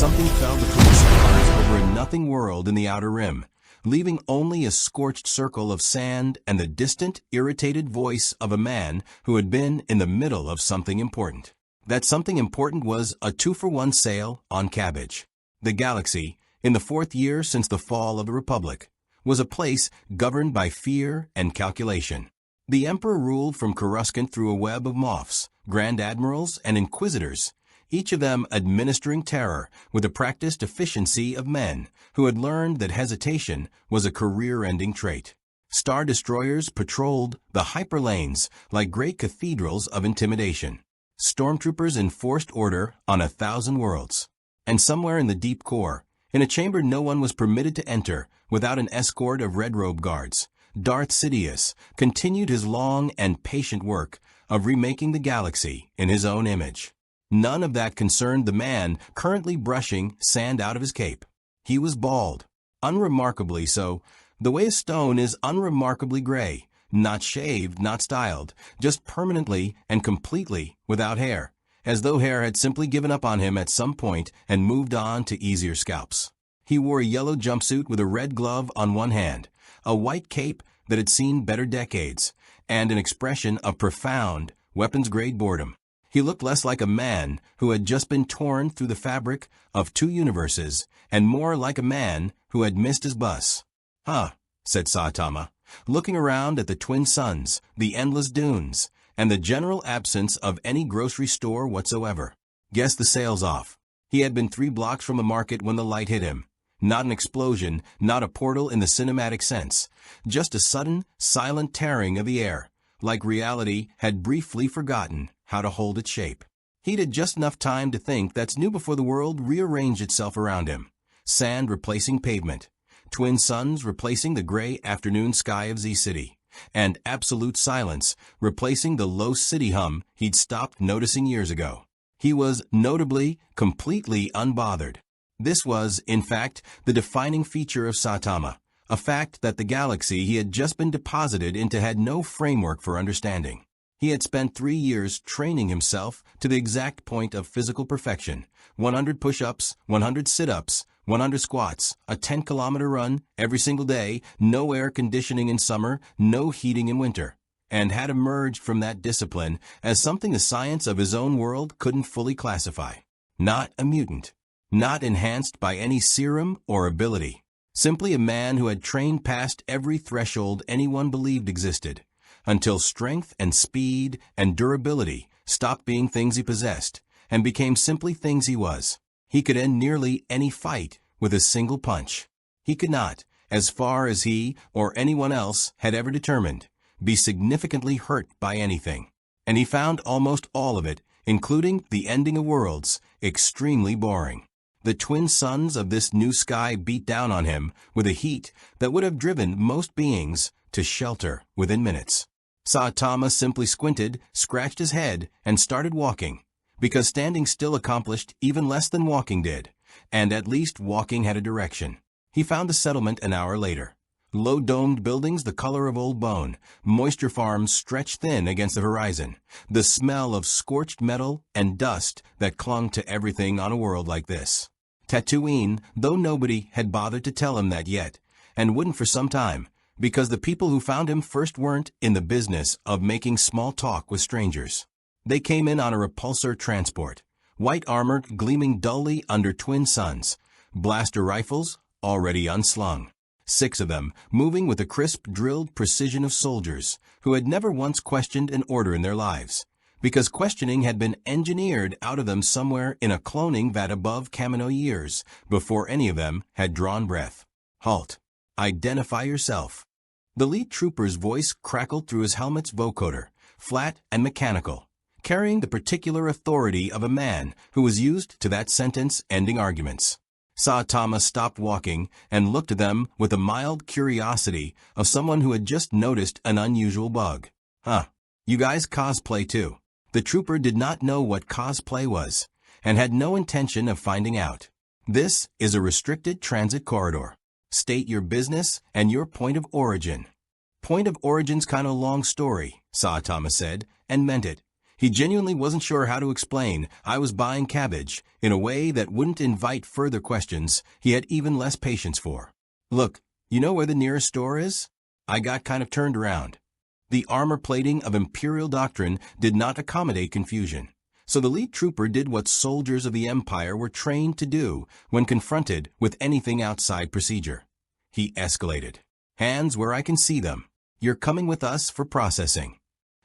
something fell between the stars over a nothing world in the outer rim, leaving only a scorched circle of sand and the distant, irritated voice of a man who had been in the middle of something important. That something important was a 2-for-1 sale on cabbage. The galaxy, in the 4th year since the fall of the Republic, was a place governed by fear and calculation. The Emperor ruled from Coruscant through a web of Moffs, Grand Admirals, and Inquisitors, each of them administering terror with the practiced efficiency of men who had learned that hesitation was a career-ending trait. Star Destroyers patrolled the hyperlanes like great cathedrals of intimidation. Stormtroopers enforced order on 1,000 worlds. And somewhere in the deep core, in a chamber no one was permitted to enter without an escort of red-robe guards, Darth Sidious continued his long and patient work of remaking the galaxy in his own image. None of that concerned the man currently brushing sand out of his cape. He was bald, unremarkably so, the way a stone is unremarkably gray, not shaved, not styled, just permanently and completely without hair, as though hair had simply given up on him at some point and moved on to easier scalps. He wore a yellow jumpsuit with a red glove on one hand, a white cape that had seen better decades, and an expression of profound, weapons-grade boredom. He looked less like a man who had just been torn through the fabric of 2 universes, and more like a man who had missed his bus. "Huh," said Saitama, looking around at the twin suns, the endless dunes, and the general absence of any grocery store whatsoever. "Guess the sale's off." He had been 3 blocks from the market when the light hit him. Not an explosion, not a portal in the cinematic sense, just a sudden, silent tearing of the air, like reality had briefly forgotten how to hold its shape. He'd had just enough time to think that's new before the world rearranged itself around him. Sand replacing pavement, twin suns replacing the gray afternoon sky of Z-City, and absolute silence replacing the low city hum he'd stopped noticing years ago. He was notably, completely unbothered. This was, in fact, the defining feature of Saitama, a fact that the galaxy he had just been deposited into had no framework for understanding. He had spent 3 years training himself to the exact point of physical perfection, 100 push-ups, 100 sit-ups, 100 squats, a 10-kilometer run every single day, no air conditioning in summer, no heating in winter, and had emerged from that discipline as something the science of his own world couldn't fully classify. Not a mutant. Not enhanced by any serum or ability. Simply a man who had trained past every threshold anyone believed existed, until strength and speed and durability stopped being things he possessed and became simply things he was. He could end nearly any fight with a single punch. He could not, as far as he or anyone else had ever determined, be significantly hurt by anything. And he found almost all of it, including the ending of worlds, extremely boring. The twin suns of this new sky beat down on him with a heat that would have driven most beings to shelter within minutes. Saitama simply squinted, scratched his head, and started walking, because standing still accomplished even less than walking did, and at least walking had a direction. He found the settlement an hour later. Low-domed buildings the color of old bone, moisture farms stretched thin against the horizon, the smell of scorched metal and dust that clung to everything on a world like this. Tatooine, though nobody had bothered to tell him that yet, and wouldn't for some time, because the people who found him first weren't in the business of making small talk with strangers. They came in on a repulsor transport, white armor gleaming dully under twin suns, blaster rifles already unslung. 6 of them, moving with the crisp, drilled precision of soldiers who had never once questioned an order in their lives, because questioning had been engineered out of them somewhere in a cloning vat above Kamino years before any of them had drawn breath. "Halt. Identify yourself." The lead trooper's voice crackled through his helmet's vocoder, flat and mechanical, carrying the particular authority of a man who was used to that sentence ending arguments. Saitama stopped walking and looked at them with the mild curiosity of someone who had just noticed an unusual bug. "Huh, you guys cosplay too." The trooper did not know what cosplay was, and had no intention of finding out. "This is a restricted transit corridor. State your business and your point of origin." "Point of origin's kind of long story," Saitama said, and meant it. He genuinely wasn't sure how to explain I was buying cabbage in a way that wouldn't invite further questions he had even less patience for. Look, you know where the nearest store is? I got kind of turned around. The armor plating of imperial doctrine did not accommodate confusion. So the lead trooper did what soldiers of the Empire were trained to do when confronted with anything outside procedure. He escalated. Hands where I can see them. You're coming with us for processing.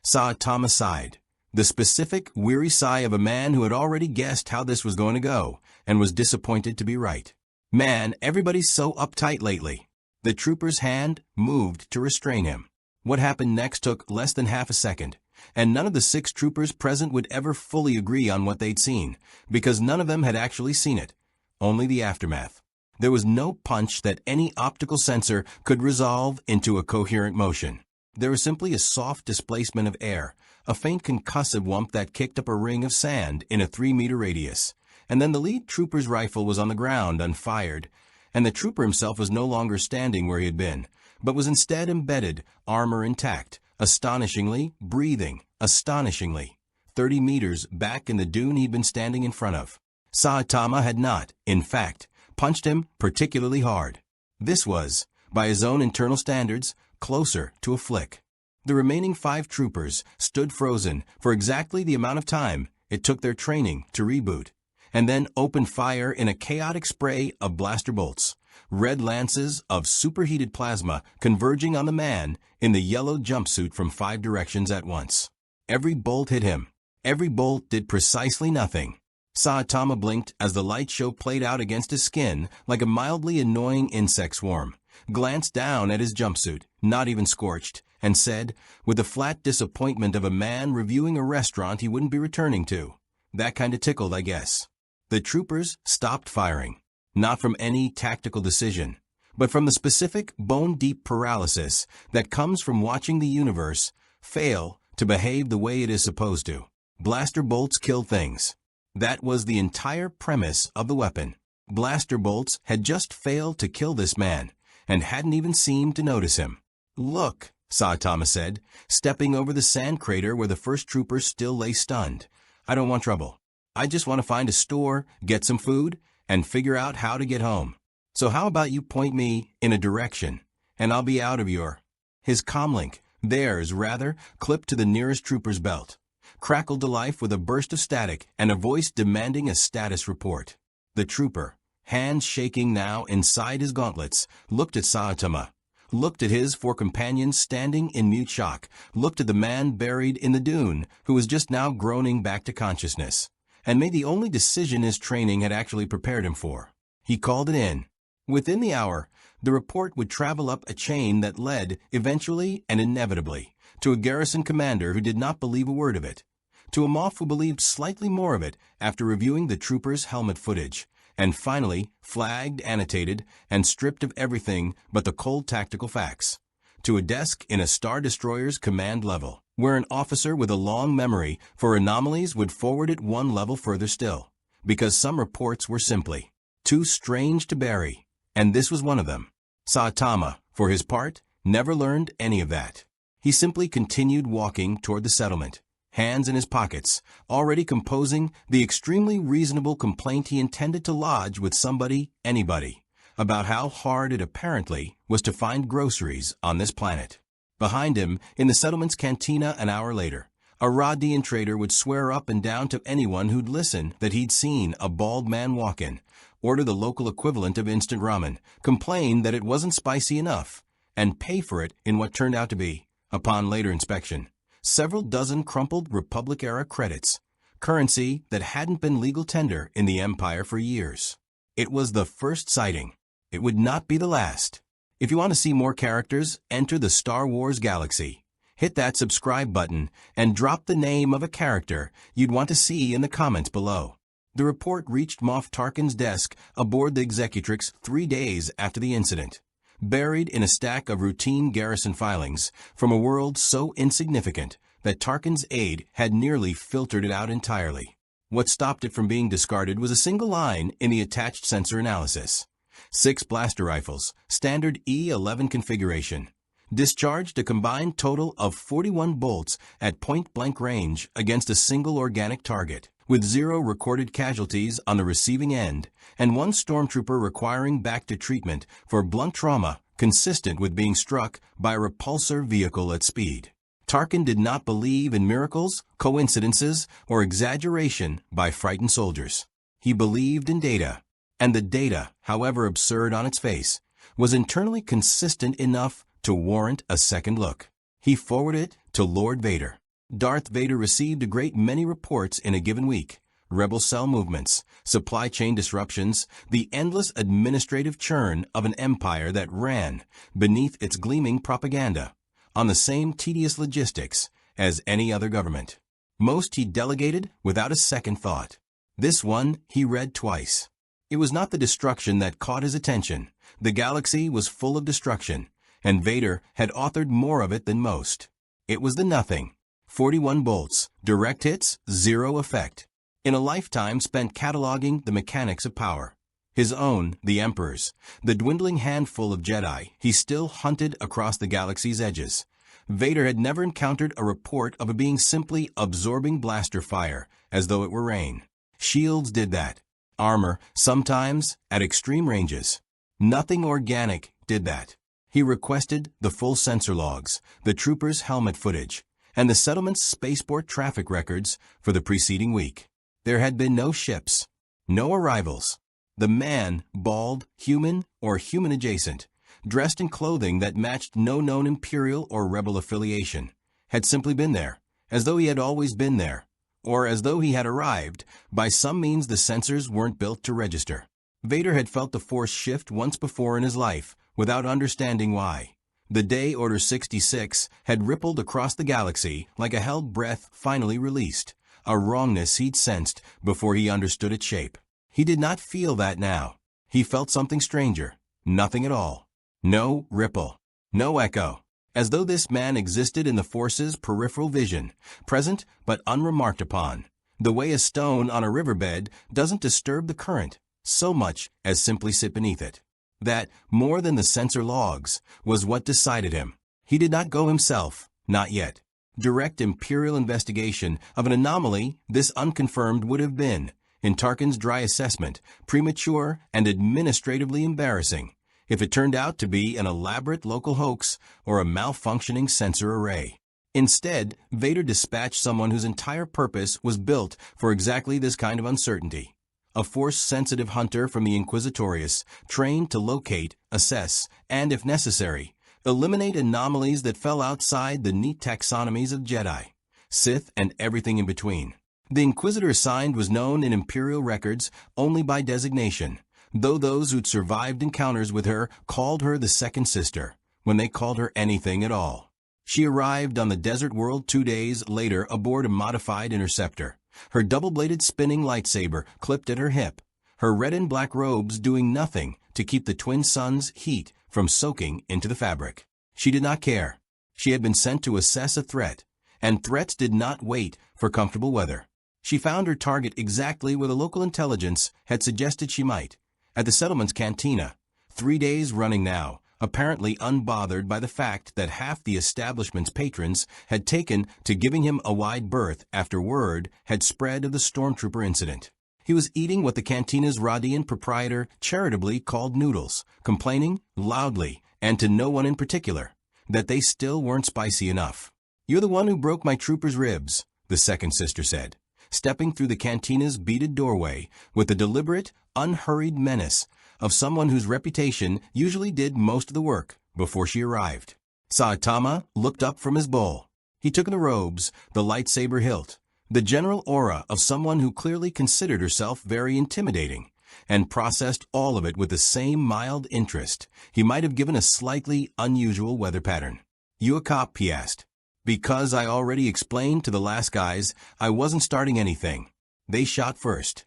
Saitama sighed. The specific, weary sigh of a man who had already guessed how this was going to go, and was disappointed to be right. Man, everybody's so uptight lately. The trooper's hand moved to restrain him. What happened next took less than half a second, and none of the 6 troopers present would ever fully agree on what they'd seen, because none of them had actually seen it. Only the aftermath. There was no punch that any optical sensor could resolve into a coherent motion. There was simply a soft displacement of air, a faint concussive whump that kicked up a ring of sand in a 3-meter radius, and then the lead trooper's rifle was on the ground unfired, and the trooper himself was no longer standing where he had been, but was instead embedded, armor intact, astonishingly, breathing, astonishingly, 30 meters back in the dune he'd been standing in front of. Saitama had not, in fact, punched him particularly hard. This was, by his own internal standards, closer to a flick. The remaining 5 troopers stood frozen for exactly the amount of time it took their training to reboot, and then opened fire in a chaotic spray of blaster bolts, red lances of superheated plasma converging on the man in the yellow jumpsuit from 5 directions at once. Every bolt hit him. Every bolt did precisely nothing. Saitama blinked as the light show played out against his skin like a mildly annoying insect swarm, glanced down at his jumpsuit, not even scorched, and said, with the flat disappointment of a man reviewing a restaurant he wouldn't be returning to, "That kinda tickled, I guess." The troopers stopped firing, not from any tactical decision, but from the specific bone-deep paralysis that comes from watching the universe fail to behave the way it is supposed to. Blaster bolts kill things. That was the entire premise of the weapon. Blaster bolts had just failed to kill this man, and hadn't even seemed to notice him. "Look," Saitama said, stepping over the sand crater where the first trooper still lay stunned. "I don't want trouble. I just want to find a store, get some food, and figure out how to get home. So how about you point me in a direction, and I'll be out of your—" His comlink, theirs rather, clipped to the nearest trooper's belt, crackled to life with a burst of static and a voice demanding a status report. The trooper, hands shaking now inside his gauntlets, looked at Saitama, looked at his 4 companions standing in mute shock, looked at the man buried in the dune who was just now groaning back to consciousness, and made the only decision his training had actually prepared him for. He called it in. Within the hour, the report would travel up a chain that led, eventually and inevitably, to a garrison commander who did not believe a word of it, to a Moff who believed slightly more of it after reviewing the trooper's helmet footage, and finally, flagged, annotated, and stripped of everything but the cold tactical facts, to a desk in a Star Destroyer's command level, where an officer with a long memory for anomalies would forward it 1 level further still, because some reports were simply too strange to bury, and this was one of them. Saitama, for his part, never learned any of that. He simply continued walking toward the settlement, hands in his pockets, already composing the extremely reasonable complaint he intended to lodge with somebody, anybody, about how hard it apparently was to find groceries on this planet. Behind him, in the settlement's cantina an hour later, a Rodian trader would swear up and down to anyone who'd listen that he'd seen a bald man walk in, order the local equivalent of instant ramen, complain that it wasn't spicy enough, and pay for it in what turned out to be, upon later inspection, several dozen crumpled Republic-era credits, currency that hadn't been legal tender in the Empire for years. It was the first sighting. It would not be the last. If you want to see more characters enter the Star Wars galaxy, hit that subscribe button and drop the name of a character you'd want to see in the comments below. The report reached Moff Tarkin's desk aboard the Executrix 3 days after the incident, buried in a stack of routine garrison filings from a world so insignificant that Tarkin's aide had nearly filtered it out entirely. What stopped it from being discarded was a single line in the attached sensor analysis. 6 blaster rifles, standard E11 configuration. discharged a combined total of 41 bolts at point-blank range against a single organic target, with 0 recorded casualties on the receiving end and 1 stormtrooper requiring back-to-treatment for blunt trauma consistent with being struck by a repulsor vehicle at speed. Tarkin did not believe in miracles, coincidences, or exaggeration by frightened soldiers. He believed in data, and the data, however absurd on its face, was internally consistent enough to warrant a second look. He forwarded it to Lord Vader. Darth Vader received a great many reports in a given week: rebel cell movements, supply chain disruptions, the endless administrative churn of an empire that ran beneath its gleaming propaganda on the same tedious logistics as any other government. Most he delegated without a second thought. This one he read twice. It was not the destruction that caught his attention. The galaxy was full of destruction, and Vader had authored more of it than most. It was the nothing. 41 bolts, direct hits, 0 effect. In a lifetime spent cataloging the mechanics of power. His own, the Emperor's, the dwindling handful of Jedi he still hunted across the galaxy's edges. Vader had never encountered a report of a being simply absorbing blaster fire as though it were rain. Shields did that. Armor, sometimes, at extreme ranges. Nothing organic did that. He requested the full sensor logs, the troopers' helmet footage, and the settlement's spaceport traffic records for the preceding week. There had been no ships, no arrivals. The man, bald, human, or human-adjacent, dressed in clothing that matched no known Imperial or Rebel affiliation, had simply been there, as though he had always been there, or as though he had arrived by some means the sensors weren't built to register. Vader had felt the Force shift once before in his life, without understanding why. The day Order 66 had rippled across the galaxy like a held breath finally released, a wrongness he'd sensed before he understood its shape. He did not feel that now. He felt something stranger, nothing at all. No ripple, no echo, as though this man existed in the Force's peripheral vision, present but unremarked upon, the way a stone on a riverbed doesn't disturb the current so much as simply sit beneath it. That, more than the sensor logs, was what decided him. He did not go himself, not yet. Direct Imperial investigation of an anomaly this unconfirmed would have been, in Tarkin's dry assessment, premature and administratively embarrassing, if it turned out to be an elaborate local hoax or a malfunctioning sensor array. Instead, Vader dispatched someone whose entire purpose was built for exactly this kind of uncertainty. A Force-sensitive hunter from the Inquisitorius, trained to locate, assess, and, if necessary, eliminate anomalies that fell outside the neat taxonomies of Jedi, Sith, and everything in between. The Inquisitor assigned was known in Imperial records only by designation, though those who'd survived encounters with her called her the Second Sister, when they called her anything at all. She arrived on the desert world 2 days later aboard a modified interceptor, her double-bladed spinning lightsaber clipped at her hip, her red and black robes doing nothing to keep the twin suns' heat from soaking into the fabric. She did not care. She had been sent to assess a threat, and threats did not wait for comfortable weather. She found her target exactly where the local intelligence had suggested she might, at the settlement's cantina, 3 days running now, apparently unbothered by the fact that half the establishment's patrons had taken to giving him a wide berth after word had spread of the stormtrooper incident. He was eating what the cantina's Rodian proprietor charitably called noodles, complaining, loudly, and to no one in particular, that they still weren't spicy enough. "You're the one who broke my trooper's ribs," the Second Sister said, stepping through the cantina's beaded doorway with the deliberate, unhurried menace of someone whose reputation usually did most of the work before she arrived. Saitama looked up from his bowl. He took in the robes, the lightsaber hilt, the general aura of someone who clearly considered herself very intimidating, and processed all of it with the same mild interest he might have given a slightly unusual weather pattern. "You a cop?" he asked. "Because I already explained to the last guys I wasn't starting anything. They shot first.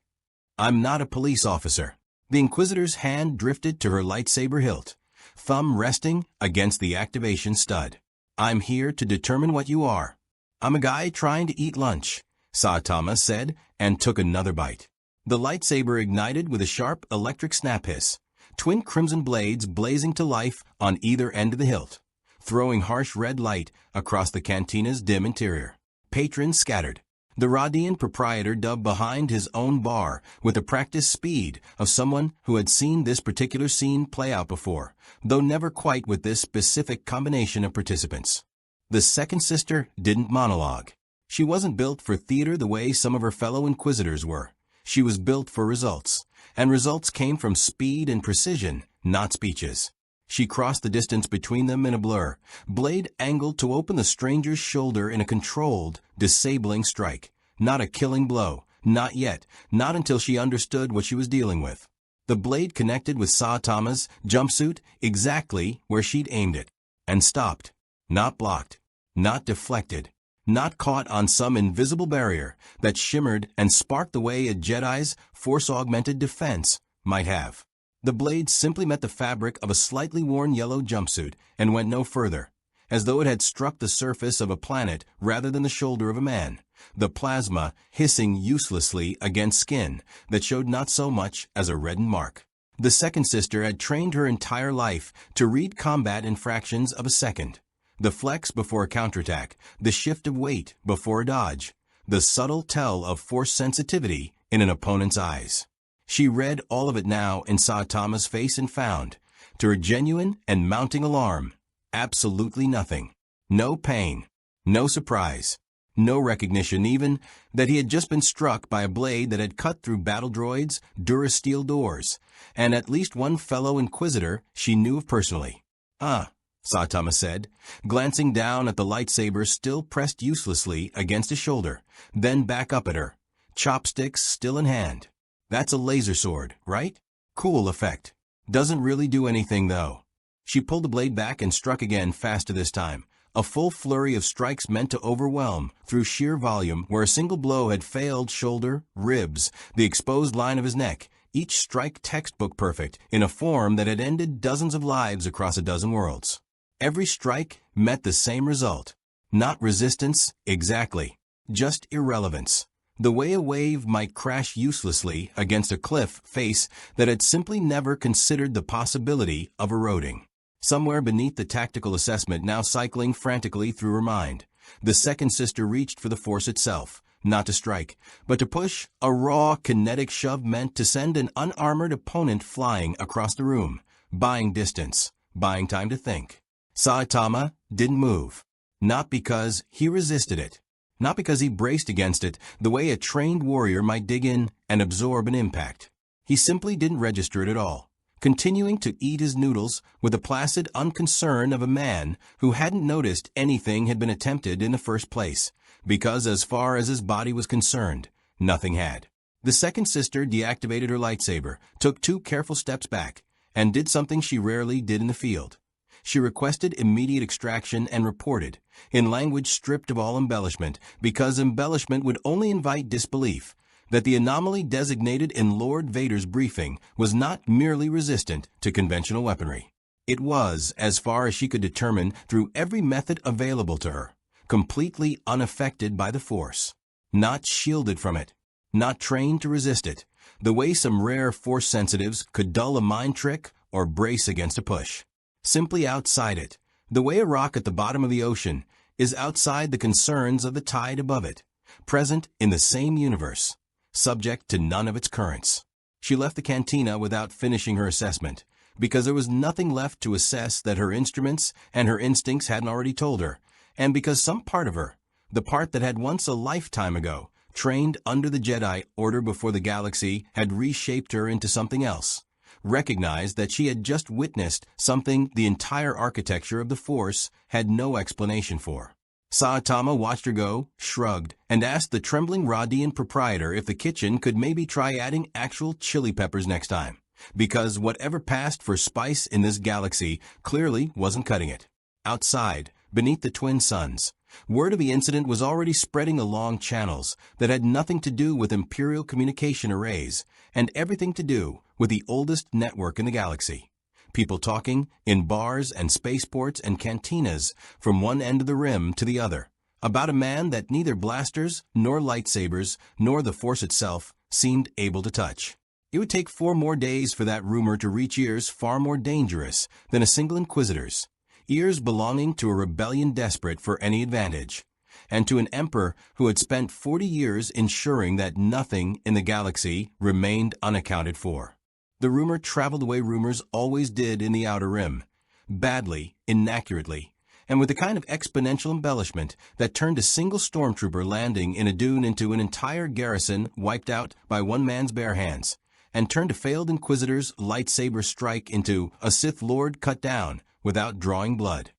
I'm not a police officer." The Inquisitor's hand drifted to her lightsaber hilt, thumb resting against the activation stud. "I'm here to determine what you are." "I'm a guy trying to eat lunch," Saitama said, and took another bite. The lightsaber ignited with a sharp electric snap hiss, twin crimson blades blazing to life on either end of the hilt. throwing harsh red light across the cantina's dim interior. Patrons scattered. The Rodian proprietor dove behind his own bar with the practiced speed of someone who had seen this particular scene play out before, though never quite with this specific combination of participants. The second sister didn't monologue. She wasn't built for theater the way some of her fellow inquisitors were. She was built for results, and results came from speed and precision, not speeches. She crossed the distance between them in a blur, blade angled to open the stranger's shoulder in a controlled, disabling strike. Not a killing blow, not yet, not until she understood what she was dealing with. The blade connected with Saitama's jumpsuit exactly where she'd aimed it, and stopped. Not blocked, not deflected, not caught on some invisible barrier that shimmered and sparked the way a Jedi's force-augmented defense might have. The blade simply met the fabric of a slightly worn yellow jumpsuit and went no further, as though it had struck the surface of a planet rather than the shoulder of a man, the plasma hissing uselessly against skin that showed not so much as a reddened mark. The second sister had trained her entire life to read combat in fractions of a second. The flex before a counterattack, the shift of weight before a dodge, the subtle tell of force sensitivity in an opponent's eyes. She read all of it now in Saitama's face and found, to her genuine and mounting alarm, absolutely nothing. No pain, no surprise, no recognition even that he had just been struck by a blade that had cut through battle droids' durasteel doors, and at least one fellow inquisitor she knew of personally. "Ah," Saitama said, glancing down at the lightsaber still pressed uselessly against his shoulder, then back up at her, chopsticks still in hand. "That's a laser sword, right? Cool effect. Doesn't really do anything, though." She pulled the blade back and struck again, faster this time. A full flurry of strikes meant to overwhelm, through sheer volume, where a single blow had failed shoulder, ribs, the exposed line of his neck, each strike textbook perfect, in a form that had ended dozens of lives across a dozen worlds. Every strike met the same result. Not resistance, exactly. Just irrelevance. The way a wave might crash uselessly against a cliff face that had simply never considered the possibility of eroding. Somewhere beneath the tactical assessment now cycling frantically through her mind, the second sister reached for the force itself, not to strike, but to push, a raw kinetic shove meant to send an unarmored opponent flying across the room, buying distance, buying time to think. Saitama didn't move, not because he resisted it. Not because he braced against it the way a trained warrior might dig in and absorb an impact. He simply didn't register it at all, continuing to eat his noodles with the placid unconcern of a man who hadn't noticed anything had been attempted in the first place, because as far as his body was concerned, nothing had. The second sister deactivated her lightsaber, took 2 careful steps back, and did something she rarely did in the field. She requested immediate extraction and reported, in language stripped of all embellishment, because embellishment would only invite disbelief, that the anomaly designated in Lord Vader's briefing was not merely resistant to conventional weaponry. It was, as far as she could determine through every method available to her, completely unaffected by the Force, not shielded from it, not trained to resist it, the way some rare Force sensitives could dull a mind trick or brace against a push. Simply outside it, the way a rock at the bottom of the ocean is outside the concerns of the tide above it, present in the same universe, subject to none of its currents. She left the cantina without finishing her assessment, because there was nothing left to assess that her instruments and her instincts hadn't already told her, and because some part of her, the part that had once a lifetime ago trained under the Jedi Order before the galaxy had reshaped her into something else, recognized that she had just witnessed something the entire architecture of the Force had no explanation for. Saitama watched her go, shrugged, and asked the trembling Rodian proprietor if the kitchen could maybe try adding actual chili peppers next time, because whatever passed for spice in this galaxy clearly wasn't cutting it. Outside, beneath the twin suns, word of the incident was already spreading along channels that had nothing to do with Imperial communication arrays and everything to do with the oldest network in the galaxy. People talking in bars and spaceports and cantinas from one end of the rim to the other about a man that neither blasters nor lightsabers nor the Force itself seemed able to touch. It would take 4 more days for that rumor to reach ears far more dangerous than a single Inquisitor's. ears belonging to a rebellion desperate for any advantage, and to an emperor who had spent 40 years ensuring that nothing in the galaxy remained unaccounted for. The rumor traveled the way rumors always did in the Outer Rim, badly, inaccurately, and with the kind of exponential embellishment that turned a single stormtrooper landing in a dune into an entire garrison wiped out by one man's bare hands, and turned a failed Inquisitor's lightsaber strike into a Sith Lord cut down without drawing blood.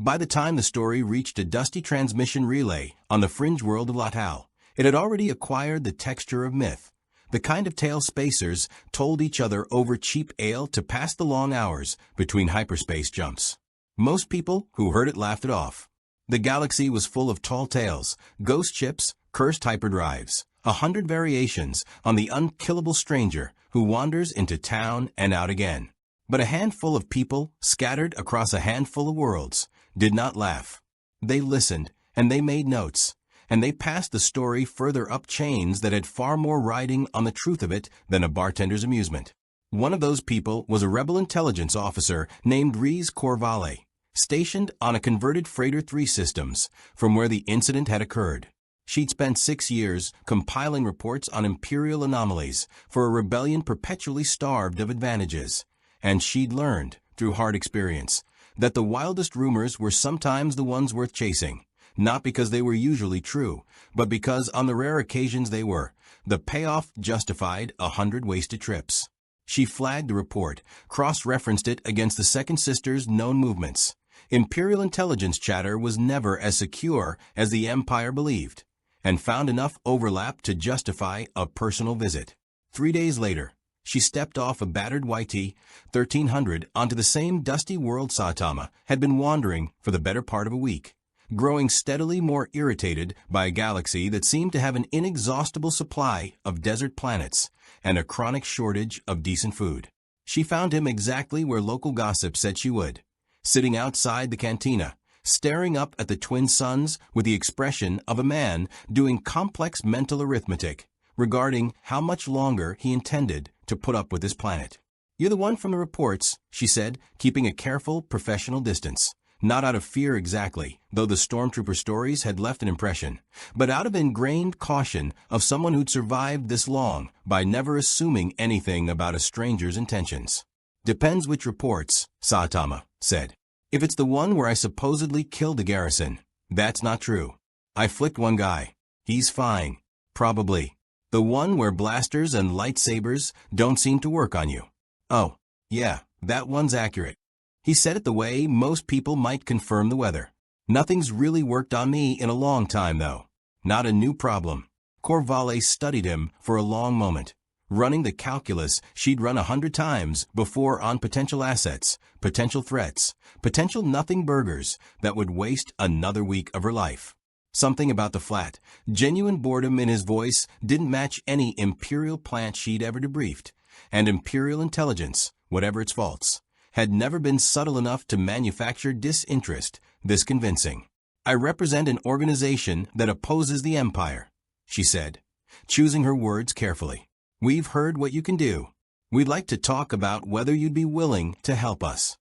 By the time the story reached a dusty transmission relay on the fringe world of Latau, it had already acquired the texture of myth, the kind of tale spacers told each other over cheap ale to pass the long hours between hyperspace jumps. Most people who heard it laughed it off. The galaxy was full of tall tales, ghost ships, cursed hyperdrives, 100 variations on the unkillable stranger who wanders into town and out again. But a handful of people, scattered across a handful of worlds, did not laugh. They listened, and they made notes, and they passed the story further up chains that had far more riding on the truth of it than a bartender's amusement. One of those people was a rebel intelligence officer named Rhys Corvale, stationed on a converted Freighter 3 systems from where the incident had occurred. She'd spent 6 years compiling reports on Imperial anomalies for a rebellion perpetually starved of advantages, and she'd learned, through hard experience, that the wildest rumors were sometimes the ones worth chasing, not because they were usually true, but because on the rare occasions they were, the payoff justified 100 wasted trips. She flagged the report, cross-referenced it against the Second Sister's known movements. Imperial intelligence chatter was never as secure as the Empire believed, and found enough overlap to justify a personal visit. 3 days later, she stepped off a battered YT 1300 onto the same dusty world Saitama had been wandering for the better part of a week, growing steadily more irritated by a galaxy that seemed to have an inexhaustible supply of desert planets and a chronic shortage of decent food. She found him exactly where local gossip said she would, sitting outside the cantina, staring up at the twin suns with the expression of a man doing complex mental arithmetic regarding how much longer he intended to put up with this planet. "You're the one from the reports," she said, keeping a careful, professional distance. Not out of fear exactly, though the stormtrooper stories had left an impression, but out of ingrained caution of someone who'd survived this long by never assuming anything about a stranger's intentions. "Depends which reports," Saitama said. "If it's the one where I supposedly killed a garrison, that's not true. I flicked one guy. He's fine. Probably. The one where blasters and lightsabers don't seem to work on you. Oh, yeah, that one's accurate." He said it the way most people might confirm the weather. "Nothing's really worked on me in a long time, though. Not a new problem." Corvale studied him for a long moment, running the calculus she'd run 100 times before on potential assets, potential threats, potential nothing burgers that would waste another week of her life. Something about the flat, genuine boredom in his voice didn't match any Imperial plant she'd ever debriefed, and Imperial intelligence, whatever its faults, had never been subtle enough to manufacture disinterest this convincing. "I represent an organization that opposes the Empire," she said, choosing her words carefully. "We've heard what you can do. We'd like to talk about whether you'd be willing to help us."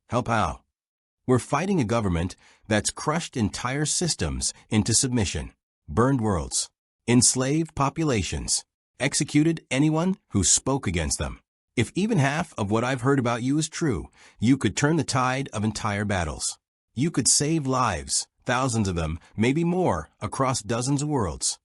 "Help how?" "We're fighting a government that's crushed entire systems into submission, burned worlds, enslaved populations, executed anyone who spoke against them. If even half of what I've heard about you is true, you could turn the tide of entire battles. You could save lives, thousands of them, maybe more, across dozens of worlds."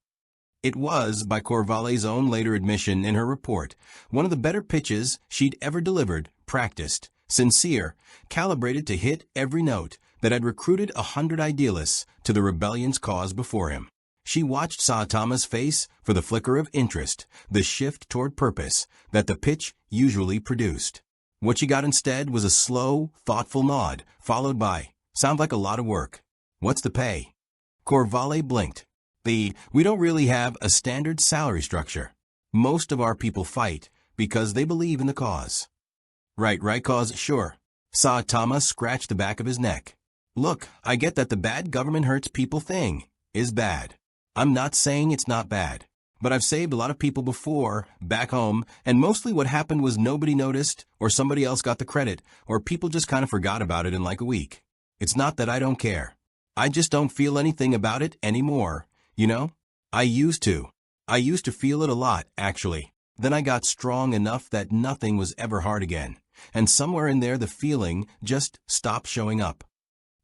It was, by Corvale's own later admission in her report, one of the better pitches she'd ever delivered, practiced, sincere, calibrated to hit every note that had recruited 100 idealists to the rebellion's cause before him. She watched Saitama's face for the flicker of interest, the shift toward purpose that the pitch usually produced. What she got instead was a slow, thoughtful nod, followed by, "Sounds like a lot of work. What's the pay?" Corvale blinked. "We don't really have a standard salary structure. Most of our people fight because they believe in the cause." Right, cause, sure." Saitama scratched the back of his neck. "Look, I get that the bad government hurts people thing is bad. I'm not saying it's not bad, but I've saved a lot of people before, back home, and mostly what happened was nobody noticed, or somebody else got the credit, or people just kind of forgot about it in like a week. It's not that I don't care. I just don't feel anything about it anymore, you know? I used to. I used to feel it a lot, actually. Then I got strong enough that nothing was ever hard again, and somewhere in there the feeling just stopped showing up.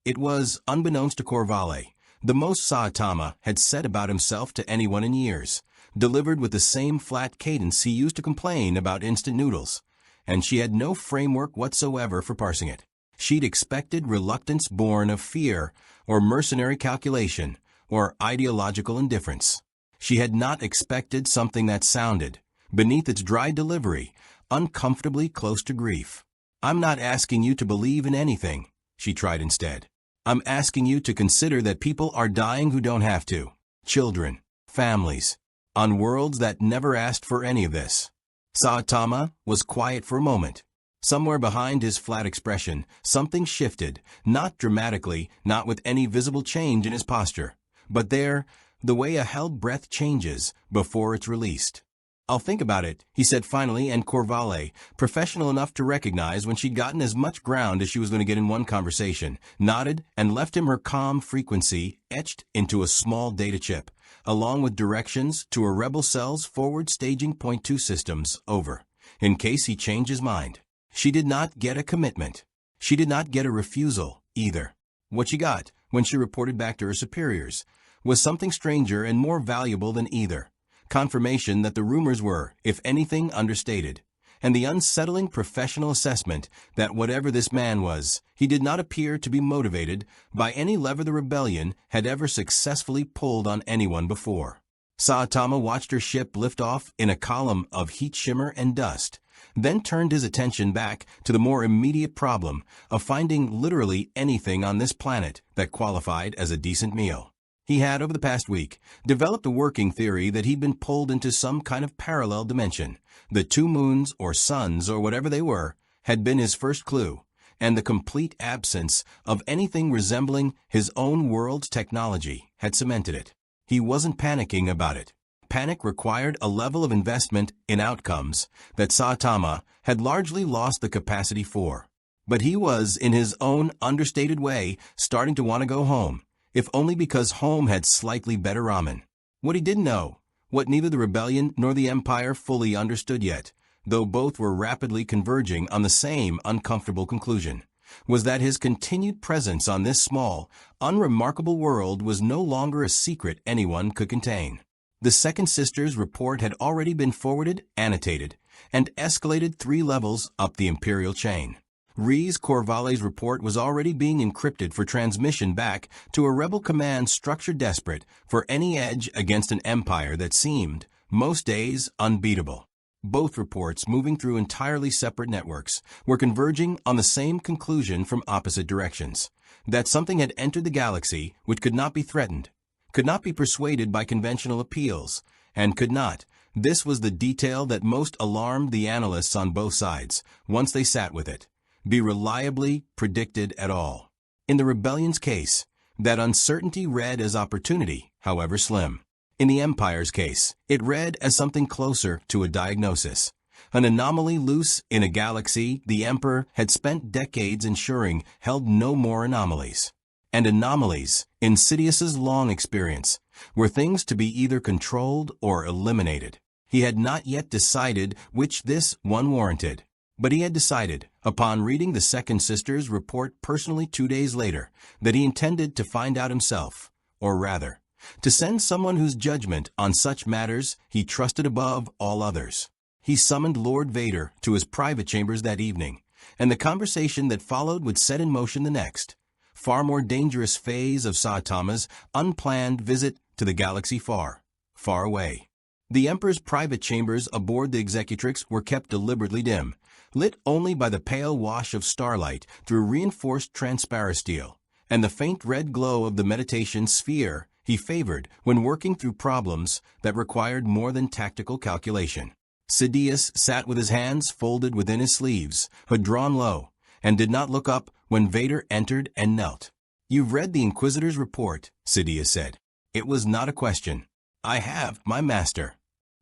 It was, unbeknownst to Corvale, the most Saitama had said about himself to anyone in years, delivered with the same flat cadence he used to complain about instant noodles, and she had no framework whatsoever for parsing it. She'd expected reluctance born of fear, or mercenary calculation, or ideological indifference. She had not expected something that sounded, beneath its dry delivery, uncomfortably close to grief. I'm not asking you to believe in anything, she tried instead. I'm asking you to consider that people are dying who don't have to. Children, families, on worlds that never asked for any of this. Saitama was quiet for a moment. Somewhere behind his flat expression, something shifted, not dramatically, not with any visible change in his posture, but there, the way a held breath changes before it's released. I'll think about it, he said finally, and Corvale, professional enough to recognize when she'd gotten as much ground as she was going to get in one conversation, nodded and left him her calm frequency etched into a small data chip, along with directions to a rebel cell's forward staging point 2 systems over, in case he changed his mind. She did not get a commitment. She did not get a refusal, either. What she got, when she reported back to her superiors, was something stranger and more valuable than either. Confirmation that the rumors were, if anything, understated, and the unsettling professional assessment that whatever this man was, he did not appear to be motivated by any lever the rebellion had ever successfully pulled on anyone before. Saitama watched her ship lift off in a column of heat shimmer and dust, then turned his attention back to the more immediate problem of finding literally anything on this planet that qualified as a decent meal. He had, over the past week, developed a working theory that he'd been pulled into some kind of parallel dimension. The 2 moons or suns or whatever they were had been his first clue, and the complete absence of anything resembling his own world's technology had cemented it. He wasn't panicking about it. Panic required a level of investment in outcomes that Saitama had largely lost the capacity for. But he was, in his own understated way, starting to want to go home, if only because home had slightly better ramen. What he didn't know, what neither the rebellion nor the empire fully understood yet, though both were rapidly converging on the same uncomfortable conclusion, was that his continued presence on this small, unremarkable world was no longer a secret anyone could contain. The second sister's report had already been forwarded, annotated, and escalated 3 levels up the imperial chain. Rees Corvale's report was already being encrypted for transmission back to a rebel command structure desperate for any edge against an empire that seemed, most days, unbeatable. Both reports, moving through entirely separate networks, were converging on the same conclusion from opposite directions, that something had entered the galaxy which could not be threatened, could not be persuaded by conventional appeals, and could not. This was the detail that most alarmed the analysts on both sides, once they sat with it, be reliably predicted at all. In the rebellion's case, that uncertainty read as opportunity, however slim. In the Empire's case, it read as something closer to a diagnosis, an anomaly loose in a galaxy the Emperor had spent decades ensuring held no more anomalies. And anomalies, in Sidious's long experience, were things to be either controlled or eliminated. He had not yet decided which this one warranted, but he had decided, upon reading the second sister's report personally 2 days later, that he intended to find out himself, or rather, to send someone whose judgment on such matters he trusted above all others. He summoned Lord Vader to his private chambers that evening, and the conversation that followed would set in motion the next, far more dangerous phase of Saitama's unplanned visit to the galaxy far, far away. The Emperor's private chambers aboard the Executrix were kept deliberately dim, lit only by the pale wash of starlight through reinforced transparent steel, and the faint red glow of the meditation sphere he favored when working through problems that required more than tactical calculation. Sidious sat with his hands folded within his sleeves, hood drawn low, and did not look up when Vader entered and knelt. "You've read the Inquisitor's report," Sidious said. "It was not a question. I have, my master."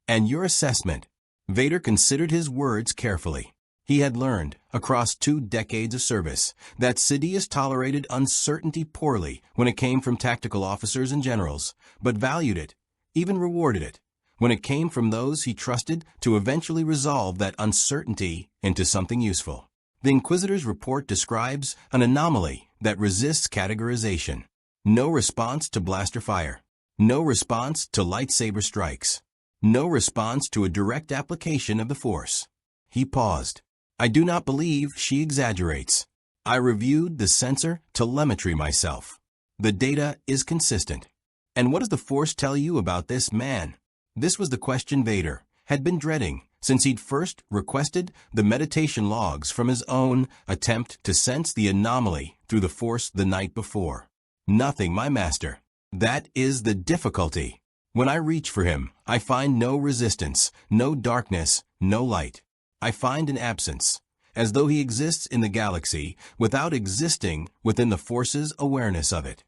"And your assessment?" Vader considered his words carefully. He had learned, across 2 decades of service, that Sidious tolerated uncertainty poorly when it came from tactical officers and generals, but valued it, even rewarded it, when it came from those he trusted to eventually resolve that uncertainty into something useful. The Inquisitor's report describes an anomaly that resists categorization. No response to blaster fire. No response to lightsaber strikes. No response to a direct application of the Force. He paused. I do not believe she exaggerates. I reviewed the sensor telemetry myself. The data is consistent. And what does the Force tell you about this man? This was the question Vader had been dreading since he'd first requested the meditation logs from his own attempt to sense the anomaly through the Force the night before. Nothing, my master. That is the difficulty. When I reach for him, I find no resistance, no darkness, no light. I find an absence, as though he exists in the galaxy without existing within the Force's awareness of it.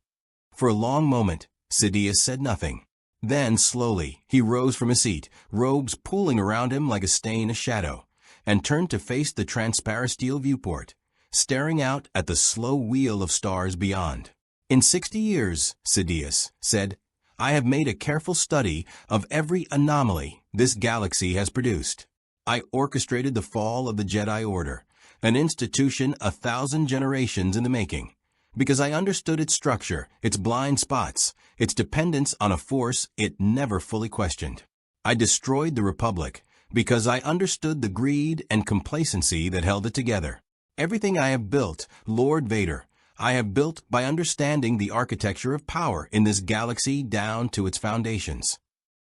For a long moment, Sidious said nothing. Then, slowly, he rose from his seat, robes pooling around him like a stain of shadow, and turned to face the transparasteel viewport, staring out at the slow wheel of stars beyond. In 60 years, Sidious said, I have made a careful study of every anomaly this galaxy has produced. I orchestrated the fall of the Jedi Order, an institution 1,000 generations in the making, because I understood its structure, its blind spots, its dependence on a force it never fully questioned. I destroyed the Republic because I understood the greed and complacency that held it together. Everything I have built, Lord Vader, I have built by understanding the architecture of power in this galaxy down to its foundations.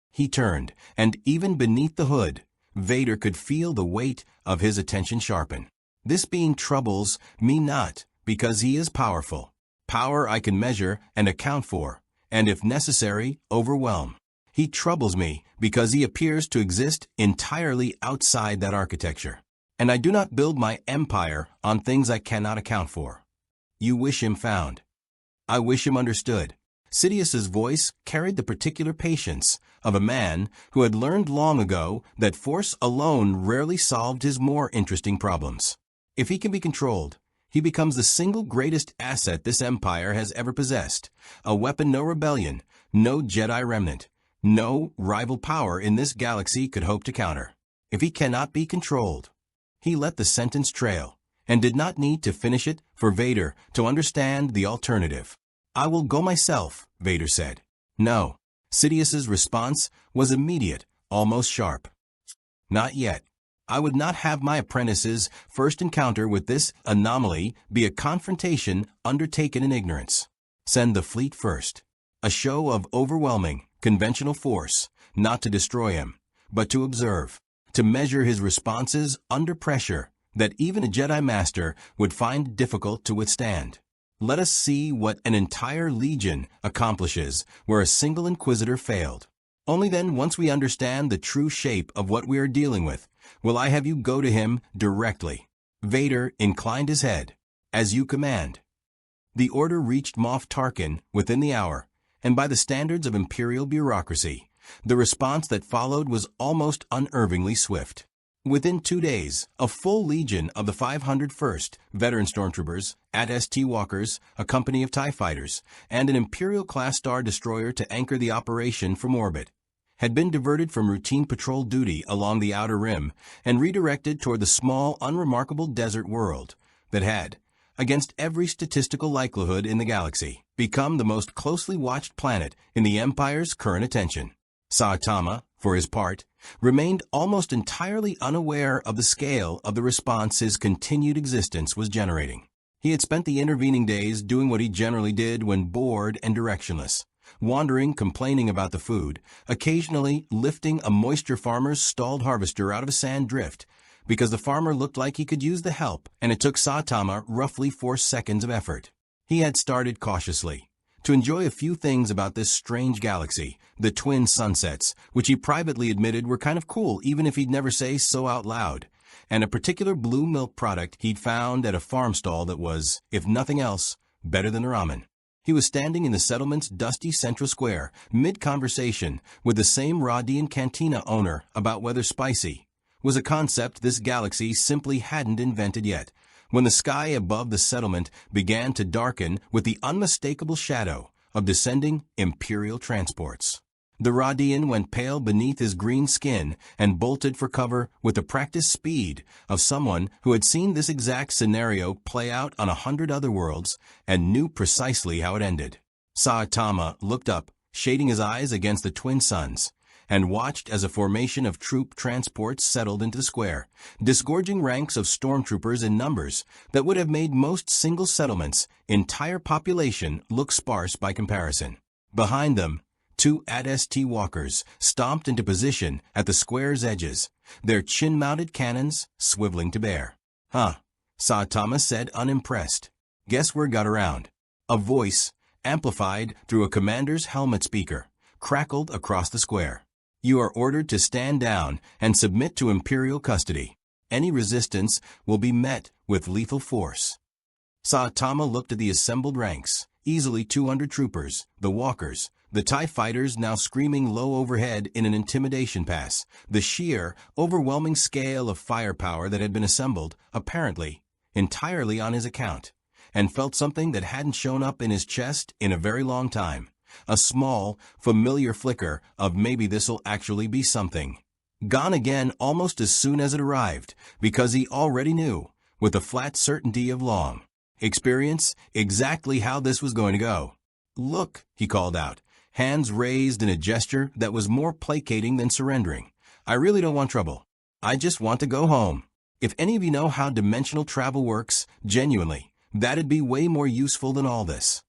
He turned, and even beneath the hood, Vader could feel the weight of his attention sharpen. This being troubles me not, because he is powerful. Power I can measure and account for, and if necessary, overwhelm. He troubles me because he appears to exist entirely outside that architecture. And I do not build my empire on things I cannot account for. You wish him found. I wish him understood. Sidious's voice carried the particular patience of a man who had learned long ago that force alone rarely solved his more interesting problems. If he can be controlled, he becomes the single greatest asset this empire has ever possessed, a weapon no rebellion, no Jedi remnant, no rival power in this galaxy could hope to counter. If he cannot be controlled. He let the sentence trail, and did not need to finish it for Vader to understand the alternative. I will go myself, Vader said. No. Sidious's response was immediate, almost sharp. Not yet. I would not have my apprentice's first encounter with this anomaly be a confrontation undertaken in ignorance. Send the fleet first. A show of overwhelming, conventional force, not to destroy him, but to observe, to measure his responses under pressure that even a Jedi Master would find difficult to withstand. Let us see what an entire legion accomplishes where a single Inquisitor failed. Only then, once we understand the true shape of what we are dealing with, will I have you go to him directly. Vader inclined his head. As you command. The order reached Moff Tarkin within the hour, and by the standards of Imperial bureaucracy, the response that followed was almost unervingly swift. Within 2 days, a full legion of the 501st veteran stormtroopers, AT-ST walkers, a company of TIE fighters, and an Imperial-class Star Destroyer to anchor the operation from orbit, had been diverted from routine patrol duty along the Outer Rim and redirected toward the small, unremarkable desert world that had, against every statistical likelihood in the galaxy, become the most closely watched planet in the Empire's current attention. Saitama, for his part, remained almost entirely unaware of the scale of the response his continued existence was generating. He had spent the intervening days doing what he generally did when bored and directionless, wandering, complaining about the food, occasionally lifting a moisture farmer's stalled harvester out of a sand drift, because the farmer looked like he could use the help, and it took Saitama roughly 4 seconds of effort. He had started cautiously, to enjoy a few things about this strange galaxy, the twin sunsets, which he privately admitted were kind of cool even if he'd never say so out loud, and a particular blue milk product he'd found at a farm stall that was, if nothing else, better than ramen. He was standing in the settlement's dusty central square, mid-conversation, with the same Rodian cantina owner about whether spicy was a concept this galaxy simply hadn't invented yet. When the sky above the settlement began to darken with the unmistakable shadow of descending Imperial transports. The Radian went pale beneath his green skin and bolted for cover with the practiced speed of someone who had seen this exact scenario play out on 100 other worlds and knew precisely how it ended. Saitama looked up, shading his eyes against the twin suns, and watched as a formation of troop transports settled into the square, disgorging ranks of stormtroopers in numbers that would have made most single settlements' entire population look sparse by comparison. Behind them, 2 AT-ST walkers stomped into position at the square's edges, their chin-mounted cannons swiveling to bear. "Huh," Saitama said, unimpressed. "Guess word got around." A voice, amplified through a commander's helmet speaker, crackled across the square. "You are ordered to stand down and submit to Imperial custody. Any resistance will be met with lethal force." Saitama looked at the assembled ranks, easily 200 troopers, the walkers, the TIE fighters now screaming low overhead in an intimidation pass, the sheer, overwhelming scale of firepower that had been assembled, apparently, entirely on his account, and felt something that hadn't shown up in his chest in a very long time. A small, familiar flicker of maybe this'll actually be something. Gone again almost as soon as it arrived, because he already knew, with the flat certainty of long experience, exactly how this was going to go. "Look," he called out, hands raised in a gesture that was more placating than surrendering. "I really don't want trouble. I just want to go home. If any of you know how dimensional travel works, genuinely, that'd be way more useful than all this."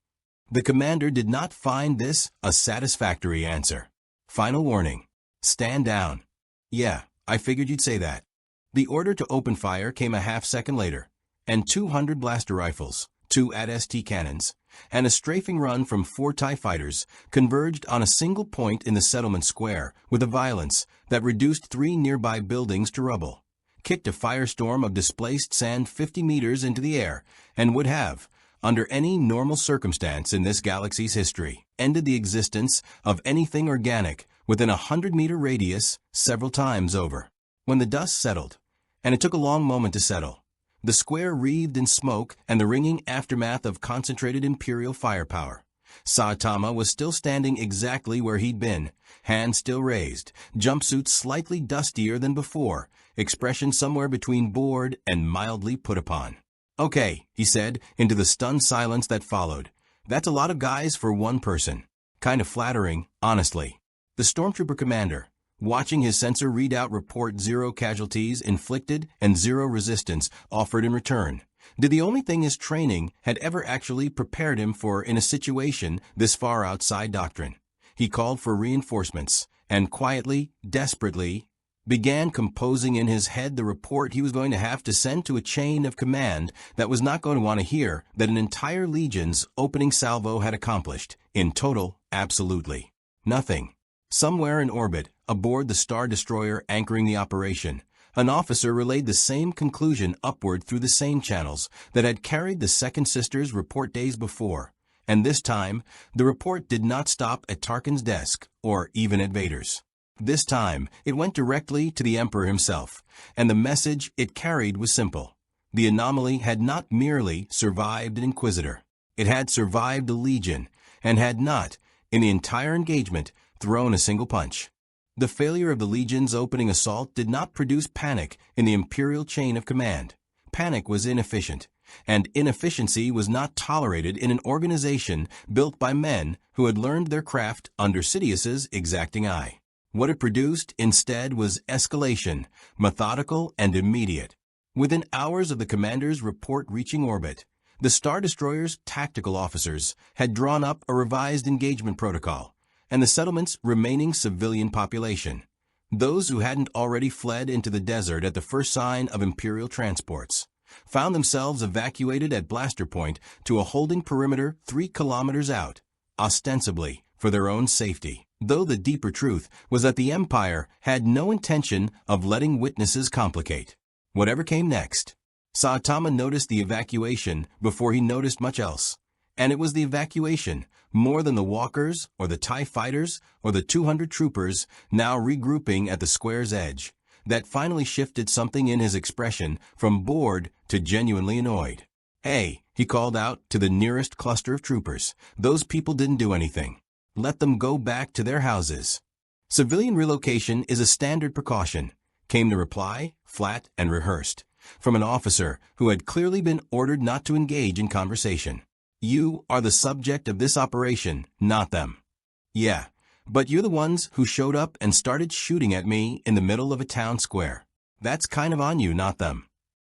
The commander did not find this a satisfactory answer. "Final warning. Stand down." "Yeah, I figured you'd say that." The order to open fire came a half-second later, and 200 blaster rifles, 2 AT-ST cannons, and a strafing run from 4 TIE fighters converged on a single point in the settlement square with a violence that reduced 3 nearby buildings to rubble, kicked a firestorm of displaced sand 50 meters into the air, and would have, under any normal circumstance in this galaxy's history, ended the existence of anything organic within a 100-meter radius several times over. When the dust settled, and it took a long moment to settle, the square wreathed in smoke and the ringing aftermath of concentrated Imperial firepower. Saitama was still standing exactly where he'd been, hands still raised, jumpsuit slightly dustier than before, expression somewhere between bored and mildly put upon. "Okay," he said, into the stunned silence that followed. "That's a lot of guys for one person. Kind of flattering, honestly." The stormtrooper commander, watching his sensor read out report 0 casualties inflicted and 0 resistance offered in return, did the only thing his training had ever actually prepared him for in a situation this far outside doctrine. He called for reinforcements, and quietly, desperately, began composing in his head the report he was going to have to send to a chain of command that was not going to want to hear that an entire legion's opening salvo had accomplished, in total, absolutely nothing. Somewhere in orbit, aboard the Star Destroyer anchoring the operation, an officer relayed the same conclusion upward through the same channels that had carried the Second Sister's report days before, and this time, the report did not stop at Tarkin's desk, or even at Vader's. This time, it went directly to the Emperor himself, and the message it carried was simple. The anomaly had not merely survived an Inquisitor. It had survived a Legion, and had not, in the entire engagement, thrown a single punch. The failure of the Legion's opening assault did not produce panic in the Imperial chain of command. Panic was inefficient, and inefficiency was not tolerated in an organization built by men who had learned their craft under Sidious's exacting eye. What it produced, instead, was escalation, methodical and immediate. Within hours of the commander's report reaching orbit, the Star Destroyer's tactical officers had drawn up a revised engagement protocol, and the settlement's remaining civilian population, those who hadn't already fled into the desert at the first sign of Imperial transports, found themselves evacuated at blaster point to a holding perimeter 3 kilometers out, ostensibly for their own safety, though the deeper truth was that the Empire had no intention of letting witnesses complicate whatever came next. Saitama noticed the evacuation before he noticed much else, and it was the evacuation, more than the walkers or the TIE fighters or the 200 troopers now regrouping at the square's edge, that finally shifted something in his expression from bored to genuinely annoyed. "Hey," he called out to the nearest cluster of troopers, "those people didn't do anything. Let them go back to their houses." "Civilian relocation is a standard precaution," came the reply, flat and rehearsed, from an officer who had clearly been ordered not to engage in conversation. "You are the subject of this operation, not them." "Yeah, but you're the ones who showed up and started shooting at me in the middle of a town square. That's kind of on you, not them."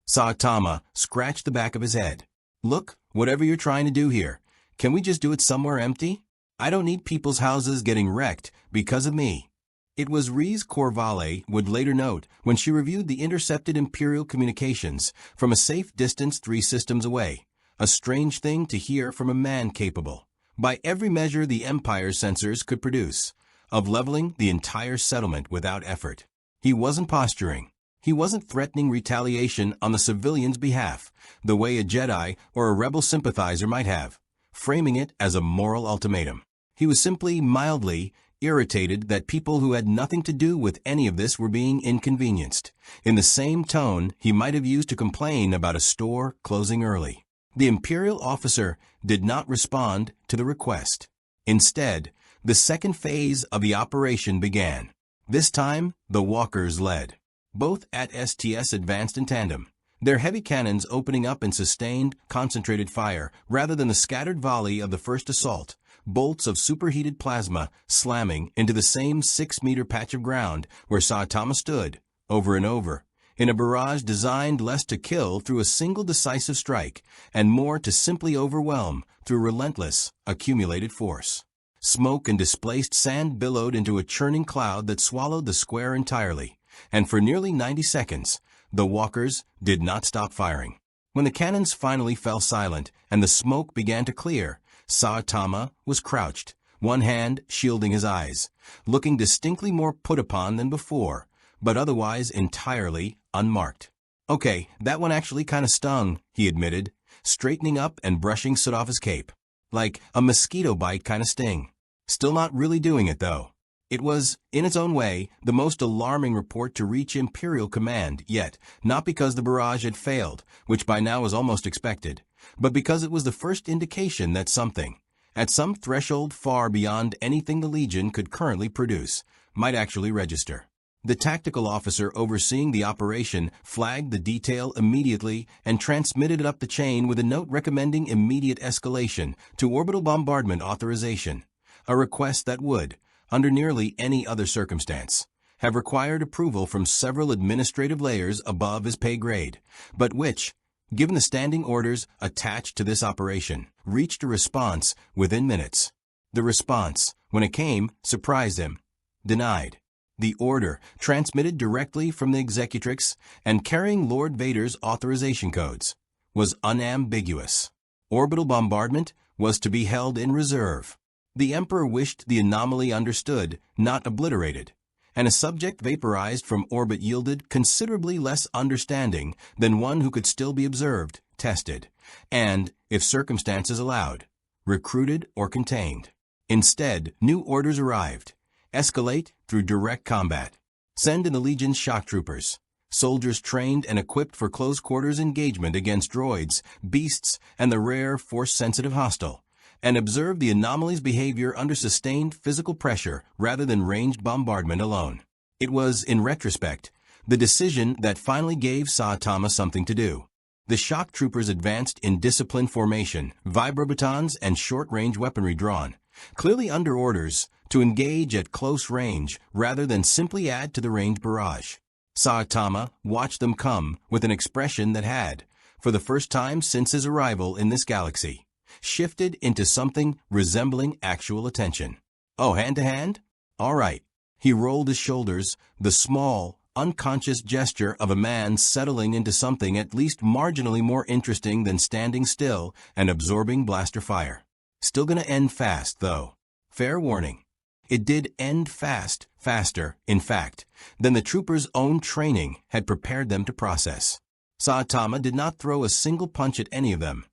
Saitama scratched the back of his head. "Look, whatever you're trying to do here, can we just do it somewhere empty? I don't need people's houses getting wrecked because of me." It was Riz Corvale would later note when she reviewed the intercepted Imperial communications from a safe distance 3 systems away. A strange thing to hear from a man capable, by every measure the Empire's sensors could produce, of leveling the entire settlement without effort. He wasn't posturing. He wasn't threatening retaliation on the civilians' behalf, the way a Jedi or a rebel sympathizer might have, framing it as a moral ultimatum. He was simply mildly irritated that people who had nothing to do with any of this were being inconvenienced, in the same tone he might have used to complain about a store closing early. The Imperial officer did not respond to the request. Instead, the second phase of the operation began. This time, the walkers led. Both at STS advanced in tandem, their heavy cannons opening up in sustained, concentrated fire rather than the scattered volley of the first assault, bolts of superheated plasma slamming into the same 6-meter patch of ground where Saitama stood, over and over, in a barrage designed less to kill through a single decisive strike and more to simply overwhelm through relentless, accumulated force. Smoke and displaced sand billowed into a churning cloud that swallowed the square entirely, and for nearly 90 seconds, the walkers did not stop firing. When the cannons finally fell silent and the smoke began to clear, Saitama was crouched, one hand shielding his eyes, looking distinctly more put upon than before, but otherwise entirely unmarked. "Okay, that one actually kind of stung," he admitted, straightening up and brushing soot off his cape. "Like a mosquito bite kind of sting. Still not really doing it, though." It was, in its own way, the most alarming report to reach Imperial command yet, not because the barrage had failed, which by now was almost expected, but because it was the first indication that something, at some threshold far beyond anything the Legion could currently produce, might actually register. The tactical officer overseeing the operation flagged the detail immediately and transmitted it up the chain with a note recommending immediate escalation to orbital bombardment authorization, a request that would, under nearly any other circumstance, have required approval from several administrative layers above his pay grade, but which, given the standing orders attached to this operation, reached a response within minutes. The response, when it came, surprised him. Denied. The order, transmitted directly from the executrix and carrying Lord Vader's authorization codes, was unambiguous. Orbital bombardment was to be held in reserve. The Emperor wished the anomaly understood, not obliterated, and a subject vaporized from orbit yielded considerably less understanding than one who could still be observed, tested, and, if circumstances allowed, recruited or contained. Instead, new orders arrived. Escalate through direct combat. Send in the Legion's shock troopers, soldiers trained and equipped for close quarters engagement against droids, beasts, and the rare force-sensitive hostile, and observe the anomaly's behavior under sustained physical pressure rather than ranged bombardment alone. It was, in retrospect, the decision that finally gave Saitama something to do. The shock troopers advanced in disciplined formation, vibrobatons and short-range weaponry drawn, clearly under orders to engage at close range rather than simply add to the range barrage. Saitama watched them come with an expression that had, for the first time since his arrival in this galaxy, shifted into something resembling actual attention. "Oh, hand-to-hand? All right." He rolled his shoulders, the small, unconscious gesture of a man settling into something at least marginally more interesting than standing still and absorbing blaster fire. Still gonna end fast, though. Fair warning. It did end faster, in fact, than the troopers' own training had prepared them to process. Saitama did not throw a single punch at any of them.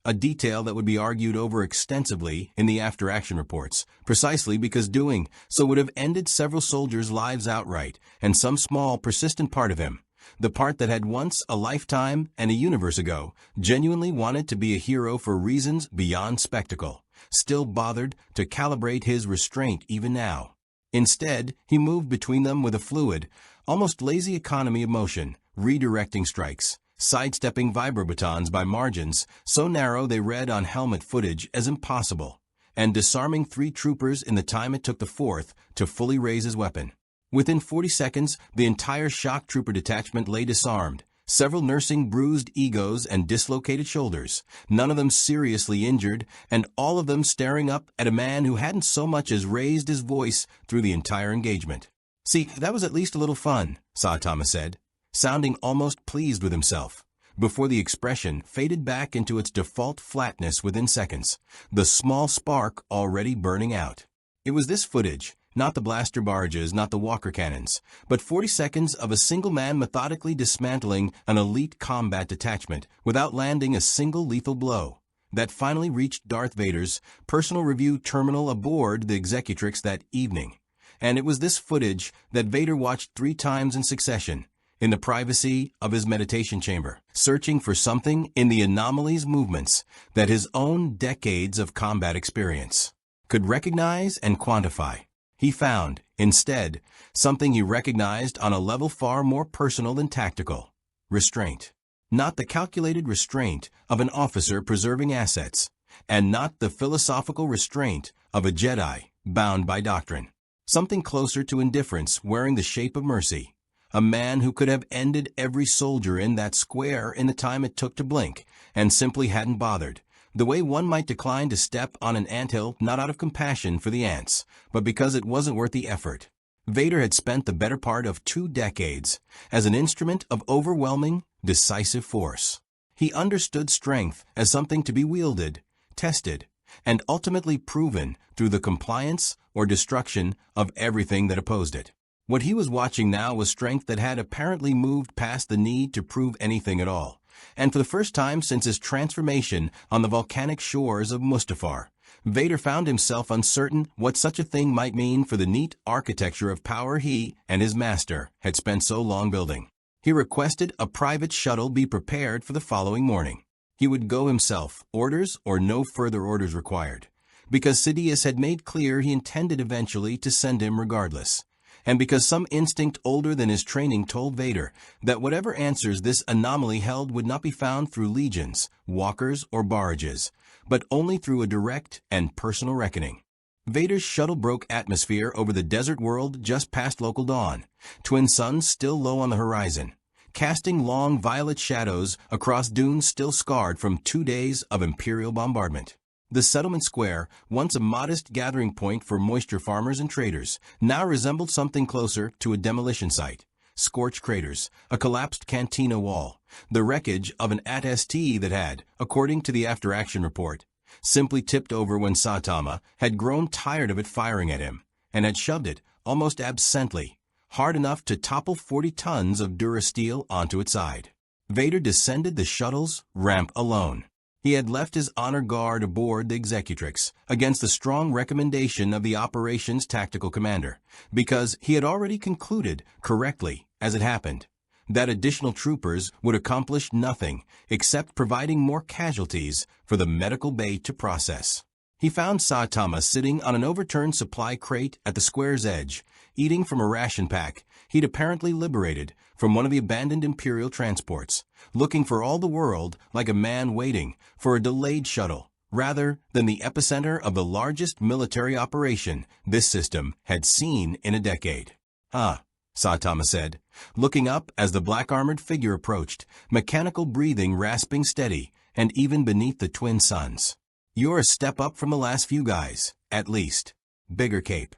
a detail that would be argued over extensively in the after-action reports, precisely because doing so would have ended several soldiers' lives outright, and some small, persistent part of him, the part that had once, a lifetime and a universe ago, genuinely wanted to be a hero for reasons beyond spectacle, still bothered to calibrate his restraint even now. Instead, he moved between them with a fluid, almost lazy economy of motion, redirecting strikes, sidestepping vibrobatons by margins so narrow they read on helmet footage as impossible, and disarming 3 troopers in the time it took the 4th to fully raise his weapon. Within 40 seconds, the entire shock trooper detachment lay disarmed, several nursing bruised egos and dislocated shoulders, none of them seriously injured, and all of them staring up at a man who hadn't so much as raised his voice through the entire engagement. "See, that was at least a little fun," Saitama said, sounding almost pleased with himself, before the expression faded back into its default flatness within seconds, the small spark already burning out. It was this footage, not the blaster barges, not the Walker cannons, but 40 seconds of a single man methodically dismantling an elite combat detachment without landing a single lethal blow, that finally reached Darth Vader's personal review terminal aboard the Executrix that evening. And it was this footage that Vader watched 3 times in succession, in the privacy of his meditation chamber, searching for something in the anomalous movements that his own decades of combat experience could recognize and quantify. He found, instead, something he recognized on a level far more personal than tactical: restraint. Not the calculated restraint of an officer preserving assets, and not the philosophical restraint of a Jedi bound by doctrine. Something closer to indifference wearing the shape of mercy. A man who could have ended every soldier in that square in the time it took to blink, and simply hadn't bothered, the way one might decline to step on an anthill not out of compassion for the ants, but because it wasn't worth the effort. Vader had spent the better part of 2 decades as an instrument of overwhelming, decisive force. He understood strength as something to be wielded, tested, and ultimately proven through the compliance or destruction of everything that opposed it. What he was watching now was strength that had apparently moved past the need to prove anything at all, and for the first time since his transformation on the volcanic shores of Mustafar, Vader found himself uncertain what such a thing might mean for the neat architecture of power he and his master had spent so long building. He requested a private shuttle be prepared for the following morning. He would go himself, orders or no further orders required, because Sidious had made clear he intended eventually to send him regardless, and because some instinct older than his training told Vader that whatever answers this anomaly held would not be found through legions, walkers, or barrages, but only through a direct and personal reckoning. Vader's shuttle broke atmosphere over the desert world just past local dawn, twin suns still low on the horizon, casting long violet shadows across dunes still scarred from 2 days of Imperial bombardment. The settlement square, once a modest gathering point for moisture farmers and traders, now resembled something closer to a demolition site. Scorched craters, a collapsed cantina wall, the wreckage of an AT-ST that had, according to the after-action report, simply tipped over when Saitama had grown tired of it firing at him, and had shoved it, almost absently, hard enough to topple 40 tons of durasteel onto its side. Vader descended the shuttle's ramp alone. He had left his honor guard aboard the Executrix against the strong recommendation of the operations tactical commander, because he had already concluded, correctly as it happened, that additional troopers would accomplish nothing except providing more casualties for the medical bay to process. He found Saitama sitting on an overturned supply crate at the square's edge, eating from a ration pack he'd apparently liberated from one of the abandoned Imperial transports, looking for all the world like a man waiting for a delayed shuttle, rather than the epicenter of the largest military operation this system had seen in a decade. "Ah," Saitama said, looking up as the black-armored figure approached, mechanical breathing rasping steady, and even beneath the twin suns. "You're a step up from the last few guys, at least. Bigger cape."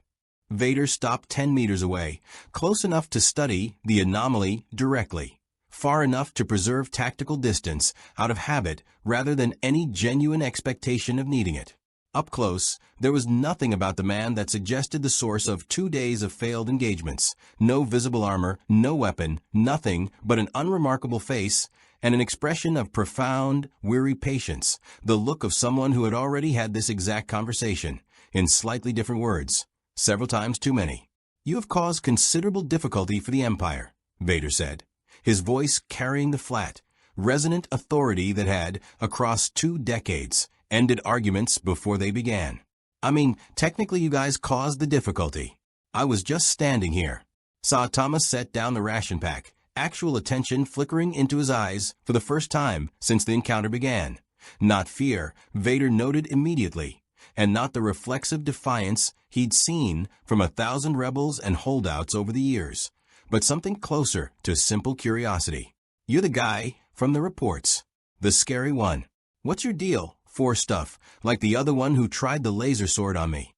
Vader stopped 10 meters away, close enough to study the anomaly directly, far enough to preserve tactical distance out of habit rather than any genuine expectation of needing it. Up close, there was nothing about the man that suggested the source of 2 days of failed engagements. No visible armor, no weapon, nothing but an unremarkable face and an expression of profound, weary patience, the look of someone who had already had this exact conversation, in slightly different words, several times too many. "You have caused considerable difficulty for the Empire," Vader said, his voice carrying the flat, resonant authority that had, across 2 decades, ended arguments before they began. "I mean, technically you guys caused the difficulty. I was just standing here." Saitama set down the ration pack, actual attention flickering into his eyes for the first time since the encounter began. Not fear, Vader noted immediately, and not the reflexive defiance he'd seen from 1,000 rebels and holdouts over the years, but something closer to simple curiosity. "You're the guy from the reports. The scary one. What's your deal? Force stuff, like the other one who tried the laser sword on me."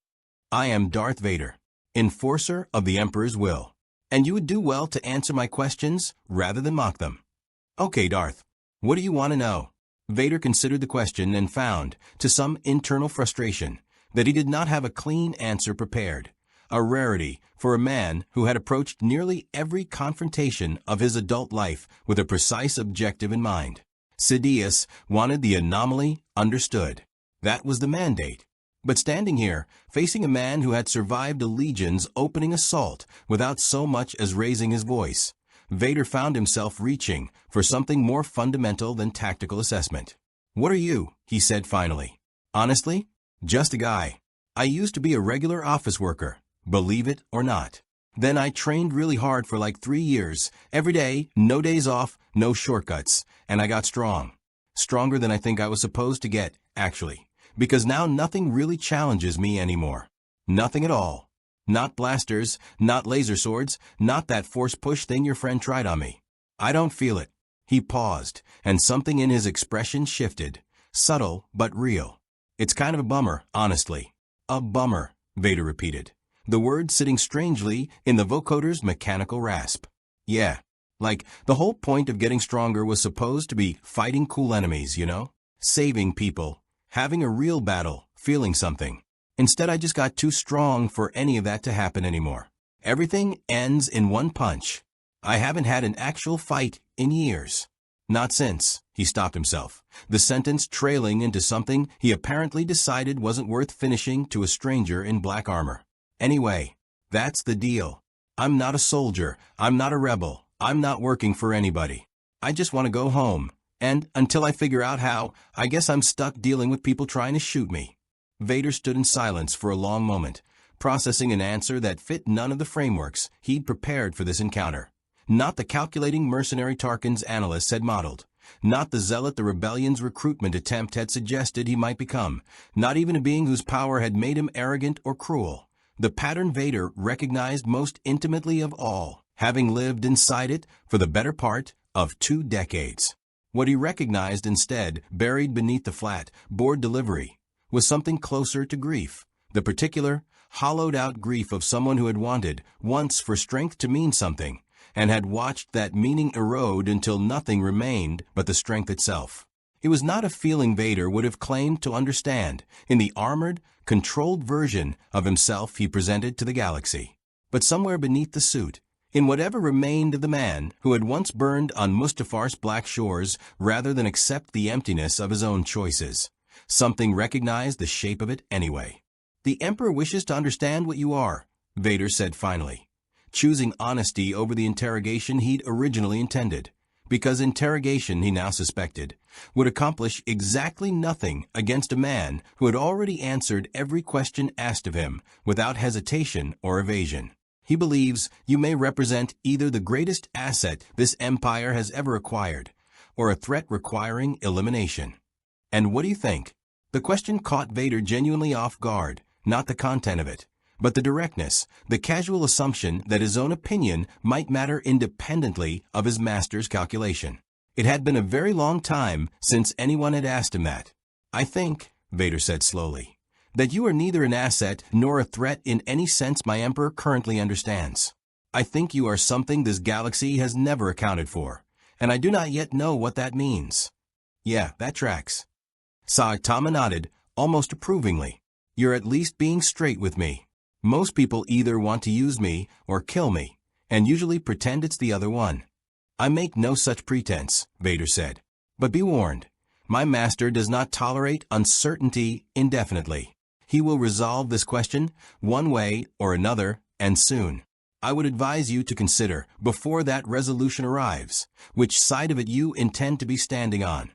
"I am Darth Vader, enforcer of the Emperor's will. And you would do well to answer my questions rather than mock them." "Okay, Darth. What do you want to know?" Vader considered the question and found, to some internal frustration, that he did not have a clean answer prepared. A rarity for a man who had approached nearly every confrontation of his adult life with a precise objective in mind. Sidious wanted the anomaly understood. That was the mandate. But standing here, facing a man who had survived a legion's opening assault without so much as raising his voice, Vader found himself reaching for something more fundamental than tactical assessment. "What are you?" he said finally. "Honestly, just a guy. I used to be a regular office worker, believe it or not. Then I trained really hard for like 3 years, every day, no days off, no shortcuts, and I got strong. Stronger than I think I was supposed to get, actually. Because now nothing really challenges me anymore. Nothing at all. Not blasters, not laser swords, not that force push thing your friend tried on me. I don't feel it." He paused, and something in his expression shifted. Subtle, but real. "It's kind of a bummer, honestly." "A bummer," Vader repeated, the word sitting strangely in the vocoder's mechanical rasp. "Yeah. Like, the whole point of getting stronger was supposed to be fighting cool enemies, you know? Saving people. Having a real battle, feeling something. Instead, I just got too strong for any of that to happen anymore. Everything ends in one punch. I haven't had an actual fight in years. Not since," he stopped himself, the sentence trailing into something he apparently decided wasn't worth finishing to a stranger in black armor. "Anyway, that's the deal. I'm not a soldier, I'm not a rebel, I'm not working for anybody. I just want to go home. And, until I figure out how, I guess I'm stuck dealing with people trying to shoot me." Vader stood in silence for a long moment, processing an answer that fit none of the frameworks he'd prepared for this encounter. Not the calculating mercenary Tarkin's analysts had modeled. Not the zealot the rebellion's recruitment attempt had suggested he might become. Not even a being whose power had made him arrogant or cruel. The pattern Vader recognized most intimately of all, having lived inside it for the better part of 2 decades. What he recognized instead, buried beneath the flat, bored delivery, was something closer to grief, the particular, hollowed-out grief of someone who had wanted, once, for strength to mean something, and had watched that meaning erode until nothing remained but the strength itself. It was not a feeling Vader would have claimed to understand in the armored, controlled version of himself he presented to the galaxy. But somewhere beneath the suit, in whatever remained of the man who had once burned on Mustafar's black shores rather than accept the emptiness of his own choices, something recognized the shape of it anyway. "The Emperor wishes to understand what you are," Vader said finally, choosing honesty over the interrogation he'd originally intended, because interrogation, he now suspected, would accomplish exactly nothing against a man who had already answered every question asked of him without hesitation or evasion. "He believes you may represent either the greatest asset this empire has ever acquired, or a threat requiring elimination." "And what do you think?" The question caught Vader genuinely off guard, not the content of it, but the directness, the casual assumption that his own opinion might matter independently of his master's calculation. It had been a very long time since anyone had asked him that. "I think," Vader said slowly, "that you are neither an asset nor a threat in any sense my Emperor currently understands. I think you are something this galaxy has never accounted for, and I do not yet know what that means." "Yeah, that tracks." Saitama nodded, almost approvingly. You're at least being straight with me. Most people either want to use me or kill me, and usually pretend it's the other one. I make no such pretense, Vader said. But be warned, my master does not tolerate uncertainty indefinitely. He will resolve this question one way or another, and soon. I would advise you to consider, before that resolution arrives, which side of it you intend to be standing on.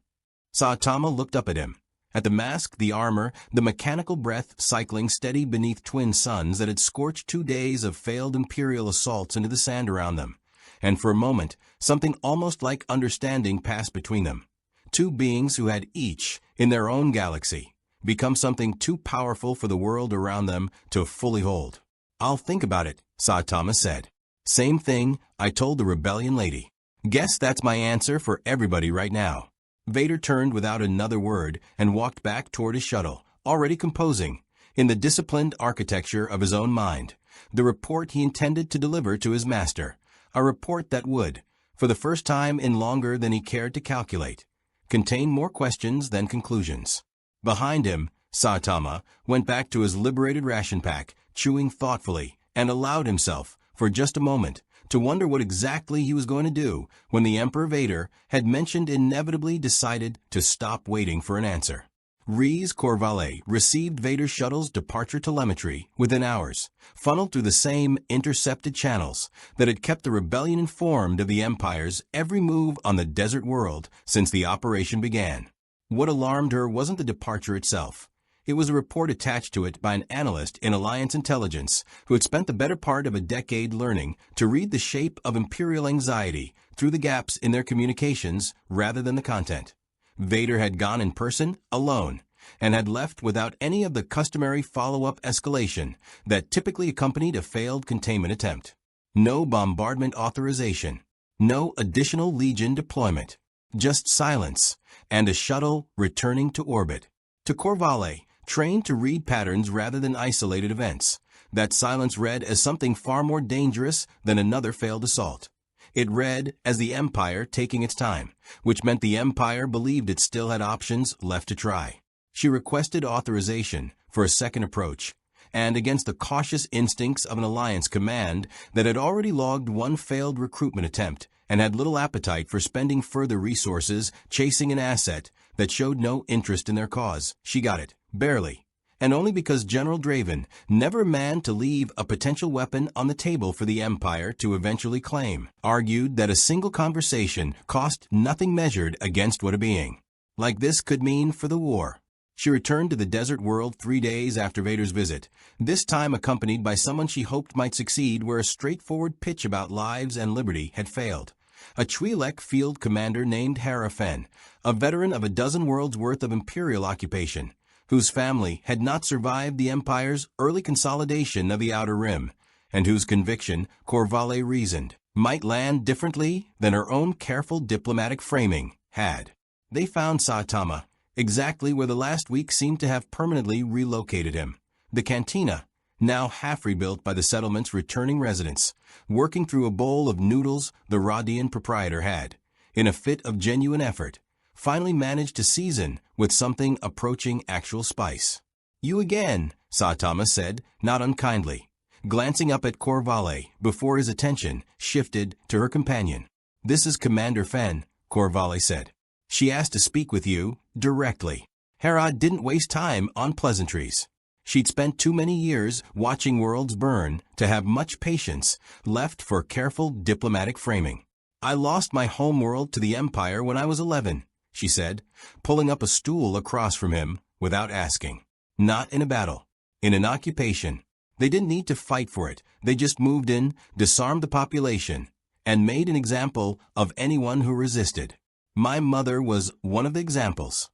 Saitama looked up at him. At the mask, the armor, the mechanical breath cycling steady beneath twin suns that had scorched 2 days of failed Imperial assaults into the sand around them. And for a moment, something almost like understanding passed between them. Two beings who had each, in their own galaxy, become something too powerful for the world around them to fully hold. I'll think about it, Saitama said. Same thing I told the rebellion lady. Guess that's my answer for everybody right now. Vader turned without another word and walked back toward his shuttle, already composing, in the disciplined architecture of his own mind, the report he intended to deliver to his master, a report that would, for the first time in longer than he cared to calculate, contain more questions than conclusions. Behind him, Saitama went back to his liberated ration pack, chewing thoughtfully, and allowed himself, for just a moment, to wonder what exactly he was going to do when the Emperor Vader had inevitably decided to stop waiting for an answer. Rees Corvalet received Vader's shuttle's departure telemetry within hours, funneled through the same intercepted channels that had kept the rebellion informed of the Empire's every move on the desert world since the operation began. What alarmed her wasn't the departure itself. It was a report attached to it by an analyst in Alliance intelligence who had spent the better part of a decade learning to read the shape of Imperial anxiety through the gaps in their communications rather than the content. Vader had gone in person, alone, and had left without any of the customary follow-up escalation that typically accompanied a failed containment attempt. No bombardment authorization. No additional Legion deployment. Just silence, and a shuttle returning to orbit. To Corvalet, trained to read patterns rather than isolated events, that silence read as something far more dangerous than another failed assault. It read as the Empire taking its time, which meant the Empire believed it still had options left to try. She requested authorization for a second approach, and against the cautious instincts of an Alliance command that had already logged one failed recruitment attempt and had little appetite for spending further resources chasing an asset that showed no interest in their cause, she got it. Barely, and only because General Draven never manned to leave a potential weapon on the table for the Empire to eventually claim, argued that a single conversation cost nothing measured against what a being like this could mean for the war. She returned to the desert world 3 days after Vader's visit, this time accompanied by someone she hoped might succeed where a straightforward pitch about lives and liberty had failed. A Twi'lek field commander named Hera Fenn, a veteran of a dozen worlds' worth of Imperial occupation, whose family had not survived the Empire's early consolidation of the Outer Rim, and whose conviction, Corvalet reasoned, might land differently than her own careful diplomatic framing had. They found Saitama exactly where the last week seemed to have permanently relocated him, the cantina, now half rebuilt by the settlement's returning residents, working through a bowl of noodles the Rodian proprietor had, in a fit of genuine effort, finally managed to season with something approaching actual spice. You again, Saitama said, not unkindly, glancing up at Corvalet before his attention shifted to her companion. This is Commander Fenn, Corvalet said. She asked to speak with you directly. Hera didn't waste time on pleasantries. She'd spent too many years watching worlds burn to have much patience left for careful diplomatic framing. I lost my home world to the Empire when I was 11, she said, pulling up a stool across from him without asking. Not in a battle, in an occupation. They didn't need to fight for it. They just moved in, disarmed the population, and made an example of anyone who resisted. My mother was one of the examples.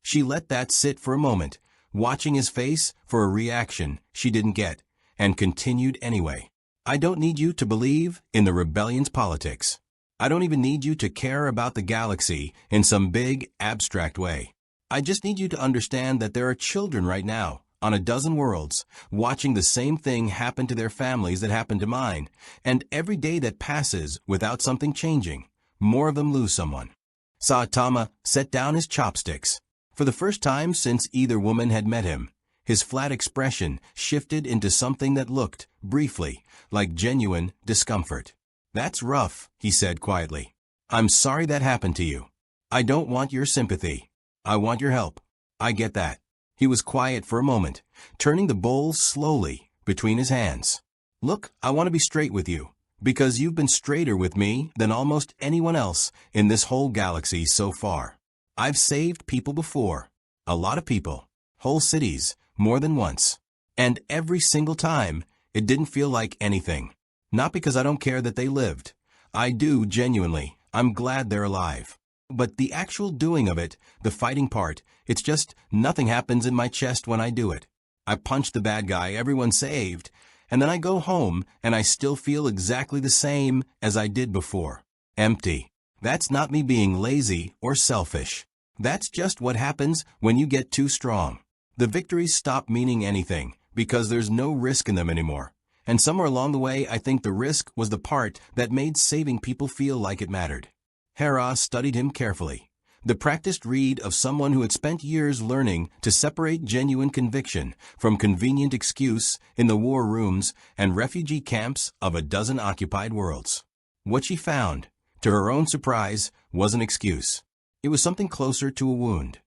She let that sit for a moment, watching his face for a reaction she didn't get, and continued anyway. I don't need you to believe in the rebellion's politics. I don't even need you to care about the galaxy in some big, abstract way. I just need you to understand that there are children right now, on a dozen worlds, watching the same thing happen to their families that happened to mine, and every day that passes without something changing, more of them lose someone. Saitama set down his chopsticks. For the first time since either woman had met him, His flat expression shifted into something that looked, briefly, like genuine discomfort. "That's rough," he said quietly. "I'm sorry that happened to you. I don't want your sympathy. I want your help. I get that." He was quiet for a moment, turning the bowl slowly between his hands. "Look, I want to be straight with you, because you've been straighter with me than almost anyone else in this whole galaxy so far. I've saved people before. A lot of people. Whole cities, more than once. And every single time, it didn't feel like anything. Not because I don't care that they lived. I do, genuinely. I'm glad they're alive. But the actual doing of it, the fighting part, it's just nothing happens in my chest when I do it. I punch the bad guy everyone saved, and then I go home and I still feel exactly the same as I did before. Empty. That's not me being lazy or selfish. That's just what happens when you get too strong. The victories stop meaning anything because there's no risk in them anymore. And somewhere along the way, I think the risk was the part that made saving people feel like it mattered. Hera studied him carefully. The practiced read of someone who had spent years learning to separate genuine conviction from convenient excuse in the war rooms and refugee camps of a dozen occupied worlds. What she found, to her own surprise, was an excuse. It was something closer to a wound.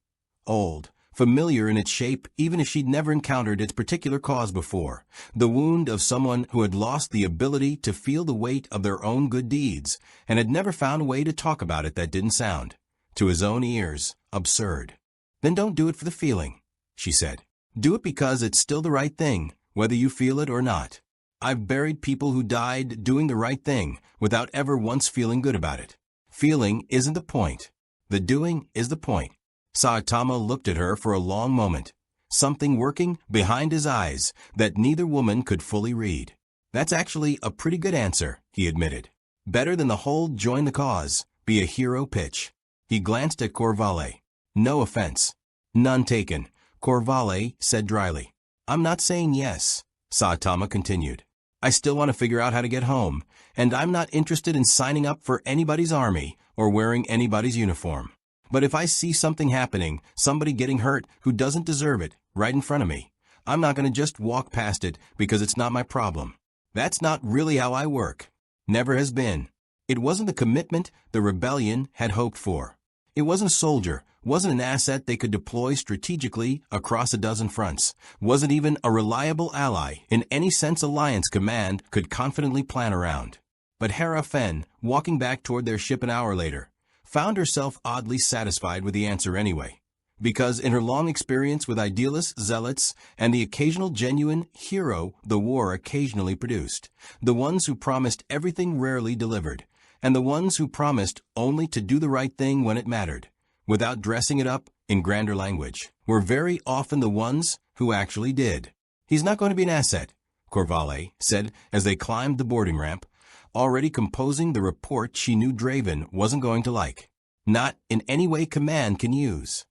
Old, familiar in its shape even if she'd never encountered its particular cause before. The wound of someone who had lost the ability to feel the weight of their own good deeds and had never found a way to talk about it that didn't sound, to his own ears, absurd. "Then don't do it for the feeling," she said. "Do it because it's still the right thing, whether you feel it or not. I've buried people who died doing the right thing without ever once feeling good about it. Feeling isn't the point. The doing is the point." Saitama looked at her for a long moment, something working behind his eyes that neither woman could fully read. "That's actually a pretty good answer," he admitted. "Better than the whole join the cause, be a hero pitch." He glanced at Corvale. "No offense." "None taken," Corvale said dryly. "I'm not saying yes," Saitama continued. "I still want to figure out how to get home, and I'm not interested in signing up for anybody's army or wearing anybody's uniform. But if I see something happening, somebody getting hurt who doesn't deserve it, right in front of me, I'm not going to just walk past it because it's not my problem. That's not really how I work. Never has been. It wasn't the commitment the rebellion had hoped for. It wasn't a soldier, wasn't an asset they could deploy strategically across a dozen fronts, wasn't even a reliable ally in any sense Alliance Command could confidently plan around. But Hera Fenn, walking back toward their ship an hour later, found herself oddly satisfied with the answer anyway, because in her long experience with idealists, zealots, and the occasional genuine hero the war occasionally produced, the ones who promised everything rarely delivered, and the ones who promised only to do the right thing when it mattered, without dressing it up in grander language, were very often the ones who actually did. "He's not going to be an asset," Corvale said as they climbed the boarding ramp, already composing the report she knew Draven wasn't going to like. "Not in any way Command can use."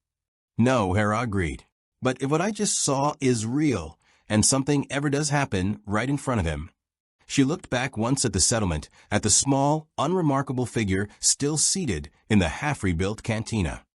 "No," Hera agreed. "But if what I just saw is real, and something ever does happen right in front of him..." She looked back once at the settlement, at the small, unremarkable figure still seated in the half-rebuilt cantina.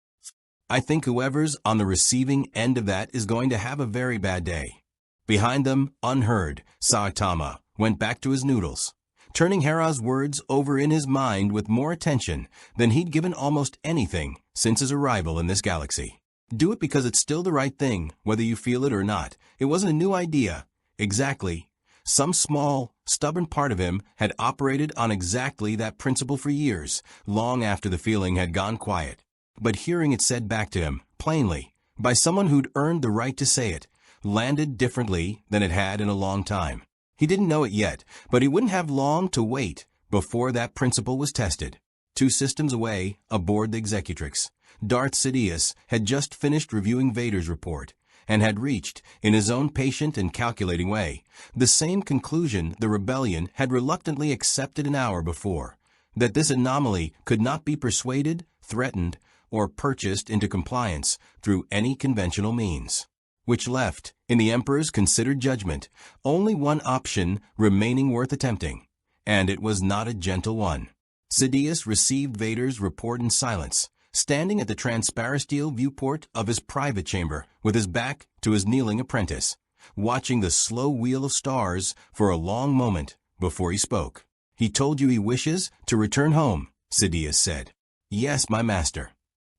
"I think whoever's on the receiving end of that is going to have a very bad day." Behind them, unheard, Saitama went back to his noodles, turning Hera's words over in his mind with more attention than he'd given almost anything since his arrival in this galaxy. Do it because it's still the right thing, whether you feel it or not. It wasn't a new idea. Exactly. Some small, stubborn part of him had operated on exactly that principle for years, long after the feeling had gone quiet. But hearing it said back to him, plainly, by someone who'd earned the right to say it, landed differently than it had in a long time. He didn't know it yet, but he wouldn't have long to wait before that principle was tested. 2 systems away, aboard the Executrix, Darth Sidious had just finished reviewing Vader's report, and had reached, in his own patient and calculating way, the same conclusion the rebellion had reluctantly accepted an hour before, that this anomaly could not be persuaded, threatened, or purchased into compliance through any conventional means. Which left, in the Emperor's considered judgment, only one option remaining worth attempting, and it was not a gentle one. Sidious received Vader's report in silence, standing at the transparisteel viewport of his private chamber with his back to his kneeling apprentice, watching the slow wheel of stars for a long moment before he spoke. "He told you he wishes to return home," Saitama said. "Yes, my master."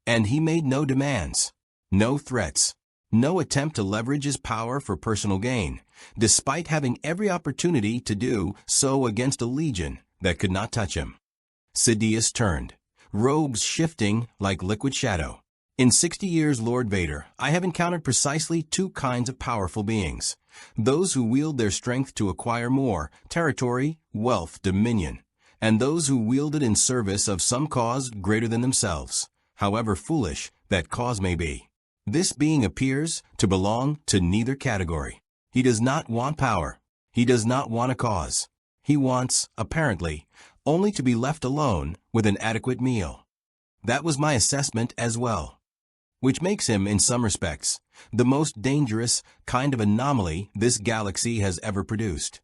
"And he made no demands, no threats, no attempt to leverage his power for personal gain, despite having every opportunity to do so against a legion that could not touch him." Sidious turned, robes shifting like liquid shadow. "In 60 years, Lord Vader, I have encountered precisely two kinds of powerful beings. Those who wield their strength to acquire more territory, wealth, dominion, and those who wield it in service of some cause greater than themselves, however foolish that cause may be. This being appears to belong to neither category. He does not want power. He does not want a cause. He wants, apparently, only to be left alone with an adequate meal. That was my assessment as well. Which makes him, in some respects, the most dangerous kind of anomaly this galaxy has ever produced."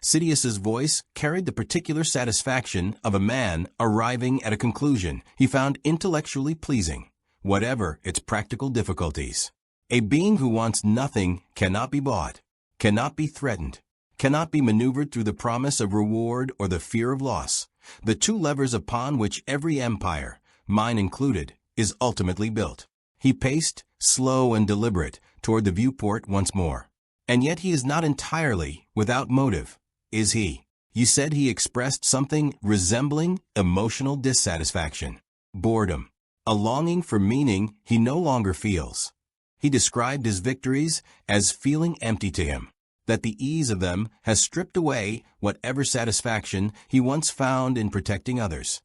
Sidious's voice carried the particular satisfaction of a man arriving at a conclusion he found intellectually pleasing, whatever its practical difficulties. A being who wants nothing cannot be bought, cannot be threatened, cannot be maneuvered through the promise of reward or the fear of loss, the two levers upon which every empire, mine included, is ultimately built. He paced, slow and deliberate, toward the viewport once more. "And yet he is not entirely without motive, is he? You said he expressed something resembling emotional dissatisfaction, boredom, a longing for meaning he no longer feels. He described his victories as feeling empty to him, that the ease of them has stripped away whatever satisfaction he once found in protecting others."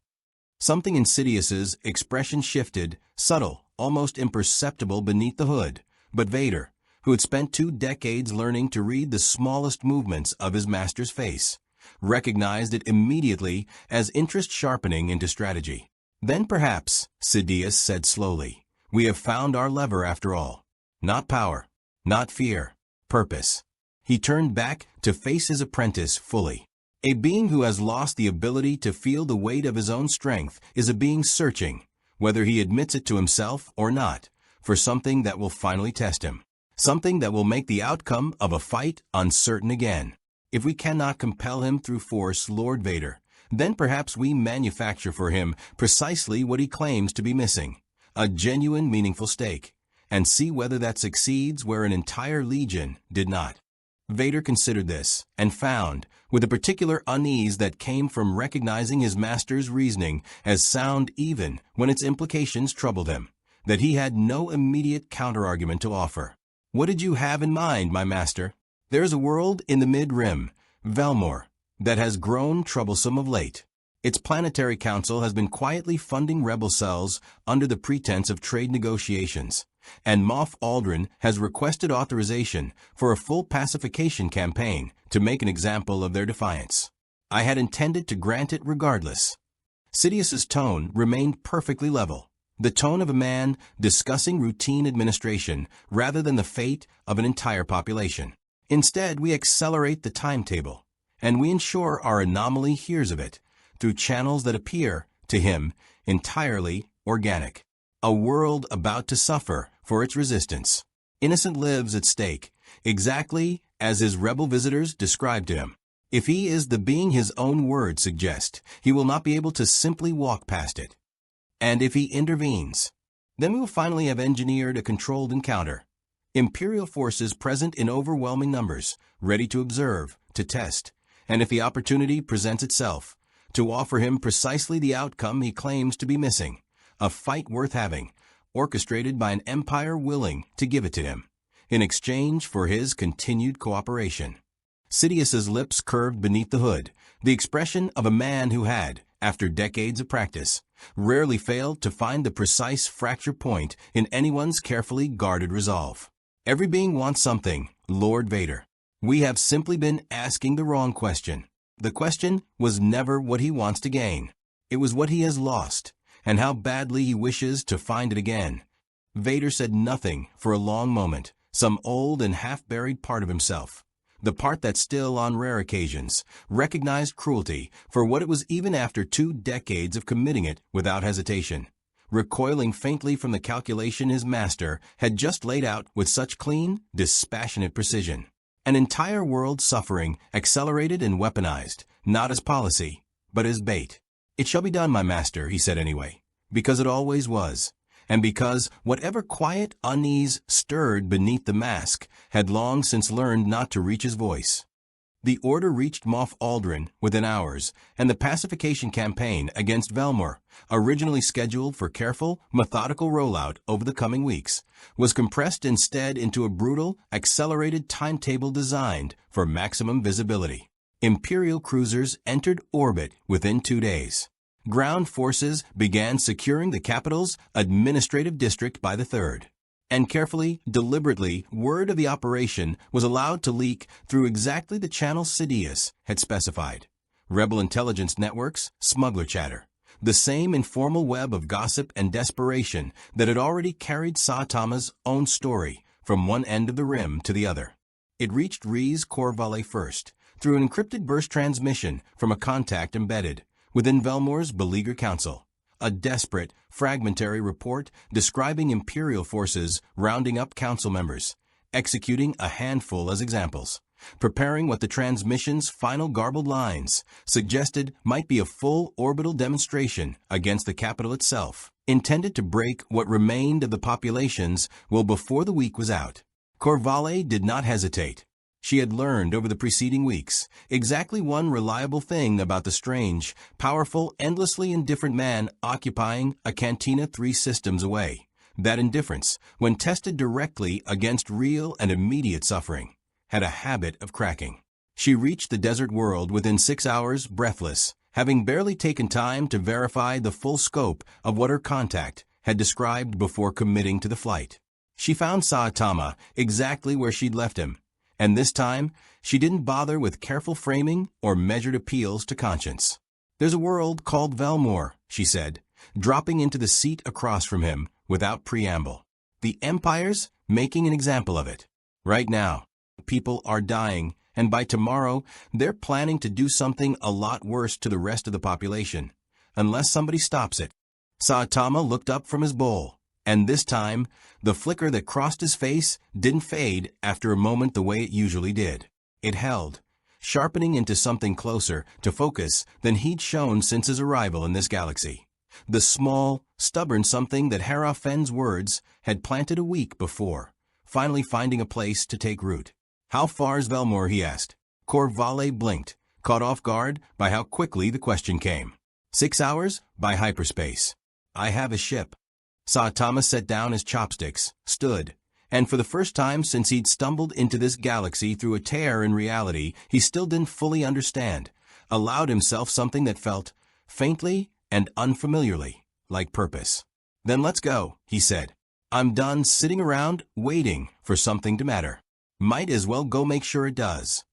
Something in Sidious's expression shifted, subtle, almost imperceptible beneath the hood, but Vader, who had spent 2 decades learning to read the smallest movements of his master's face, recognized it immediately as interest sharpening into strategy. "Then perhaps," Sidious said slowly, "we have found our lever after all. Not power, not fear, purpose." He turned back to face his apprentice fully. A being who has lost the ability to feel the weight of his own strength is a being searching, whether he admits it to himself or not, for something that will finally test him, something that will make the outcome of a fight uncertain again. If we cannot compel him through force, Lord Vader, then perhaps we manufacture for him precisely what he claims to be missing, a genuine meaningful stake, and see whether that succeeds where an entire legion did not. Vader considered this, and found, with a particular unease that came from recognizing his master's reasoning as sound even when its implications troubled him, that he had no immediate counterargument to offer. "What did you have in mind, my master?" "There is a world in the mid-rim, Velmor, that has grown troublesome of late. Its planetary council has been quietly funding rebel cells under the pretense of trade negotiations, and Moff Aldrin has requested authorization for a full pacification campaign to make an example of their defiance. I had intended to grant it regardless." Sidious's tone remained perfectly level, the tone of a man discussing routine administration rather than the fate of an entire population. "Instead, we accelerate the timetable, and we ensure our anomaly hears of it through channels that appear, to him, entirely organic. A world about to suffer for its resistance. Innocent lives at stake, exactly as his rebel visitors described to him. If he is the being his own words suggest, he will not be able to simply walk past it. And if he intervenes, then we will finally have engineered a controlled encounter. Imperial forces present in overwhelming numbers, ready to observe, to test, and if the opportunity presents itself, to offer him precisely the outcome he claims to be missing, a fight worth having, orchestrated by an empire willing to give it to him, in exchange for his continued cooperation." Sidious's lips curved beneath the hood, the expression of a man who had, after decades of practice, rarely failed to find the precise fracture point in anyone's carefully guarded resolve. "Every being wants something, Lord Vader. We have simply been asking the wrong question. The question was never what he wants to gain. It was what he has lost, and how badly he wishes to find it again." Vader said nothing for a long moment, some old and half-buried part of himself, the part that still, on rare occasions, recognized cruelty for what it was even after 2 decades of committing it without hesitation, recoiling faintly from the calculation his master had just laid out with such clean, dispassionate precision. An entire world suffering, accelerated and weaponized, not as policy, but as bait. "It shall be done, my master," he said anyway, because it always was, and because whatever quiet unease stirred beneath the mask had long since learned not to reach his voice. The order reached Moff Aldrin within hours, and the pacification campaign against Velmor, originally scheduled for careful, methodical rollout over the coming weeks, was compressed instead into a brutal, accelerated timetable designed for maximum visibility. Imperial cruisers entered orbit within 2 days. Ground forces began securing the capital's administrative district by the 3rd. And carefully, deliberately, word of the operation was allowed to leak through exactly the channels Sidious had specified. Rebel intelligence networks, smuggler chatter, the same informal web of gossip and desperation that had already carried Saitama's own story from one end of the rim to the other. It reached Rees Corvalle first, through an encrypted burst transmission from a contact embedded within Velmor's beleaguered council. A desperate, fragmentary report describing Imperial forces rounding up council members, executing a handful as examples, preparing what the transmission's final garbled lines suggested might be a full orbital demonstration against the capital itself, intended to break what remained of the population's will before the week was out. Corvalle did not hesitate. She had learned over the preceding weeks exactly one reliable thing about the strange, powerful, endlessly indifferent man occupying a cantina 3 systems away. That indifference, when tested directly against real and immediate suffering, had a habit of cracking. She reached the desert world within 6 hours, breathless, having barely taken time to verify the full scope of what her contact had described before committing to the flight. She found Saitama exactly where she'd left him. And this time, she didn't bother with careful framing or measured appeals to conscience. "There's a world called Velmor," she said, dropping into the seat across from him without preamble. "The Empire's making an example of it. Right now, people are dying, and by tomorrow, they're planning to do something a lot worse to the rest of the population, unless somebody stops it." Saitama looked up from his bowl. And this time, the flicker that crossed his face didn't fade after a moment the way it usually did. It held, sharpening into something closer to focus than he'd shown since his arrival in this galaxy. The small, stubborn something that Hera Fenn's words had planted a week before, finally finding a place to take root. "How far's Velmor?" he asked. Corvalle blinked, caught off guard by how quickly the question came. 6 hours by hyperspace. "I have a ship." Saitama set down his chopsticks, stood, and for the first time since he'd stumbled into this galaxy through a tear in reality he still didn't fully understand, allowed himself something that felt, faintly and unfamiliarly, like purpose. "Then let's go," he said. "I'm done sitting around waiting for something to matter. Might as well go make sure it does."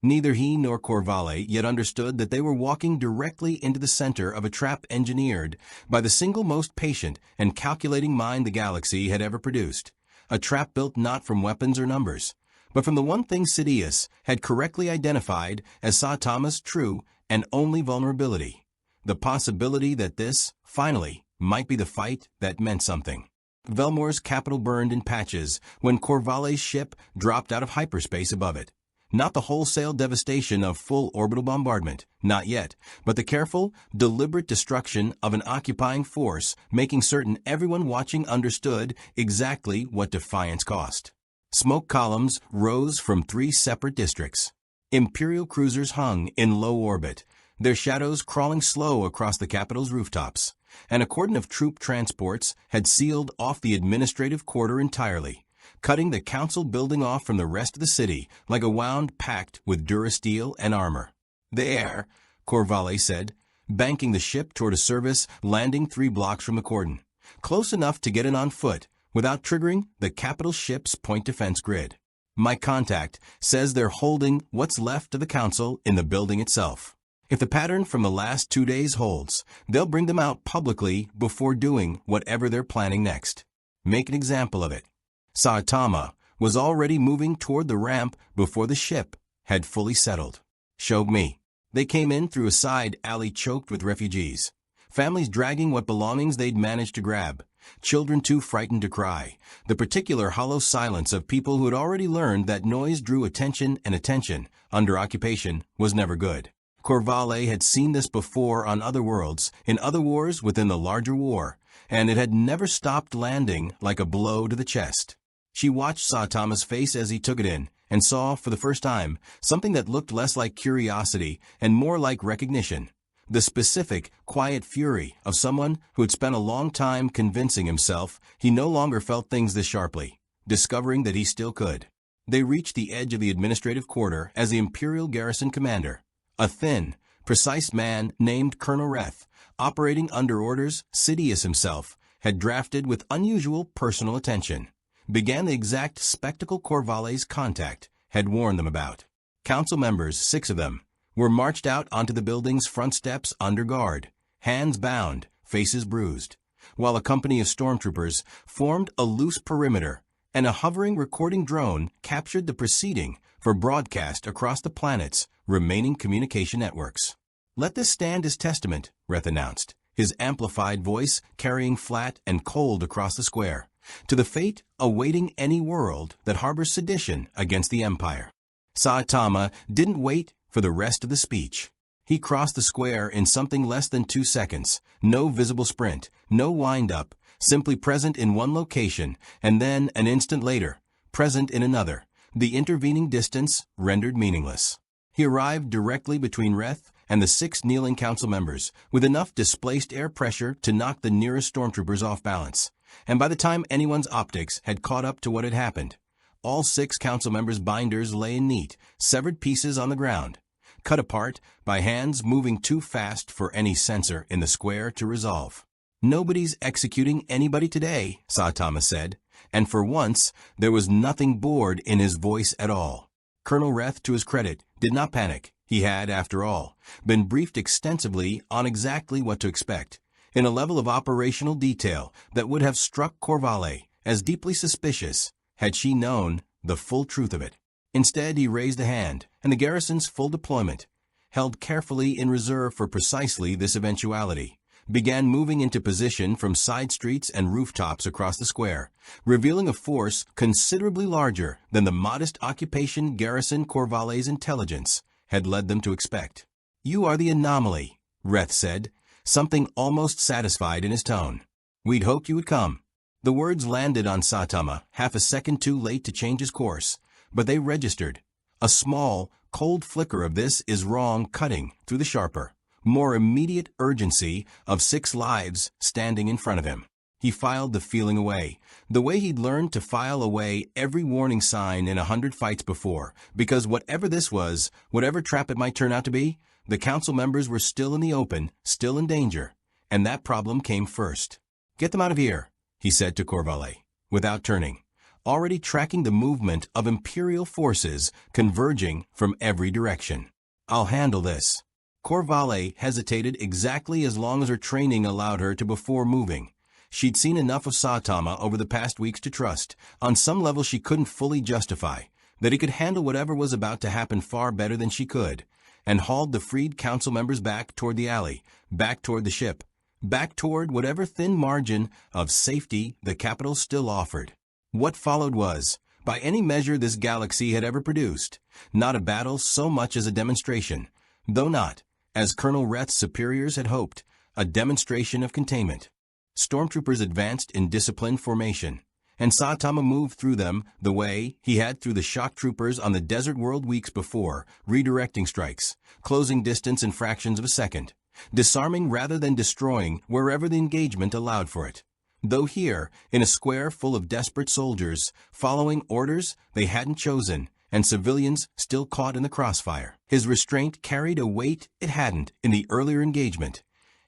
Neither he nor Corvalle yet understood that they were walking directly into the center of a trap engineered by the single most patient and calculating mind the galaxy had ever produced, a trap built not from weapons or numbers, but from the one thing Sidious had correctly identified as Saitama's true and only vulnerability, the possibility that this, finally, might be the fight that meant something. Velmor's capital burned in patches when Corvalle's ship dropped out of hyperspace above it. Not the wholesale devastation of full orbital bombardment, not yet, but the careful, deliberate destruction of an occupying force, making certain everyone watching understood exactly what defiance cost. Smoke columns rose from 3 separate districts. Imperial cruisers hung in low orbit, their shadows crawling slow across the capital's rooftops, and a cordon of troop transports had sealed off the administrative quarter entirely, cutting the council building off from the rest of the city like a wound packed with durasteel and armor. "There," Corvalle said, banking the ship toward a service landing 3 blocks from the cordon, close enough to get in on foot without triggering the capital ship's point defense grid. "My contact says they're holding what's left of the council in the building itself. If the pattern from the last 2 days holds, they'll bring them out publicly before doing whatever they're planning next. Make an example of it." Saitama was already moving toward the ramp before the ship had fully settled. "Show me." They came in through a side alley choked with refugees. families dragging what belongings they'd managed to grab, children too frightened to cry, the particular hollow silence of people who had already learned that noise drew attention, and attention, under occupation, was never good. Corvale had seen this before on other worlds, in other wars within the larger war, and it had never stopped landing like a blow to the chest. She watched Saitama's face as he took it in, and saw, for the first time, something that looked less like curiosity and more like recognition. The specific, quiet fury of someone who had spent a long time convincing himself he no longer felt things this sharply, discovering that he still could. They reached the edge of the administrative quarter as the Imperial Garrison Commander, a thin, precise man named Colonel Reth, operating under orders Sidious himself, had drafted with unusual personal attention, began the exact spectacle Corvale's contact had warned them about. Council members, 6 of them, were marched out onto the building's front steps under guard, hands bound, faces bruised, while a company of stormtroopers formed a loose perimeter, and a hovering recording drone captured the proceeding for broadcast across the planet's remaining communication networks. "Let this stand as testament," Reth announced, his amplified voice carrying flat and cold across the square, "to the fate awaiting any world that harbors sedition against the Empire." Saitama didn't wait for the rest of the speech. He crossed the square in something less than 2 seconds, no visible sprint, no wind-up, simply present in one location, and then, an instant later, present in another, the intervening distance rendered meaningless. He arrived directly between Reth and the 6 kneeling council members, with enough displaced air pressure to knock the nearest stormtroopers off balance. And by the time anyone's optics had caught up to what had happened, all 6 council members' binders lay in neat, severed pieces on the ground, cut apart by hands moving too fast for any sensor in the square to resolve. "Nobody's executing anybody today," Saitama said, and for once there was nothing bored in his voice at all. Colonel Reth, to his credit, did not panic. He had, after all, been briefed extensively on exactly what to expect, in a level of operational detail that would have struck Corvale as deeply suspicious had she known the full truth of it. Instead, he raised a hand, and the garrison's full deployment, held carefully in reserve for precisely this eventuality, began moving into position from side streets and rooftops across the square, revealing a force considerably larger than the modest occupation garrison Corvale's intelligence had led them to expect. "You are the anomaly," Reth said, something almost satisfied in his tone. "We'd hoped you would come." The words landed on Saitama half a second too late to change his course, but they registered. A small, cold flicker of this is wrong cutting through the sharper, more immediate urgency of 6 lives standing in front of him. He filed the feeling away, the way he'd learned to file away every warning sign in 100 fights before, because whatever this was, whatever trap it might turn out to be, the council members were still in the open, still in danger, and that problem came first. "Get them out of here," he said to Corvale, without turning, already tracking the movement of Imperial forces converging from every direction. "I'll handle this." Corvale hesitated exactly as long as her training allowed her to before moving. She'd seen enough of Saitama over the past weeks to trust, on some level she couldn't fully justify, that he could handle whatever was about to happen far better than she could, and hauled the freed council members back toward the alley, back toward the ship, back toward whatever thin margin of safety the capital still offered. What followed was, by any measure this galaxy had ever produced, not a battle so much as a demonstration, though not, as Colonel Reth's superiors had hoped, a demonstration of containment. Stormtroopers advanced in disciplined formation, and Saitama moved through them the way he had through the shock troopers on the desert world weeks before, redirecting strikes, closing distance in fractions of a second, disarming rather than destroying wherever the engagement allowed for it. Though here, in a square full of desperate soldiers, following orders they hadn't chosen, and civilians still caught in the crossfire, his restraint carried a weight it hadn't in the earlier engagement.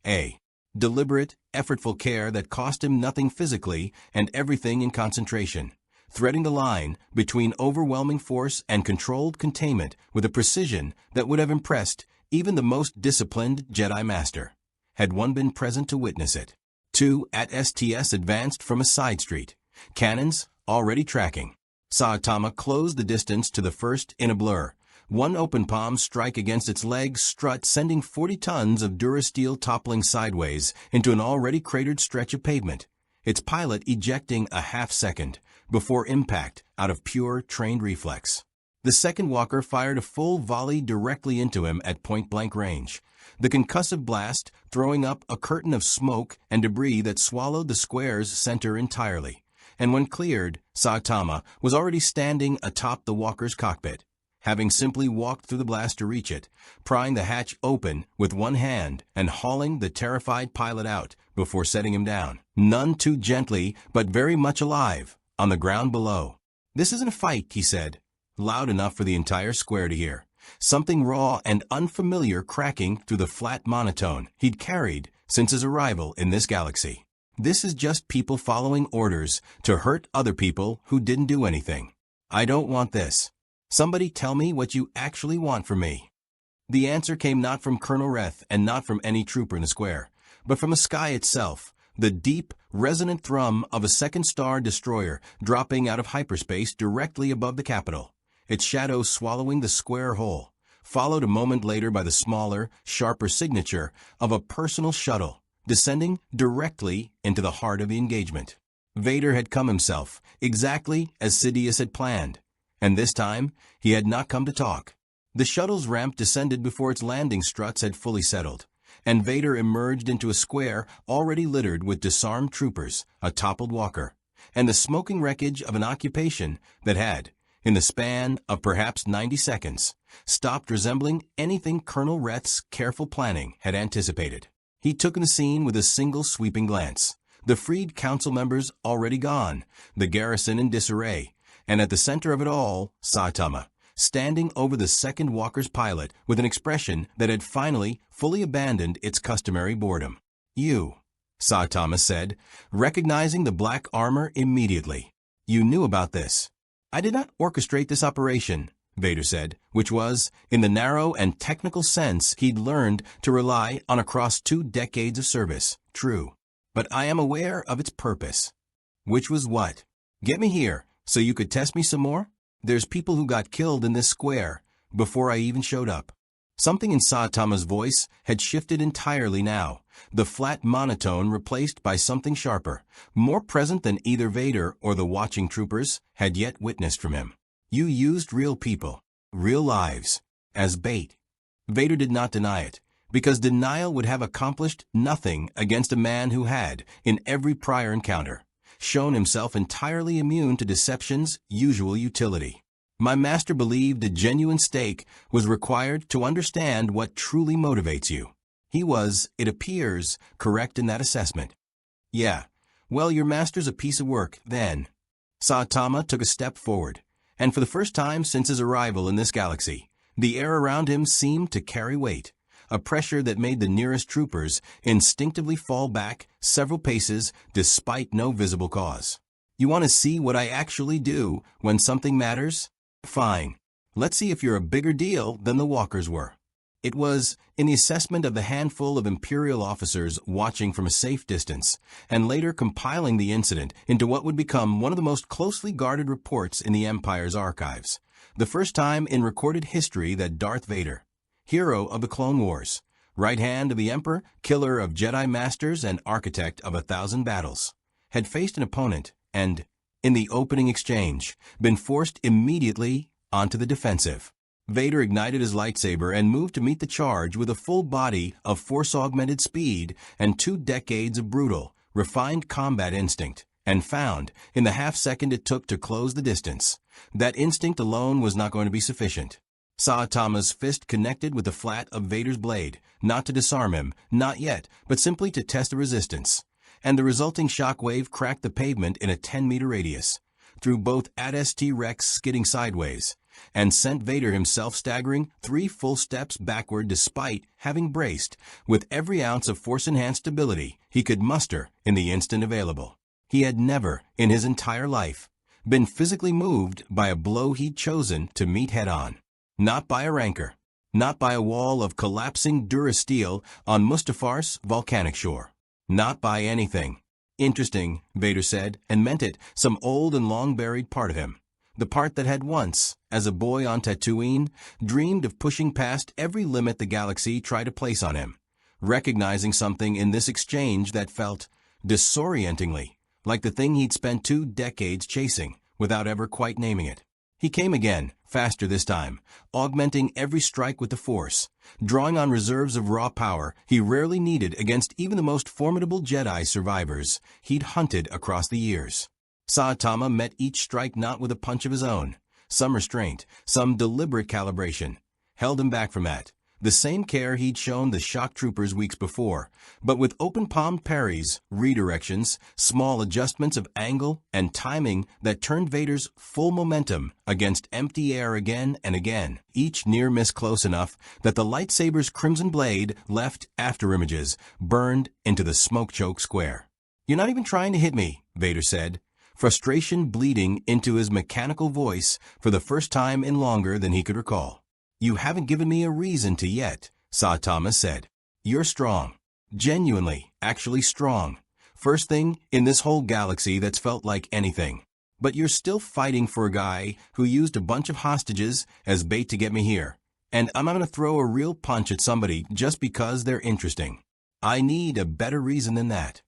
A deliberate, effortful care that cost him nothing physically and everything in concentration, threading the line between overwhelming force and controlled containment with a precision that would have impressed even the most disciplined Jedi Master, had one been present to witness it. 2 at STS advanced from a side street, cannons already tracking. Saitama closed the distance to the first in a blur, one open palm strike against its leg strut sending 40 tons of durasteel toppling sideways into an already cratered stretch of pavement, its pilot ejecting a half-second before impact out of pure trained reflex. The second walker fired a full volley directly into him at point-blank range, the concussive blast throwing up a curtain of smoke and debris that swallowed the square's center entirely. And when cleared, Saitama was already standing atop the walker's cockpit, having simply walked through the blast to reach it, prying the hatch open with one hand and hauling the terrified pilot out before setting him down, none too gently but very much alive, on the ground below. "This isn't a fight," he said, loud enough for the entire square to hear, something raw and unfamiliar cracking through the flat monotone he'd carried since his arrival in this galaxy. "This is just people following orders to hurt other people who didn't do anything. I don't want this. Somebody tell me what you actually want from me." The answer came not from Colonel Reth and not from any trooper in the square, but from the sky itself, the deep, resonant thrum of a second-star destroyer dropping out of hyperspace directly above the capital, its shadow swallowing the square whole, followed a moment later by the smaller, sharper signature of a personal shuttle, descending directly into the heart of the engagement. Vader had come himself, exactly as Sidious had planned, and this time he had not come to talk. The shuttle's ramp descended before its landing struts had fully settled, and Vader emerged into a square already littered with disarmed troopers, a toppled walker, and the smoking wreckage of an occupation that had, in the span of perhaps 90 seconds, stopped resembling anything Colonel Reth's careful planning had anticipated. He took in the scene with a single sweeping glance. The freed council members already gone, the garrison in disarray, and at the center of it all, Saitama, standing over the second walker's pilot with an expression that had finally fully abandoned its customary boredom. "You," Saitama said, recognizing the black armor immediately. "You knew about this." "I did not orchestrate this operation," Vader said, which was, in the narrow and technical sense he'd learned to rely on across 2 decades of service. "True. But I am aware of its purpose." "Which was what?" "Get me here, so you could test me some more? There's people who got killed in this square before I even showed up." Something in Saitama's voice had shifted entirely now, the flat monotone replaced by something sharper, more present than either Vader or the watching troopers had yet witnessed from him. "You used real people, real lives, as bait." Vader did not deny it, because denial would have accomplished nothing against a man who had, in every prior encounter, shown himself entirely immune to deception's usual utility. "My master believed a genuine stake was required to understand what truly motivates you." He was, it appears, correct in that assessment. "Yeah, well, your master's a piece of work, then." Saitama took a step forward, and for the first time since his arrival in this galaxy, the air around him seemed to carry weight, a pressure that made the nearest troopers instinctively fall back several paces despite no visible cause. "You want to see what I actually do when something matters? Fine. Let's see if you're a bigger deal than the walkers were." It was, in the assessment of the handful of Imperial officers watching from a safe distance, and later compiling the incident into what would become one of the most closely guarded reports in the Empire's archives, the first time in recorded history that Darth Vader, hero of the Clone Wars, right hand of the Emperor, killer of Jedi Masters and architect of 1,000 battles, had faced an opponent and, in the opening exchange, been forced immediately onto the defensive. Vader ignited his lightsaber and moved to meet the charge with a full body of force-augmented speed and 2 decades of brutal, refined combat instinct, and found, in the half-second it took to close the distance, that instinct alone was not going to be sufficient. Saitama's fist connected with the flat of Vader's blade, not to disarm him, not yet, but simply to test the resistance, and the resulting shockwave cracked the pavement in a 10-meter radius, through both AT-ST Rex skidding sideways, and sent Vader himself staggering 3 full steps backward despite having braced with every ounce of force-enhanced stability he could muster in the instant available. He had never, in his entire life, been physically moved by a blow he'd chosen to meet head-on. Not by a rancor, not by a wall of collapsing durasteel on Mustafar's volcanic shore. Not by anything. Interesting, Vader said, and meant it, some old and long-buried part of him. The part that had once, as a boy on Tatooine, dreamed of pushing past every limit the galaxy tried to place on him, recognizing something in this exchange that felt disorientingly like the thing he'd spent 2 decades chasing without ever quite naming it. He came again, faster this time, augmenting every strike with the Force, drawing on reserves of raw power he rarely needed against even the most formidable Jedi survivors he'd hunted across the years. Saitama met each strike not with a punch of his own. Some restraint, some deliberate calibration, held him back from that. The same care he'd shown the shock troopers weeks before, but with open-palmed parries, redirections, small adjustments of angle and timing that turned Vader's full momentum against empty air again and again, each near miss close enough that the lightsaber's crimson blade left afterimages burned into the smoke-choked square. "You're not even trying to hit me," Vader said, frustration bleeding into his mechanical voice for the first time in longer than he could recall. "You haven't given me a reason to yet," Saitama said. "You're strong. Genuinely, actually strong. First thing in this whole galaxy that's felt like anything. But you're still fighting for a guy who used a bunch of hostages as bait to get me here. And I'm not going to throw a real punch at somebody just because they're interesting. I need a better reason than that."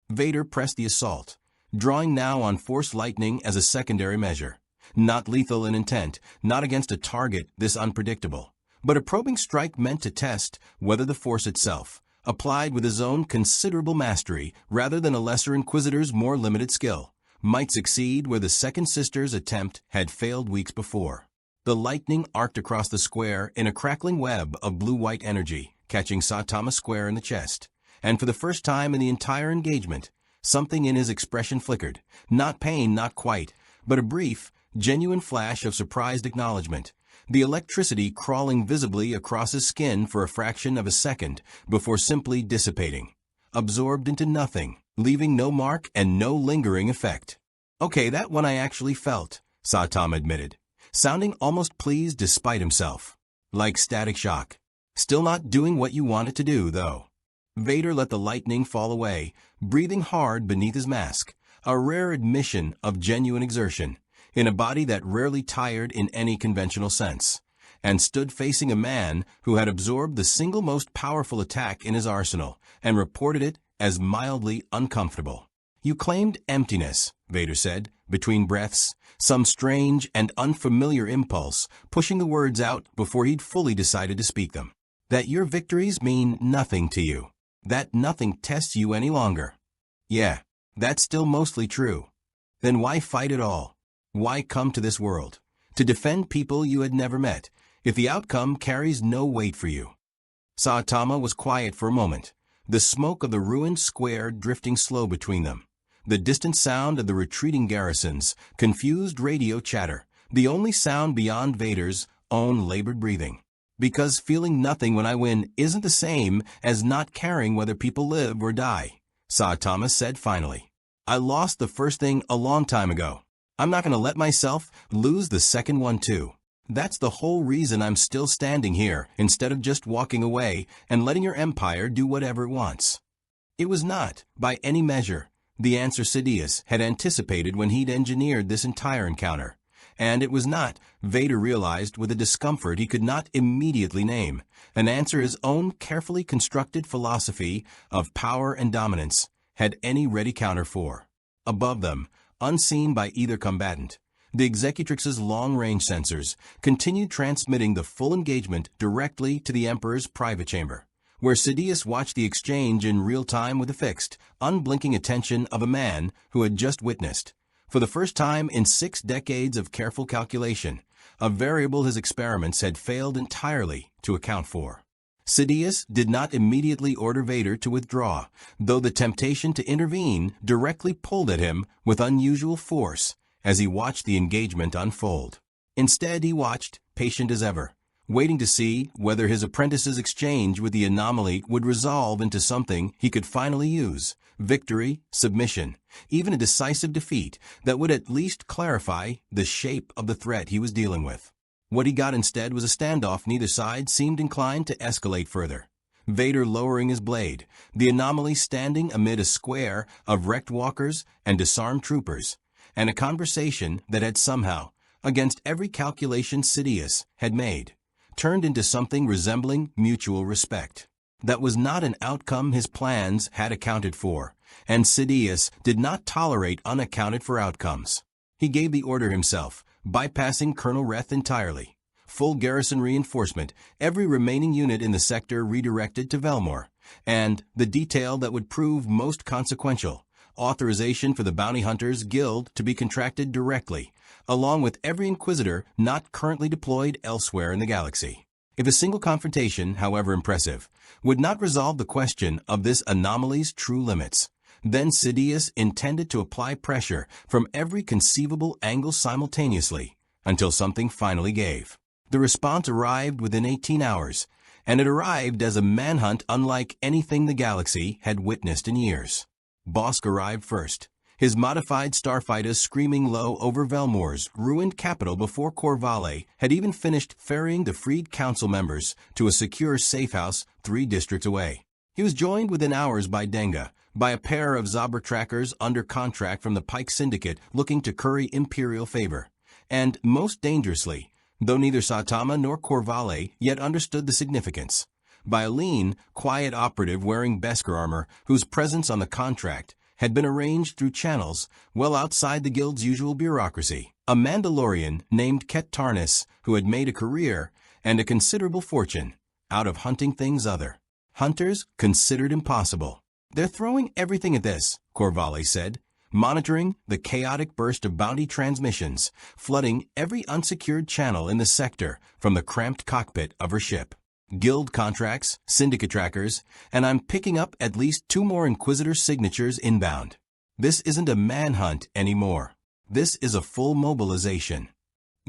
Vader pressed the assault, drawing now on Force lightning as a secondary measure. Not lethal in intent, not against a target this unpredictable, but a probing strike meant to test whether the Force itself, applied with his own considerable mastery rather than a lesser Inquisitor's more limited skill, might succeed where the Second Sister's attempt had failed weeks before. The lightning arced across the square in a crackling web of blue-white energy, catching Saitama square in the chest. And for the first time in the entire engagement, something in his expression flickered. Not pain, not quite, but a brief, genuine flash of surprised acknowledgement, the electricity crawling visibly across his skin for a fraction of a second before simply dissipating, absorbed into nothing, leaving no mark and no lingering effect. "Okay, that one I actually felt," Saitama admitted, sounding almost pleased despite himself. "Like static shock. Still not doing what you want it to do, though." Vader let the lightning fall away, breathing hard beneath his mask, a rare admission of genuine exertion, in a body that rarely tired in any conventional sense, and stood facing a man who had absorbed the single most powerful attack in his arsenal and reported it as mildly uncomfortable. "You claimed emptiness," Vader said, between breaths, some strange and unfamiliar impulse pushing the words out before he'd fully decided to speak them. "That your victories mean nothing to you. That nothing tests you any longer." "Yeah, that's still mostly true." "Then why fight at all? Why come to this world? To defend people you had never met, if the outcome carries no weight for you?" Saitama was quiet for a moment, the smoke of the ruined square drifting slow between them, the distant sound of the retreating garrisons, confused radio chatter, the only sound beyond Vader's own labored breathing. "Because feeling nothing when I win isn't the same as not caring whether people live or die," Saitama said finally. "I lost the first thing a long time ago. I'm not going to let myself lose the second one too. That's the whole reason I'm still standing here instead of just walking away and letting your empire do whatever it wants." It was not, by any measure, the answer Sidious had anticipated when he'd engineered this entire encounter. And it was not, Vader realized with a discomfort he could not immediately name, an answer his own carefully constructed philosophy of power and dominance had any ready counter for. Above them, unseen by either combatant, the Executrix's long-range sensors continued transmitting the full engagement directly to the Emperor's private chamber, where Sidious watched the exchange in real time with the fixed, unblinking attention of a man who had just witnessed, for the first time in 6 decades of careful calculation, a variable his experiments had failed entirely to account for. Sidious did not immediately order Vader to withdraw, though the temptation to intervene directly pulled at him with unusual force as he watched the engagement unfold. Instead, he watched, patient as ever, waiting to see whether his apprentice's exchange with the anomaly would resolve into something he could finally use: victory, submission, even a decisive defeat that would at least clarify the shape of the threat he was dealing with. What he got instead was a standoff neither side seemed inclined to escalate further. Vader lowering his blade, the anomaly standing amid a square of wrecked walkers and disarmed troopers, and a conversation that had somehow, against every calculation Sidious had made, turned into something resembling mutual respect. That was not an outcome his plans had accounted for, and Sidious did not tolerate unaccounted for outcomes. He gave the order himself, bypassing Colonel Reth entirely. Full garrison reinforcement, every remaining unit in the sector redirected to Velmore, and the detail that would prove most consequential, authorization for the Bounty Hunters Guild to be contracted directly, along with every Inquisitor not currently deployed elsewhere in the galaxy. If a single confrontation, however impressive, would not resolve the question of this anomaly's true limits, then Sidious intended to apply pressure from every conceivable angle simultaneously, until something finally gave. The response arrived within 18 hours, and it arrived as a manhunt unlike anything the galaxy had witnessed in years. Bosk arrived first, his modified starfighters screaming low over Velmore's ruined capital before Corvale had even finished ferrying the freed council members to a secure safehouse 3 districts away. He was joined within hours by Denga, by a pair of Zobber trackers under contract from the Pike Syndicate looking to curry Imperial favor, and, most dangerously, though neither Saitama nor Corvale yet understood the significance, by a lean, quiet operative wearing Beskar armor whose presence on the contract had been arranged through channels well outside the Guild's usual bureaucracy. A Mandalorian named Ket Tarnis who had made a career and a considerable fortune out of hunting things other hunters considered impossible. "They're throwing everything at this," Corvale said, monitoring the chaotic burst of bounty transmissions, flooding every unsecured channel in the sector from the cramped cockpit of her ship. Guild contracts, syndicate trackers, and I'm picking up at least 2 more Inquisitor signatures inbound. This isn't a manhunt anymore. This is a full mobilization.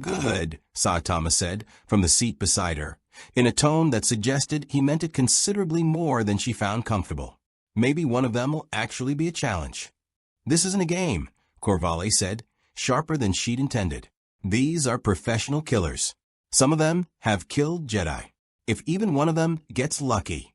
"Good," Saitama said from the seat beside her, in a tone that suggested he meant it considerably more than she found comfortable. "Maybe one of them will actually be a challenge." "This isn't a game," Corvale said, sharper than she'd intended. "These are professional killers. Some of them have killed Jedi. If even one of them gets lucky,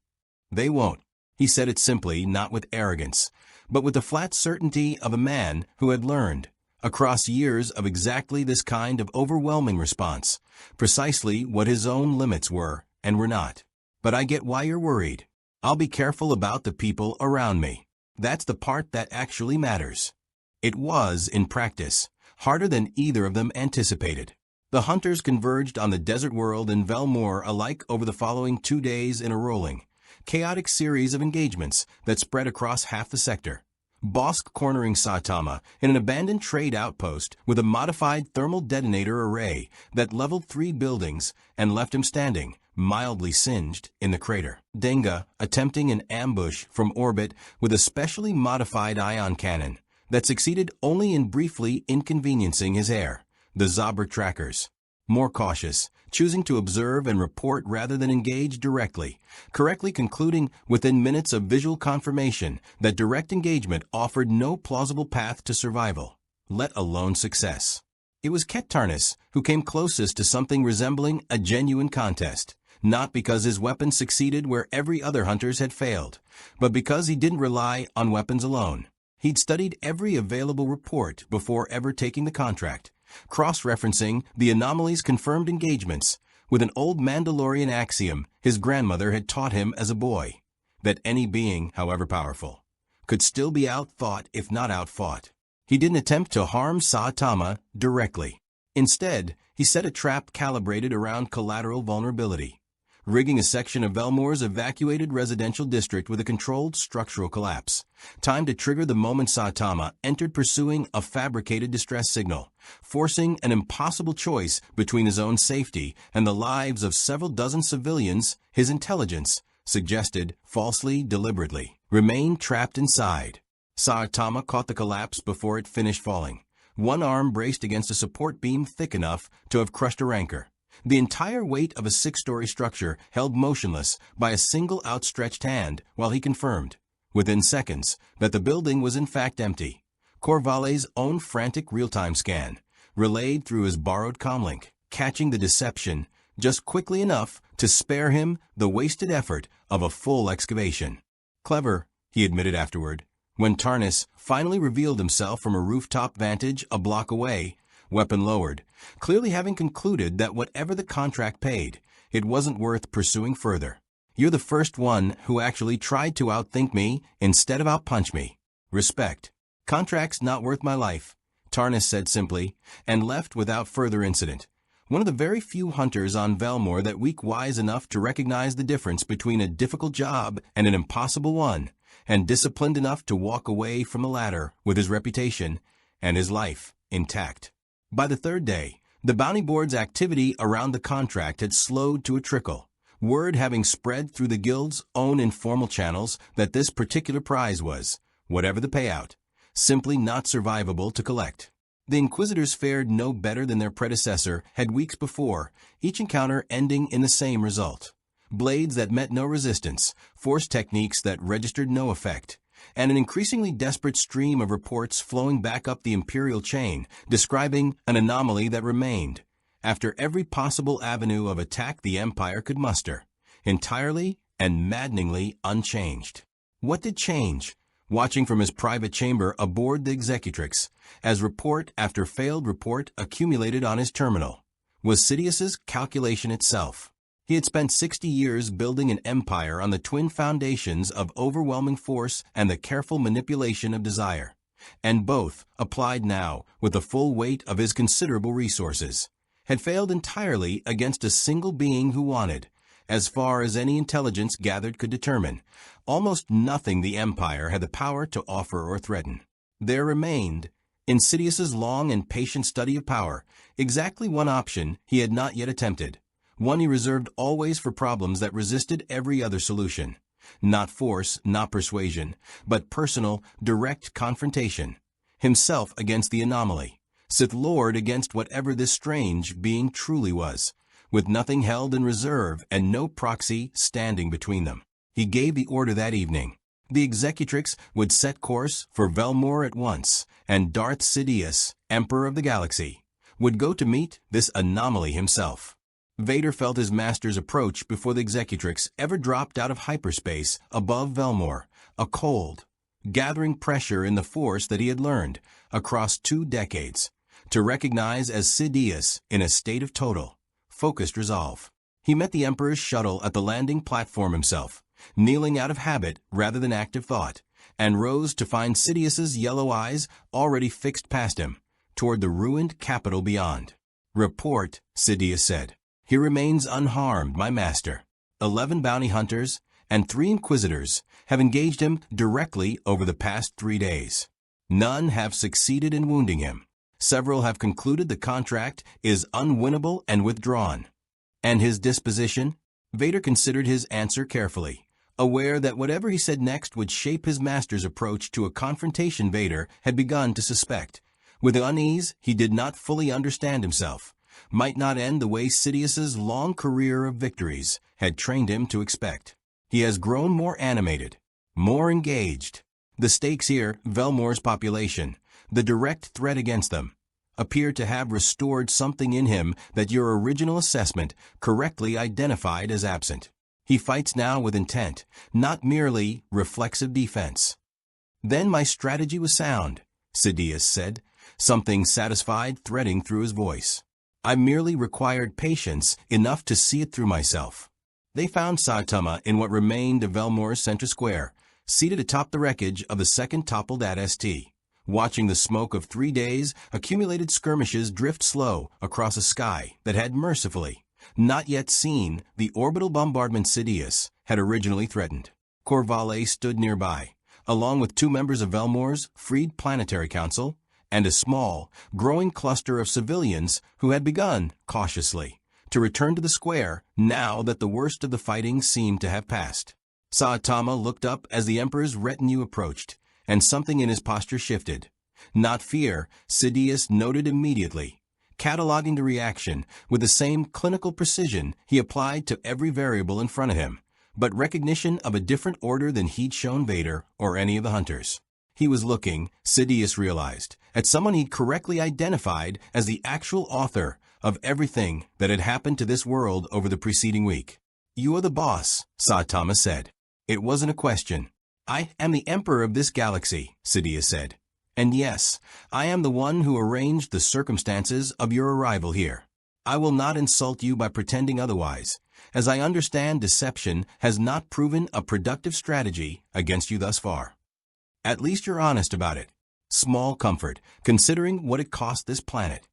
they won't." He said it simply, not with arrogance, but with the flat certainty of a man who had learned, across years of exactly this kind of overwhelming response, precisely what his own limits were and were not. "But I get why you're worried. I'll be careful about the people around me. That's the part that actually matters." It was, in practice, harder than either of them anticipated. The hunters converged on the desert world and Velmore alike over the following 2 days in a rolling, chaotic series of engagements that spread across half the sector. Bosk cornering Saitama in an abandoned trade outpost with a modified thermal detonator array that leveled 3 buildings and left him standing, mildly singed, in the crater. Denga attempting an ambush from orbit with a specially modified ion cannon that succeeded only in briefly inconveniencing his heir. The Zobber trackers, more cautious, choosing to observe and report rather than engage directly, correctly concluding within minutes of visual confirmation that direct engagement offered no plausible path to survival, let alone success. It was Ket Tarnis who came closest to something resembling a genuine contest, not because his weapons succeeded where every other hunter's had failed, but because he didn't rely on weapons alone. He'd studied every available report before ever taking the contract, cross-referencing the anomaly's confirmed engagements with an old Mandalorian axiom his grandmother had taught him as a boy, that any being, however powerful, could still be outthought if not outfought. He didn't attempt to harm Saitama directly. Instead, he set a trap calibrated around collateral vulnerability, rigging a section of Velmore's evacuated residential district with a controlled structural collapse, timed to trigger the moment Saitama entered pursuing a fabricated distress signal, forcing an impossible choice between his own safety and the lives of several dozen civilians. His intelligence suggested, falsely, deliberately, remain trapped inside. Saitama caught the collapse before it finished falling, one arm braced against a support beam thick enough to have crushed a rancor. The entire weight of a 6-story structure held motionless by a single outstretched hand while he confirmed, within seconds, that the building was in fact empty. Corvale's own frantic real-time scan, relayed through his borrowed comlink, catching the deception just quickly enough to spare him the wasted effort of a full excavation. "Clever," he admitted afterward, when Tarnis finally revealed himself from a rooftop vantage a block away, weapon lowered, clearly having concluded that whatever the contract paid, it wasn't worth pursuing further. You're the first one who actually tried to outthink me instead of outpunch me. Respect. Contract's not worth my life, Tarnus said simply, and left without further incident. One of the very few hunters on Velmore that week wise enough to recognize the difference between a difficult job and an impossible one, and disciplined enough to walk away from the latter with his reputation and his life intact. By the third day, the bounty board's activity around the contract had slowed to a trickle, word having spread through the guild's own informal channels that this particular prize was, whatever the payout, simply not survivable to collect. The Inquisitors fared no better than their predecessor had weeks before, each encounter ending in the same result. Blades that met no resistance, force techniques that registered no effect, and an increasingly desperate stream of reports flowing back up the Imperial chain, describing an anomaly that remained, after every possible avenue of attack the Empire could muster, entirely and maddeningly unchanged. What did change? Watching from his private chamber aboard the Executrix, as report after failed report accumulated on his terminal, was Sidious's calculation itself. He had spent 60 years building an empire on the twin foundations of overwhelming force and the careful manipulation of desire, and both, applied now with the full weight of his considerable resources, had failed entirely against a single being who wanted, as far as any intelligence gathered could determine, almost nothing the Empire had the power to offer or threaten. There remained, in Sidious's long and patient study of power, exactly one option he had not yet attempted, one he reserved always for problems that resisted every other solution. Not force, not persuasion, but personal, direct confrontation. Himself against the anomaly, Sith Lord against whatever this strange being truly was, with nothing held in reserve and no proxy standing between them. He gave the order that evening. The Executrix would set course for Velmore at once, and Darth Sidious, Emperor of the Galaxy, would go to meet this anomaly himself. Vader felt his master's approach before the Executrix ever dropped out of hyperspace above Velmore, a cold, gathering pressure in the force that he had learned, across 2 decades, to recognize as Sidious in a state of total, focused resolve. He met the Emperor's shuttle at the landing platform himself, kneeling out of habit rather than active thought, and rose to find Sidious's yellow eyes already fixed past him, toward the ruined capital beyond. "Report," Sidious said. "He remains unharmed, my master. 11 bounty hunters and 3 Inquisitors have engaged him directly over the past 3 days. None have succeeded in wounding him. Several have concluded the contract is unwinnable and withdrawn." "And his disposition?" Vader considered his answer carefully, aware that whatever he said next would shape his master's approach to a confrontation Vader had begun to suspect, with unease he did not fully understand himself, might not end the way Sidious's long career of victories had trained him to expect. He has grown more animated, more engaged. The stakes here, Velmore's population, the direct threat against them, appear to have restored something in him that your original assessment correctly identified as absent. He fights now with intent, not merely reflexive defense. "Then my strategy was sound," Sidious said, something satisfied threading through his voice. "I merely required patience enough to see it through myself." They found Saitama in what remained of Velmore's center square, seated atop the wreckage of the second toppled AT-ST, watching the smoke of 3 days' accumulated skirmishes drift slow across a sky that had mercifully not yet seen the orbital bombardment Sidious had originally threatened. Corvale stood nearby, along with 2 members of Velmore's Freed Planetary Council and a small, growing cluster of civilians who had begun, cautiously, to return to the square now that the worst of the fighting seemed to have passed. Saitama looked up as the Emperor's retinue approached, and something in his posture shifted. Not fear, Sidious noted immediately, cataloging the reaction with the same clinical precision he applied to every variable in front of him, but recognition of a different order than he'd shown Vader or any of the hunters. He was looking, Sidious realized, at someone he'd correctly identified as the actual author of everything that had happened to this world over the preceding week. "You are the boss," Saitama said. It wasn't a question. "I am the Emperor of this galaxy," Sidious said, And yes, I am the one who arranged the circumstances of your arrival here. I will not insult you by pretending otherwise, as I understand deception has not proven a productive strategy against you thus far. At least you're honest about it. Small comfort, considering what it cost this planet.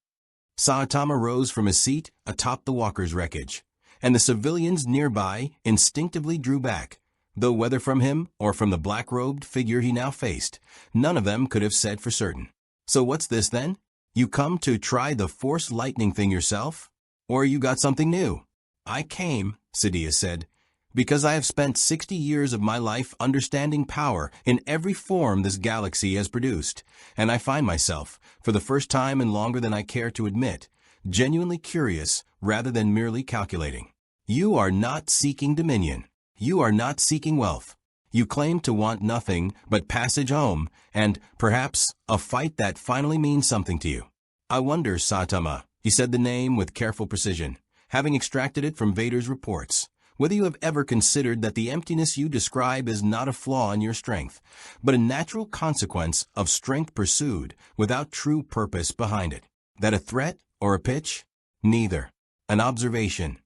Saitama rose from his seat atop the walker's wreckage, and the civilians nearby instinctively drew back, though whether from him or from the black-robed figure he now faced, none of them could have said for certain. So what's this then? You come to try the force lightning thing yourself? Or you got something new? I came, Sidious said, because I have spent 60 years of my life understanding power in every form this galaxy has produced, and I find myself, for the first time and longer than I care to admit, genuinely curious rather than merely calculating. You are not seeking dominion. You are not seeking wealth. You claim to want nothing but passage home and, perhaps, a fight that finally means something to you. I wonder, Saitama, he said the name with careful precision, having extracted it from Vader's reports, whether you have ever considered that the emptiness you describe is not a flaw in your strength, but a natural consequence of strength pursued without true purpose behind it. That a threat or a pitch? Neither. An observation.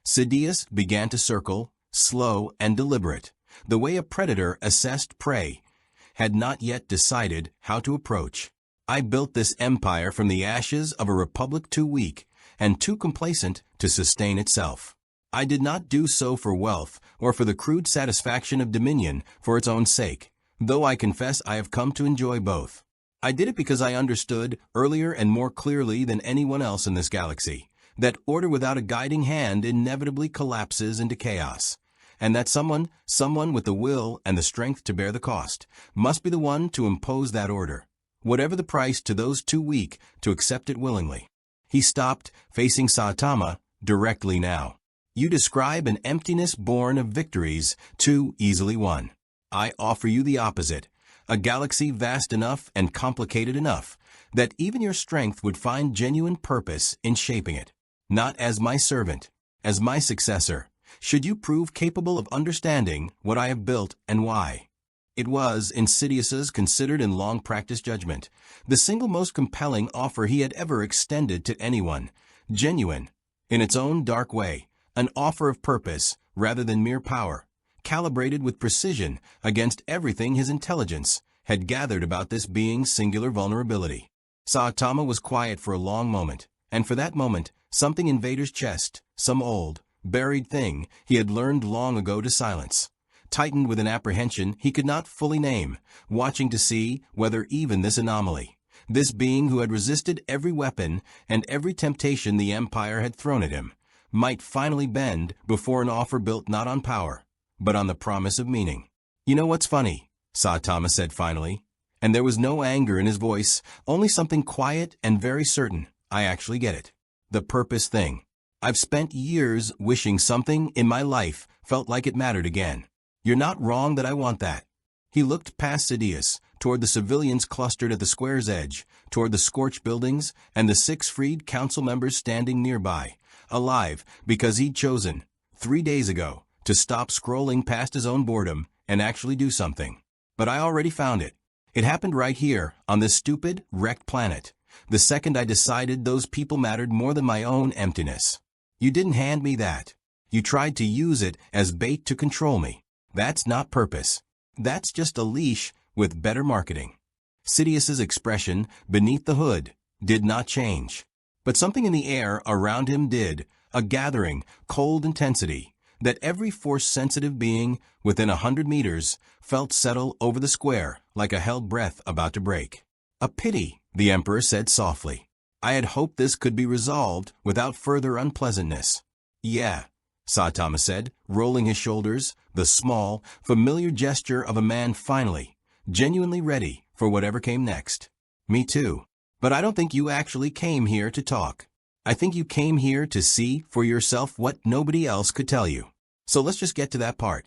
Sidious began to circle, slow and deliberate, the way a predator assessed prey, had not yet decided how to approach. I built this empire from the ashes of a republic too weak and too complacent to sustain itself. I did not do so for wealth or for the crude satisfaction of dominion for its own sake, though I confess I have come to enjoy both. I did it because I understood, earlier and more clearly than anyone else in this galaxy, that order without a guiding hand inevitably collapses into chaos, and that someone with the will and the strength to bear the cost, must be the one to impose that order, whatever the price to those too weak to accept it willingly. He stopped, facing Saitama directly now. You describe an emptiness born of victories too easily won. I offer you the opposite, a galaxy vast enough and complicated enough that even your strength would find genuine purpose in shaping it. Not as my servant, as my successor, should you prove capable of understanding what I have built and why. It was, in Sidious's considered and long-practiced judgment, the single most compelling offer he had ever extended to anyone, genuine, in its own dark way, an offer of purpose rather than mere power, calibrated with precision against everything his intelligence had gathered about this being's singular vulnerability. Saitama was quiet for a long moment, and for that moment, something in Vader's chest, some old, buried thing he had learned long ago to silence, tightened with an apprehension he could not fully name, watching to see whether even this anomaly, this being who had resisted every weapon and every temptation the Empire had thrown at him, might finally bend before an offer built not on power, but on the promise of meaning. You know what's funny? Saitama said finally, and there was no anger in his voice, only something quiet and very certain. I actually get it. The purpose thing. I've spent years wishing something in my life felt like it mattered again. You're not wrong that I want that. He looked past Sidious, toward the civilians clustered at the square's edge, toward the scorched buildings and the 6 freed council members standing nearby, alive because he'd chosen, 3 days ago, to stop scrolling past his own boredom and actually do something. But I already found it. It happened right here, on this stupid, wrecked planet, the second I decided those people mattered more than my own emptiness. You didn't hand me that. You tried to use it as bait to control me. That's not purpose. That's just a leash with better marketing. Sidious's expression beneath the hood did not change. But something in the air around him did, a gathering, cold intensity, that every force-sensitive being within 100 meters felt settle over the square like a held breath about to break. A pity, the Emperor said softly. I had hoped this could be resolved without further unpleasantness. Yeah, Saitama said, rolling his shoulders, the small, familiar gesture of a man finally, genuinely ready for whatever came next. Me too. But I don't think you actually came here to talk. I think you came here to see for yourself what nobody else could tell you. So let's just get to that part.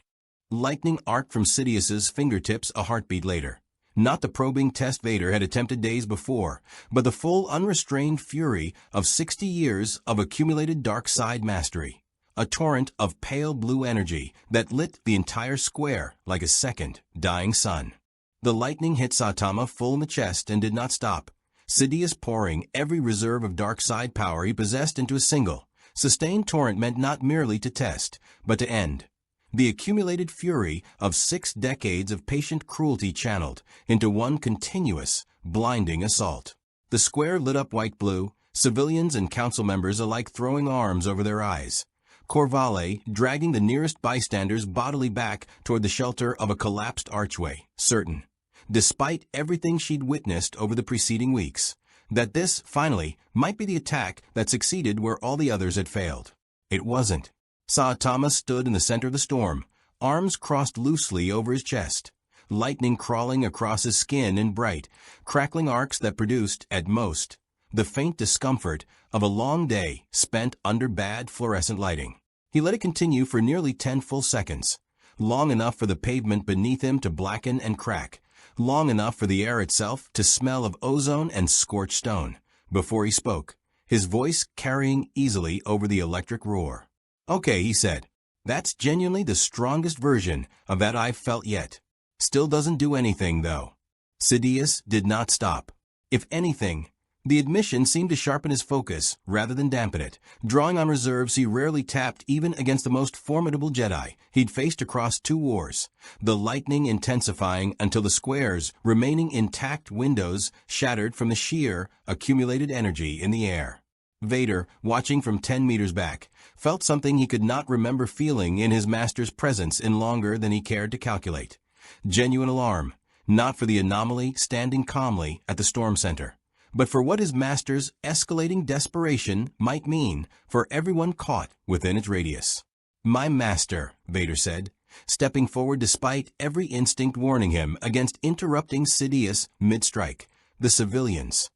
Lightning arced from Sidious's fingertips a heartbeat later. Not the probing test Vader had attempted days before, but the full unrestrained fury of 60 years of accumulated dark side mastery. A torrent of pale blue energy that lit the entire square like a second, dying sun. The lightning hit Saitama full in the chest and did not stop. Sidious pouring every reserve of dark side power he possessed into a single, sustained torrent meant not merely to test, but to end. The accumulated fury of 6 decades of patient cruelty channeled into one continuous, blinding assault. The square lit up white-blue, civilians and council members alike throwing arms over their eyes. Corvale dragging the nearest bystanders bodily back toward the shelter of a collapsed archway, certain, despite everything she'd witnessed over the preceding weeks, that this, finally, might be the attack that succeeded where all the others had failed. It wasn't. Saitama stood in the center of the storm, arms crossed loosely over his chest, lightning crawling across his skin in bright, crackling arcs that produced, at most, the faint discomfort of a long day spent under bad fluorescent lighting. He let it continue for nearly 10 full seconds, long enough for the pavement beneath him to blacken and crack, long enough for the air itself to smell of ozone and scorched stone, before he spoke, his voice carrying easily over the electric roar. "Okay," he said. "That's genuinely the strongest version of that I've felt yet. Still doesn't do anything, though." Sidious did not stop. If anything, the admission seemed to sharpen his focus rather than dampen it, drawing on reserves he rarely tapped even against the most formidable Jedi he'd faced across 2 wars, the lightning intensifying until the square's remaining intact windows shattered from the sheer, accumulated energy in the air. Vader, watching from 10 meters back, felt something he could not remember feeling in his master's presence in longer than he cared to calculate. Genuine alarm, not for the anomaly standing calmly at the storm center, but for what his master's escalating desperation might mean for everyone caught within its radius. "My master," Vader said, stepping forward despite every instinct warning him against interrupting Sidious mid-strike. "The civilians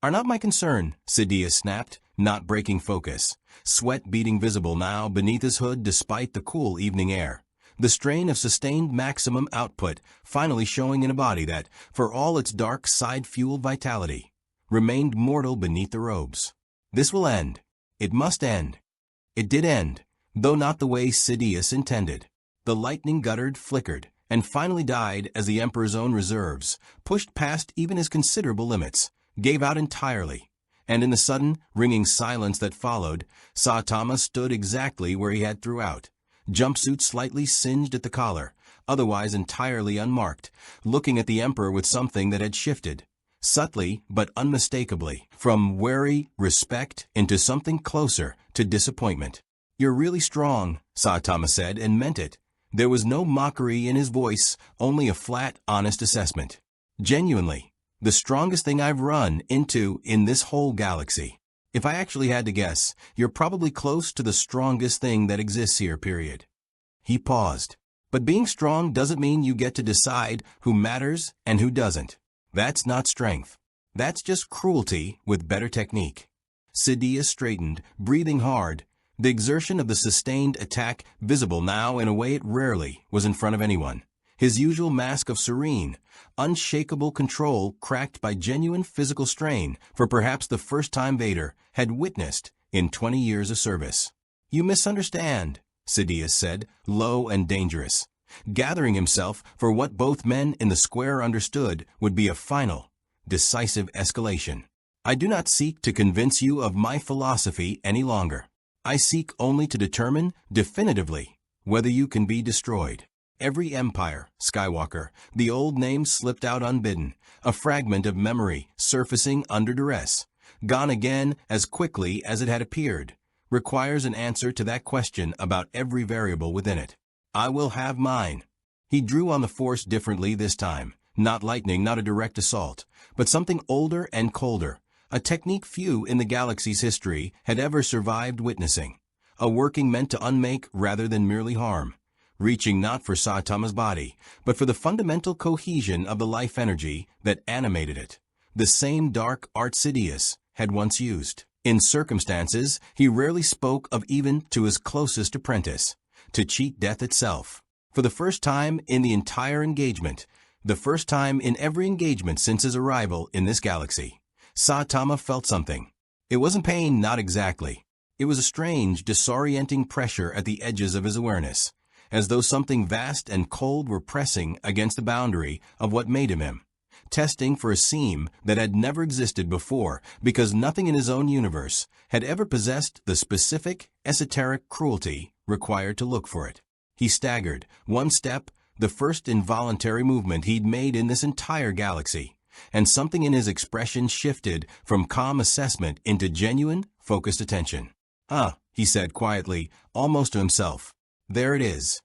are not my concern," Sidious snapped, not breaking focus, sweat beading visible now beneath his hood despite the cool evening air, the strain of sustained maximum output finally showing in a body that, for all its dark side-fueled vitality, remained mortal beneath the robes. "This will end. It must end." It did end, though not the way Sidious intended. The lightning guttered, flickered, and finally died as the Emperor's own reserves, pushed past even his considerable limits, gave out entirely, and in the sudden, ringing silence that followed, Saitama stood exactly where he had throughout, jumpsuit slightly singed at the collar, otherwise entirely unmarked, looking at the Emperor with something that had shifted, subtly but unmistakably, from wary respect into something closer to disappointment. "You're really strong," Saitama said, and meant it. There was no mockery in his voice, only a flat, honest assessment. "Genuinely, the strongest thing I've run into in this whole galaxy. If I actually had to guess, you're probably close to the strongest thing that exists here, period." He paused. "But being strong doesn't mean you get to decide who matters and who doesn't. That's not strength. That's just cruelty with better technique." Sidious straightened, breathing hard, the exertion of the sustained attack visible now in a way it rarely was in front of anyone. His usual mask of serene, unshakable control cracked by genuine physical strain for perhaps the first time Vader had witnessed in 20 years of service. "You misunderstand," Sidious said, low and dangerous, gathering himself for what both men in the square understood would be a final, decisive escalation. "I do not seek to convince you of my philosophy any longer. I seek only to determine definitively whether you can be destroyed. Every empire, Skywalker, the old name slipped out unbidden, a fragment of memory surfacing under duress, gone again as quickly as it had appeared, requires an answer to that question about every variable within it. I will have mine." He drew on the Force differently this time, not lightning, not a direct assault, but something older and colder, a technique few in the galaxy's history had ever survived witnessing, a working meant to unmake rather than merely harm, reaching not for Saitama's body, but for the fundamental cohesion of the life energy that animated it, the same dark art Sidious had once used. In circumstances he rarely spoke of even to his closest apprentice, to cheat death itself. For the first time in the entire engagement, the first time in every engagement since his arrival in this galaxy, Saitama felt something. It wasn't pain, not exactly. It was a strange, disorienting pressure at the edges of his awareness, as though something vast and cold were pressing against the boundary of what made him him, testing for a seam that had never existed before because nothing in his own universe had ever possessed the specific, esoteric cruelty required to look for it. He staggered, one step, the first involuntary movement he'd made in this entire galaxy, and something in his expression shifted from calm assessment into genuine, focused attention. He said quietly, almost to himself. There it is.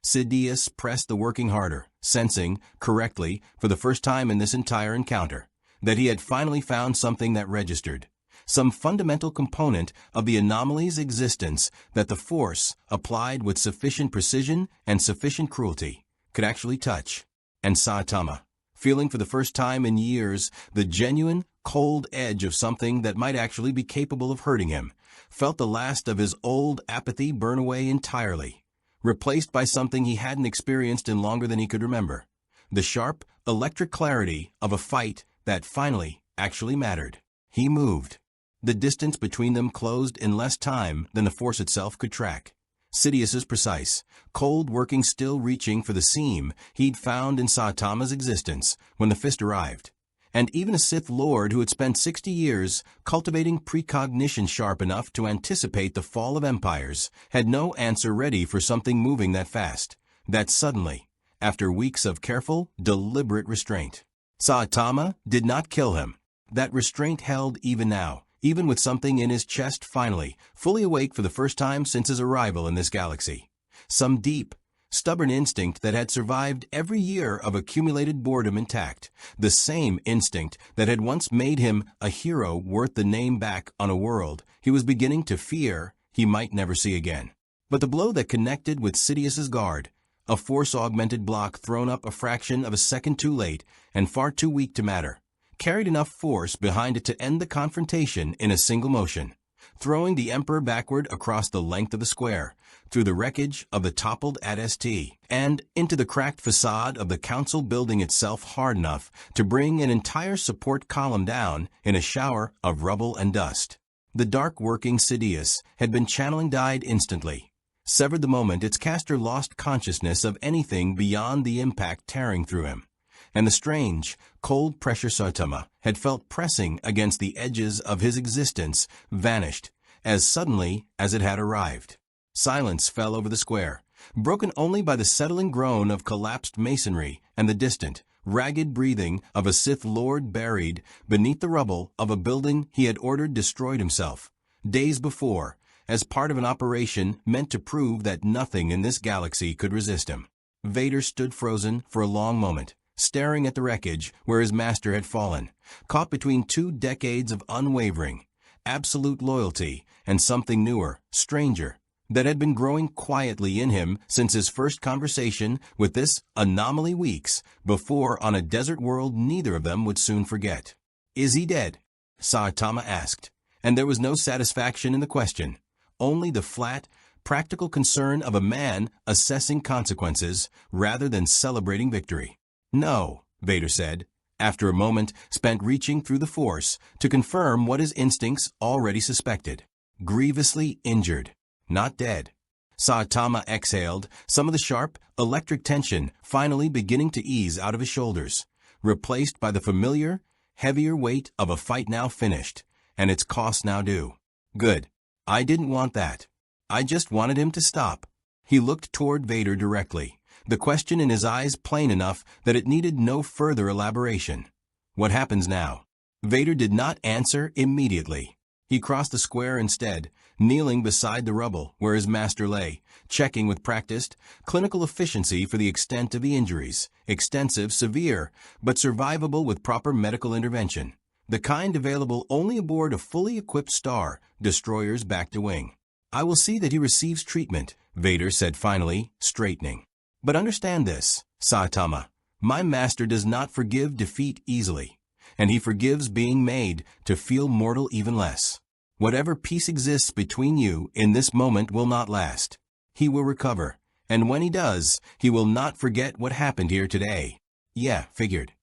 Sidious pressed the working harder, sensing, correctly, for the first time in this entire encounter, that he had finally found something that registered, some fundamental component of the anomaly's existence that the Force, applied with sufficient precision and sufficient cruelty, could actually touch. And Saitama, feeling for the first time in years the genuine, cold edge of something that might actually be capable of hurting him, felt the last of his old apathy burn away entirely, replaced by something he hadn't experienced in longer than he could remember, the sharp, electric clarity of a fight that finally actually mattered. He moved. The distance between them closed in less time than the Force itself could track. Sidious's precise, cold working still reaching for the seam he'd found in Saitama's existence when the fist arrived. And even a Sith Lord who had spent 60 years cultivating precognition sharp enough to anticipate the fall of empires had no answer ready for something moving that fast, that suddenly, after weeks of careful, deliberate restraint. Saitama did not kill him. That restraint held even now, even with something in his chest finally, fully awake for the first time since his arrival in this galaxy. Some deep, stubborn instinct that had survived every year of accumulated boredom intact, the same instinct that had once made him a hero worth the name back on a world he was beginning to fear he might never see again. But the blow that connected with Sidious's guard, a Force-augmented block thrown up a fraction of a second too late and far too weak to matter, carried enough force behind it to end the confrontation in a single motion, throwing the Emperor backward across the length of the square, through the wreckage of the toppled AT-ST, and into the cracked facade of the Council building itself hard enough to bring an entire support column down in a shower of rubble and dust. The dark-working Sidious had been channeling died instantly, severed the moment its caster lost consciousness of anything beyond the impact tearing through him, and the strange, cold pressure Saitama had felt pressing against the edges of his existence vanished as suddenly as it had arrived. Silence fell over the square, broken only by the settling groan of collapsed masonry and the distant, ragged breathing of a Sith Lord buried beneath the rubble of a building he had ordered destroyed himself, days before, as part of an operation meant to prove that nothing in this galaxy could resist him. Vader stood frozen for a long moment, staring at the wreckage where his master had fallen, caught between 2 decades of unwavering, absolute loyalty and something newer, stranger, that had been growing quietly in him since his first conversation with this anomaly weeks before on a desert world neither of them would soon forget. "Is he dead?" Saitama asked, and there was no satisfaction in the question, only the flat, practical concern of a man assessing consequences rather than celebrating victory. "No," Vader said, after a moment spent reaching through the Force to confirm what his instincts already suspected. "Grievously injured. Not dead." Saitama exhaled, some of the sharp, electric tension finally beginning to ease out of his shoulders, replaced by the familiar, heavier weight of a fight now finished, and its cost now due. "Good. I didn't want that. I just wanted him to stop." He looked toward Vader directly, the question in his eyes plain enough that it needed no further elaboration. "What happens now?" Vader did not answer immediately. He crossed the square instead, kneeling beside the rubble where his master lay, checking with practiced, clinical efficiency for the extent of the injuries, extensive, severe, but survivable with proper medical intervention, the kind available only aboard a fully equipped star, destroyer's back to wing. "I will see that he receives treatment," Vader said finally, straightening. "But understand this, Saitama, my master does not forgive defeat easily, and he forgives being made to feel mortal even less. Whatever peace exists between you in this moment will not last. He will recover, and when he does, he will not forget what happened here today." "Yeah, figured."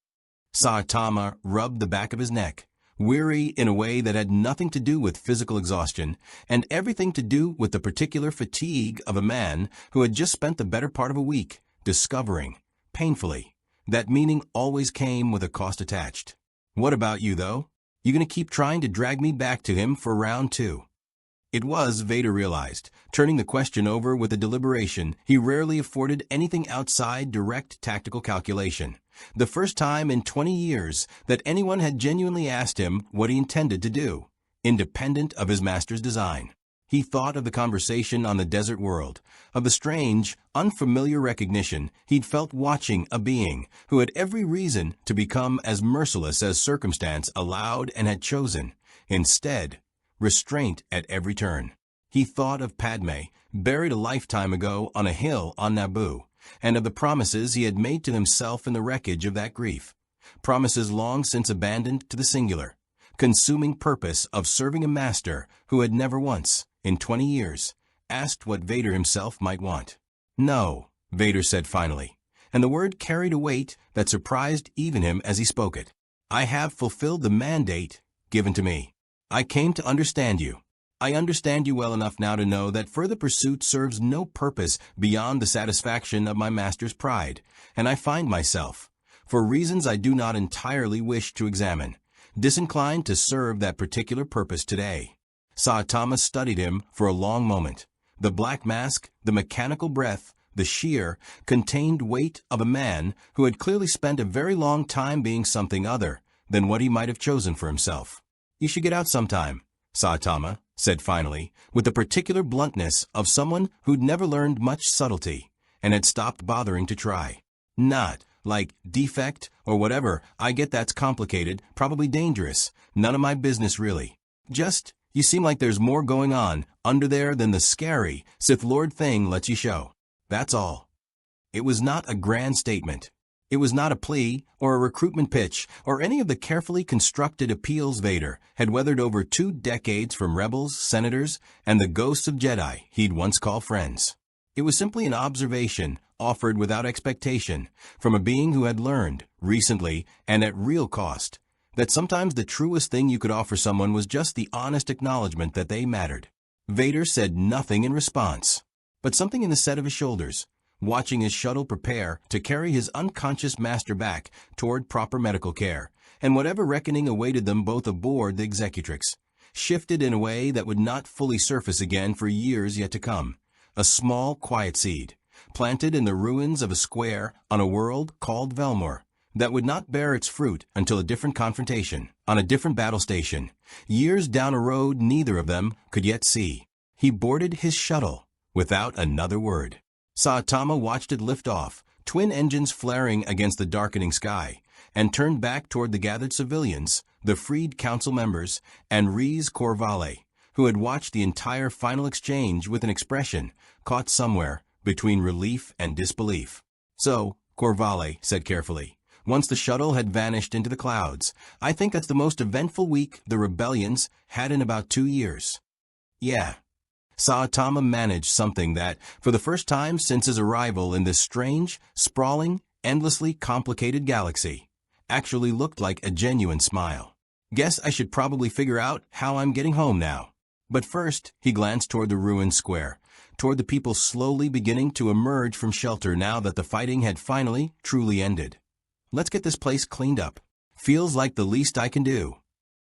Saitama rubbed the back of his neck, weary in a way that had nothing to do with physical exhaustion and everything to do with the particular fatigue of a man who had just spent the better part of a week discovering, painfully, that meaning always came with a cost attached. What about you, though? You gonna keep trying to drag me back to him for round two? It was, Vader realized, turning the question over with a deliberation he rarely afforded anything outside direct tactical calculation. The first time in 20 years that anyone had genuinely asked him what he intended to do, independent of his master's design. He thought of the conversation on the desert world, of the strange, unfamiliar recognition he'd felt watching a being who had every reason to become as merciless as circumstance allowed and had chosen. Instead, restraint at every turn. He thought of Padme, buried a lifetime ago on a hill on Naboo, and of the promises he had made to himself in the wreckage of that grief. Promises long since abandoned to the singular, consuming purpose of serving a master who had never once, in 20 years, asked what Vader himself might want. No, Vader said finally, and the word carried a weight that surprised even him as he spoke it. I have fulfilled the mandate given to me. I came to understand you. I understand you well enough now to know that further pursuit serves no purpose beyond the satisfaction of my master's pride, and I find myself, for reasons I do not entirely wish to examine, disinclined to serve that particular purpose today. Saitama studied him for a long moment. The black mask, the mechanical breath, the sheer, contained weight of a man who had clearly spent a very long time being something other than what he might have chosen for himself. You should get out sometime, Saitama said finally, with the particular bluntness of someone who'd never learned much subtlety and had stopped bothering to try. Not like defect or whatever. I get that's complicated, probably dangerous. None of my business really. Just, you seem like there's more going on under there than the scary Sith Lord thing lets you show. That's all. It was not a grand statement. It was not a plea or a recruitment pitch or any of the carefully constructed appeals Vader had weathered over 2 decades from rebels, senators, and the ghosts of Jedi he'd once called friends. It was simply an observation offered without expectation from a being who had learned, recently and at real cost, that sometimes the truest thing you could offer someone was just the honest acknowledgement that they mattered. Vader said nothing in response, but something in the set of his shoulders, watching his shuttle prepare to carry his unconscious master back toward proper medical care, and whatever reckoning awaited them both aboard the Executrix, shifted in a way that would not fully surface again for years yet to come. A small, quiet seed, planted in the ruins of a square on a world called Velmor, that would not bear its fruit until a different confrontation, on a different battle station, years down a road neither of them could yet see. He boarded his shuttle without another word. Saitama watched it lift off, twin engines flaring against the darkening sky, and turned back toward the gathered civilians, the freed council members, and Riz Corvale, who had watched the entire final exchange with an expression caught somewhere between relief and disbelief. So, Corvale said carefully, once the shuttle had vanished into the clouds, I think that's the most eventful week the rebellions had in about 2 years. Yeah. Saitama managed something that, for the first time since his arrival in this strange, sprawling, endlessly complicated galaxy, actually looked like a genuine smile. Guess I should probably figure out how I'm getting home now. But first, he glanced toward the ruined square, toward the people slowly beginning to emerge from shelter now that the fighting had finally, truly ended. Let's get this place cleaned up. Feels like the least I can do.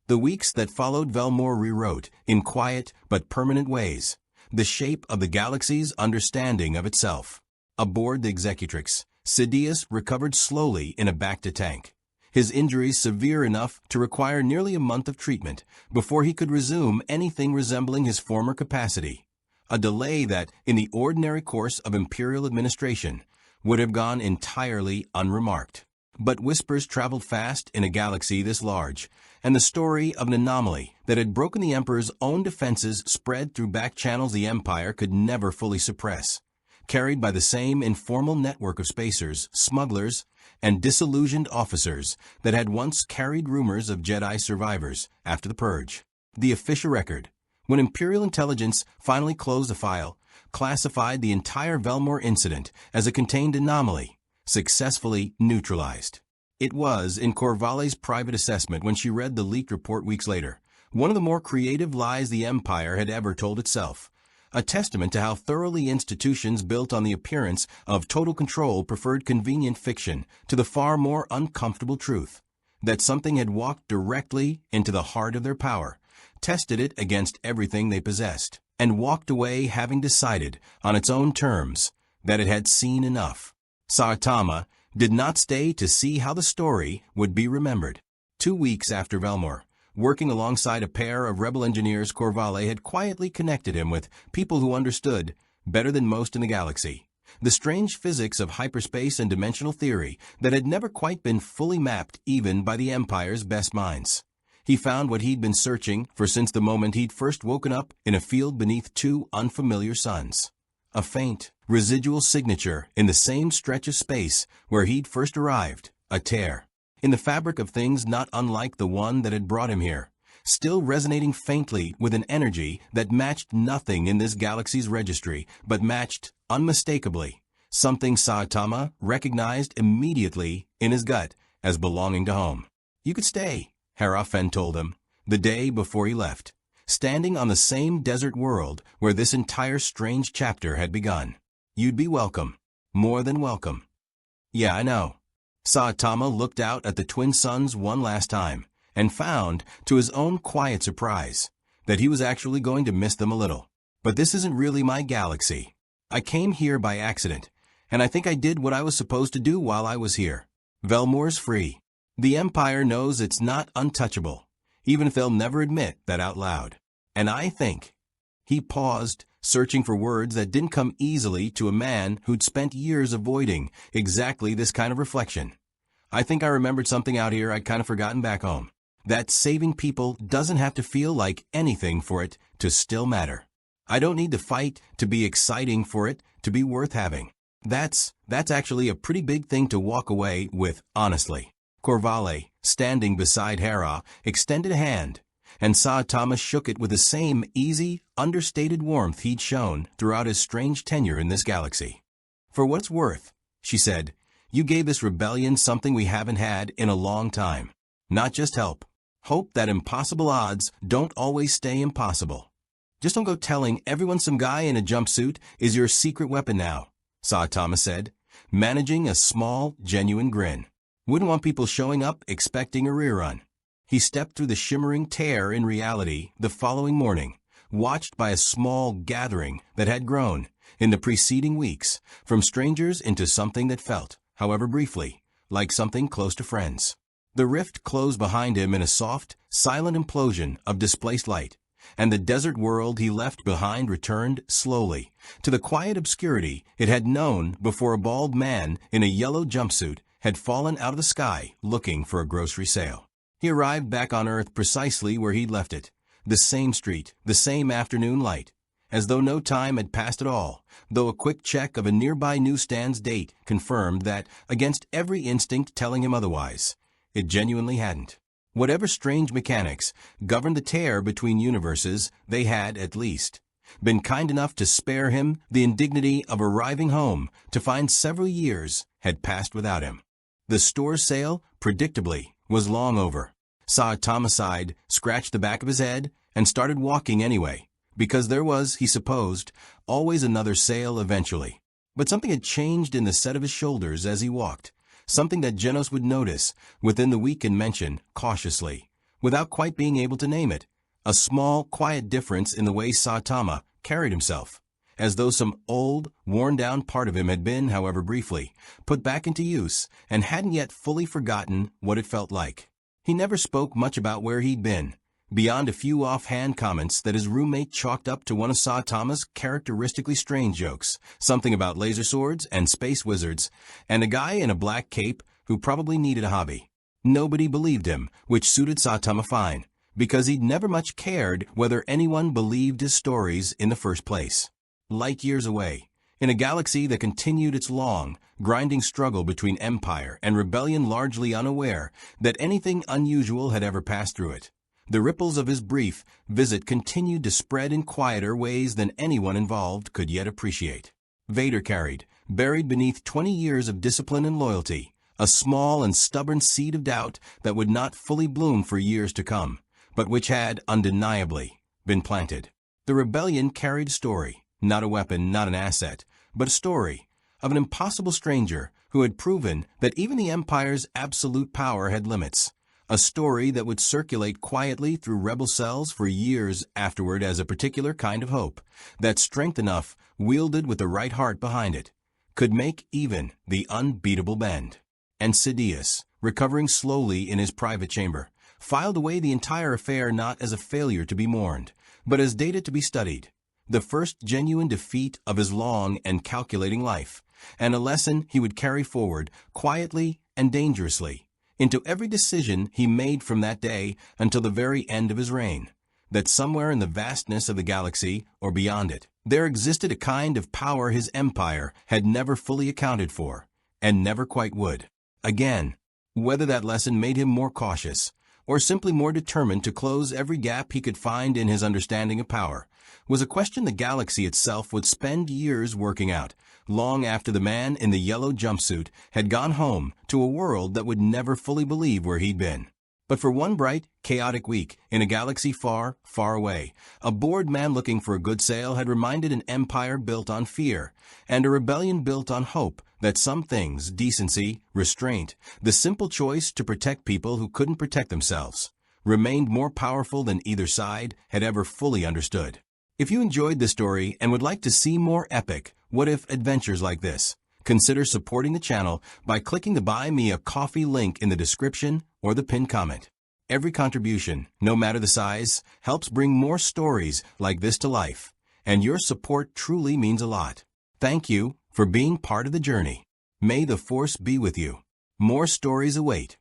The weeks that followed Velmor rewrote, in quiet but permanent ways, the shape of the galaxy's understanding of itself. Aboard the Executrix, Sidious recovered slowly in a back-to-tank, his injuries severe enough to require nearly a month of treatment before he could resume anything resembling his former capacity, a delay that, in the ordinary course of Imperial administration, would have gone entirely unremarked. But whispers traveled fast in a galaxy this large, and the story of an anomaly that had broken the Emperor's own defenses spread through back channels the Empire could never fully suppress, carried by the same informal network of spacers, smugglers, and disillusioned officers that had once carried rumors of Jedi survivors after the Purge. The official record, when Imperial intelligence finally closed the file, classified the entire Velmor incident as a contained anomaly, successfully neutralized. It was, in Corvallis's private assessment when she read the leaked report weeks later, one of the more creative lies the Empire had ever told itself. A testament to how thoroughly institutions built on the appearance of total control preferred convenient fiction to the far more uncomfortable truth. That something had walked directly into the heart of their power, tested it against everything they possessed, and walked away having decided, on its own terms, that it had seen enough. Saitama did not stay to see how the story would be remembered. 2 weeks after Velmor, working alongside a pair of rebel engineers, Corvallis had quietly connected him with people who understood, better than most in the galaxy, the strange physics of hyperspace and dimensional theory that had never quite been fully mapped even by the Empire's best minds. He found what he'd been searching for since the moment he'd first woken up in a field beneath 2 unfamiliar suns. A faint, residual signature in the same stretch of space where he'd first arrived, a tear in the fabric of things not unlike the one that had brought him here, still resonating faintly with an energy that matched nothing in this galaxy's registry, but matched, unmistakably, something Saitama recognized immediately in his gut as belonging to home. "You could stay," Herafen told him, the day before he left, standing on the same desert world where this entire strange chapter had begun. "You'd be welcome, more than welcome." "Yeah, I know." Saitama looked out at the twin suns one last time, and found, to his own quiet surprise, that he was actually going to miss them a little. "But this isn't really my galaxy. I came here by accident, and I think I did what I was supposed to do while I was here. Velmor's free. The Empire knows it's not untouchable, even if they'll never admit that out loud. And I think—" He paused, searching for words that didn't come easily to a man who'd spent years avoiding exactly this kind of reflection. "I think I remembered something out here I'd kind of forgotten back home. That saving people doesn't have to feel like anything for it to still matter. I don't need to fight to be exciting for it to be worth having. That's actually a pretty big thing to walk away with, honestly." Corvallis, standing beside Hera, extended a hand, and Saitama shook it with the same easy, understated warmth he'd shown throughout his strange tenure in this galaxy. "For what it's worth," she said, "you gave this rebellion something we haven't had in a long time. Not just help. Hope that impossible odds don't always stay impossible. Just don't go telling everyone some guy in a jumpsuit is your secret weapon now," Saitama said, managing a small, genuine grin. "Wouldn't want people showing up expecting a rerun." He stepped through the shimmering tear in reality the following morning, watched by a small gathering that had grown, in the preceding weeks, from strangers into something that felt, however briefly, like something close to friends. The rift closed behind him in a soft, silent implosion of displaced light, and the desert world he left behind returned slowly to the quiet obscurity it had known before a bald man in a yellow jumpsuit had fallen out of the sky looking for a grocery sale. He arrived back on Earth precisely where he'd left it, the same street, the same afternoon light, as though no time had passed at all, though a quick check of a nearby newsstand's date confirmed that, against every instinct telling him otherwise, it genuinely hadn't. Whatever strange mechanics governed the tear between universes, they had, at least, been kind enough to spare him the indignity of arriving home to find several years had passed without him. The store sale, predictably, was long over. Saitama sighed, scratched the back of his head, and started walking anyway, because there was, he supposed, always another sale eventually. But something had changed in the set of his shoulders as he walked, something that Genos would notice within the week and mention, cautiously, without quite being able to name it, a small, quiet difference in the way Saitama carried himself, as though some old, worn-down part of him had been, however briefly, put back into use and hadn't yet fully forgotten what it felt like. He never spoke much about where he'd been, beyond a few offhand comments that his roommate chalked up to one of Saitama's characteristically strange jokes, something about laser swords and space wizards, and a guy in a black cape who probably needed a hobby. Nobody believed him, which suited Saitama fine, because he'd never much cared whether anyone believed his stories in the first place. Light years away, in a galaxy that continued its long, grinding struggle between empire and rebellion, largely unaware that anything unusual had ever passed through it, the ripples of his brief visit continued to spread in quieter ways than anyone involved could yet appreciate. Vader carried, buried beneath 20 years of discipline and loyalty, a small and stubborn seed of doubt that would not fully bloom for years to come, but which had, undeniably, been planted. The rebellion carried a story, not a weapon, not an asset, but a story of an impossible stranger who had proven that even the Empire's absolute power had limits. A story that would circulate quietly through rebel cells for years afterward as a particular kind of hope, that strength enough, wielded with the right heart behind it, could make even the unbeatable bend. And Sidious, recovering slowly in his private chamber, filed away the entire affair not as a failure to be mourned, but as data to be studied, the first genuine defeat of his long and calculating life, and a lesson he would carry forward quietly and dangerously into every decision he made from that day until the very end of his reign, that somewhere in the vastness of the galaxy, or beyond it, there existed a kind of power his empire had never fully accounted for, and never quite would. Again, whether that lesson made him more cautious, or simply more determined to close every gap he could find in his understanding of power, was a question the galaxy itself would spend years working out, long after the man in the yellow jumpsuit had gone home to a world that would never fully believe where he'd been. But for one bright, chaotic week, in a galaxy far, far away, a bored man looking for a good sale had reminded an empire built on fear, and a rebellion built on hope, that some things, decency, restraint, the simple choice to protect people who couldn't protect themselves, remained more powerful than either side had ever fully understood. If you enjoyed this story and would like to see more epic, what-if adventures like this, consider supporting the channel by clicking the Buy Me a Coffee link in the description or the pinned comment. Every contribution, no matter the size, helps bring more stories like this to life, and your support truly means a lot. Thank you for being part of the journey. May the Force be with you. More stories await.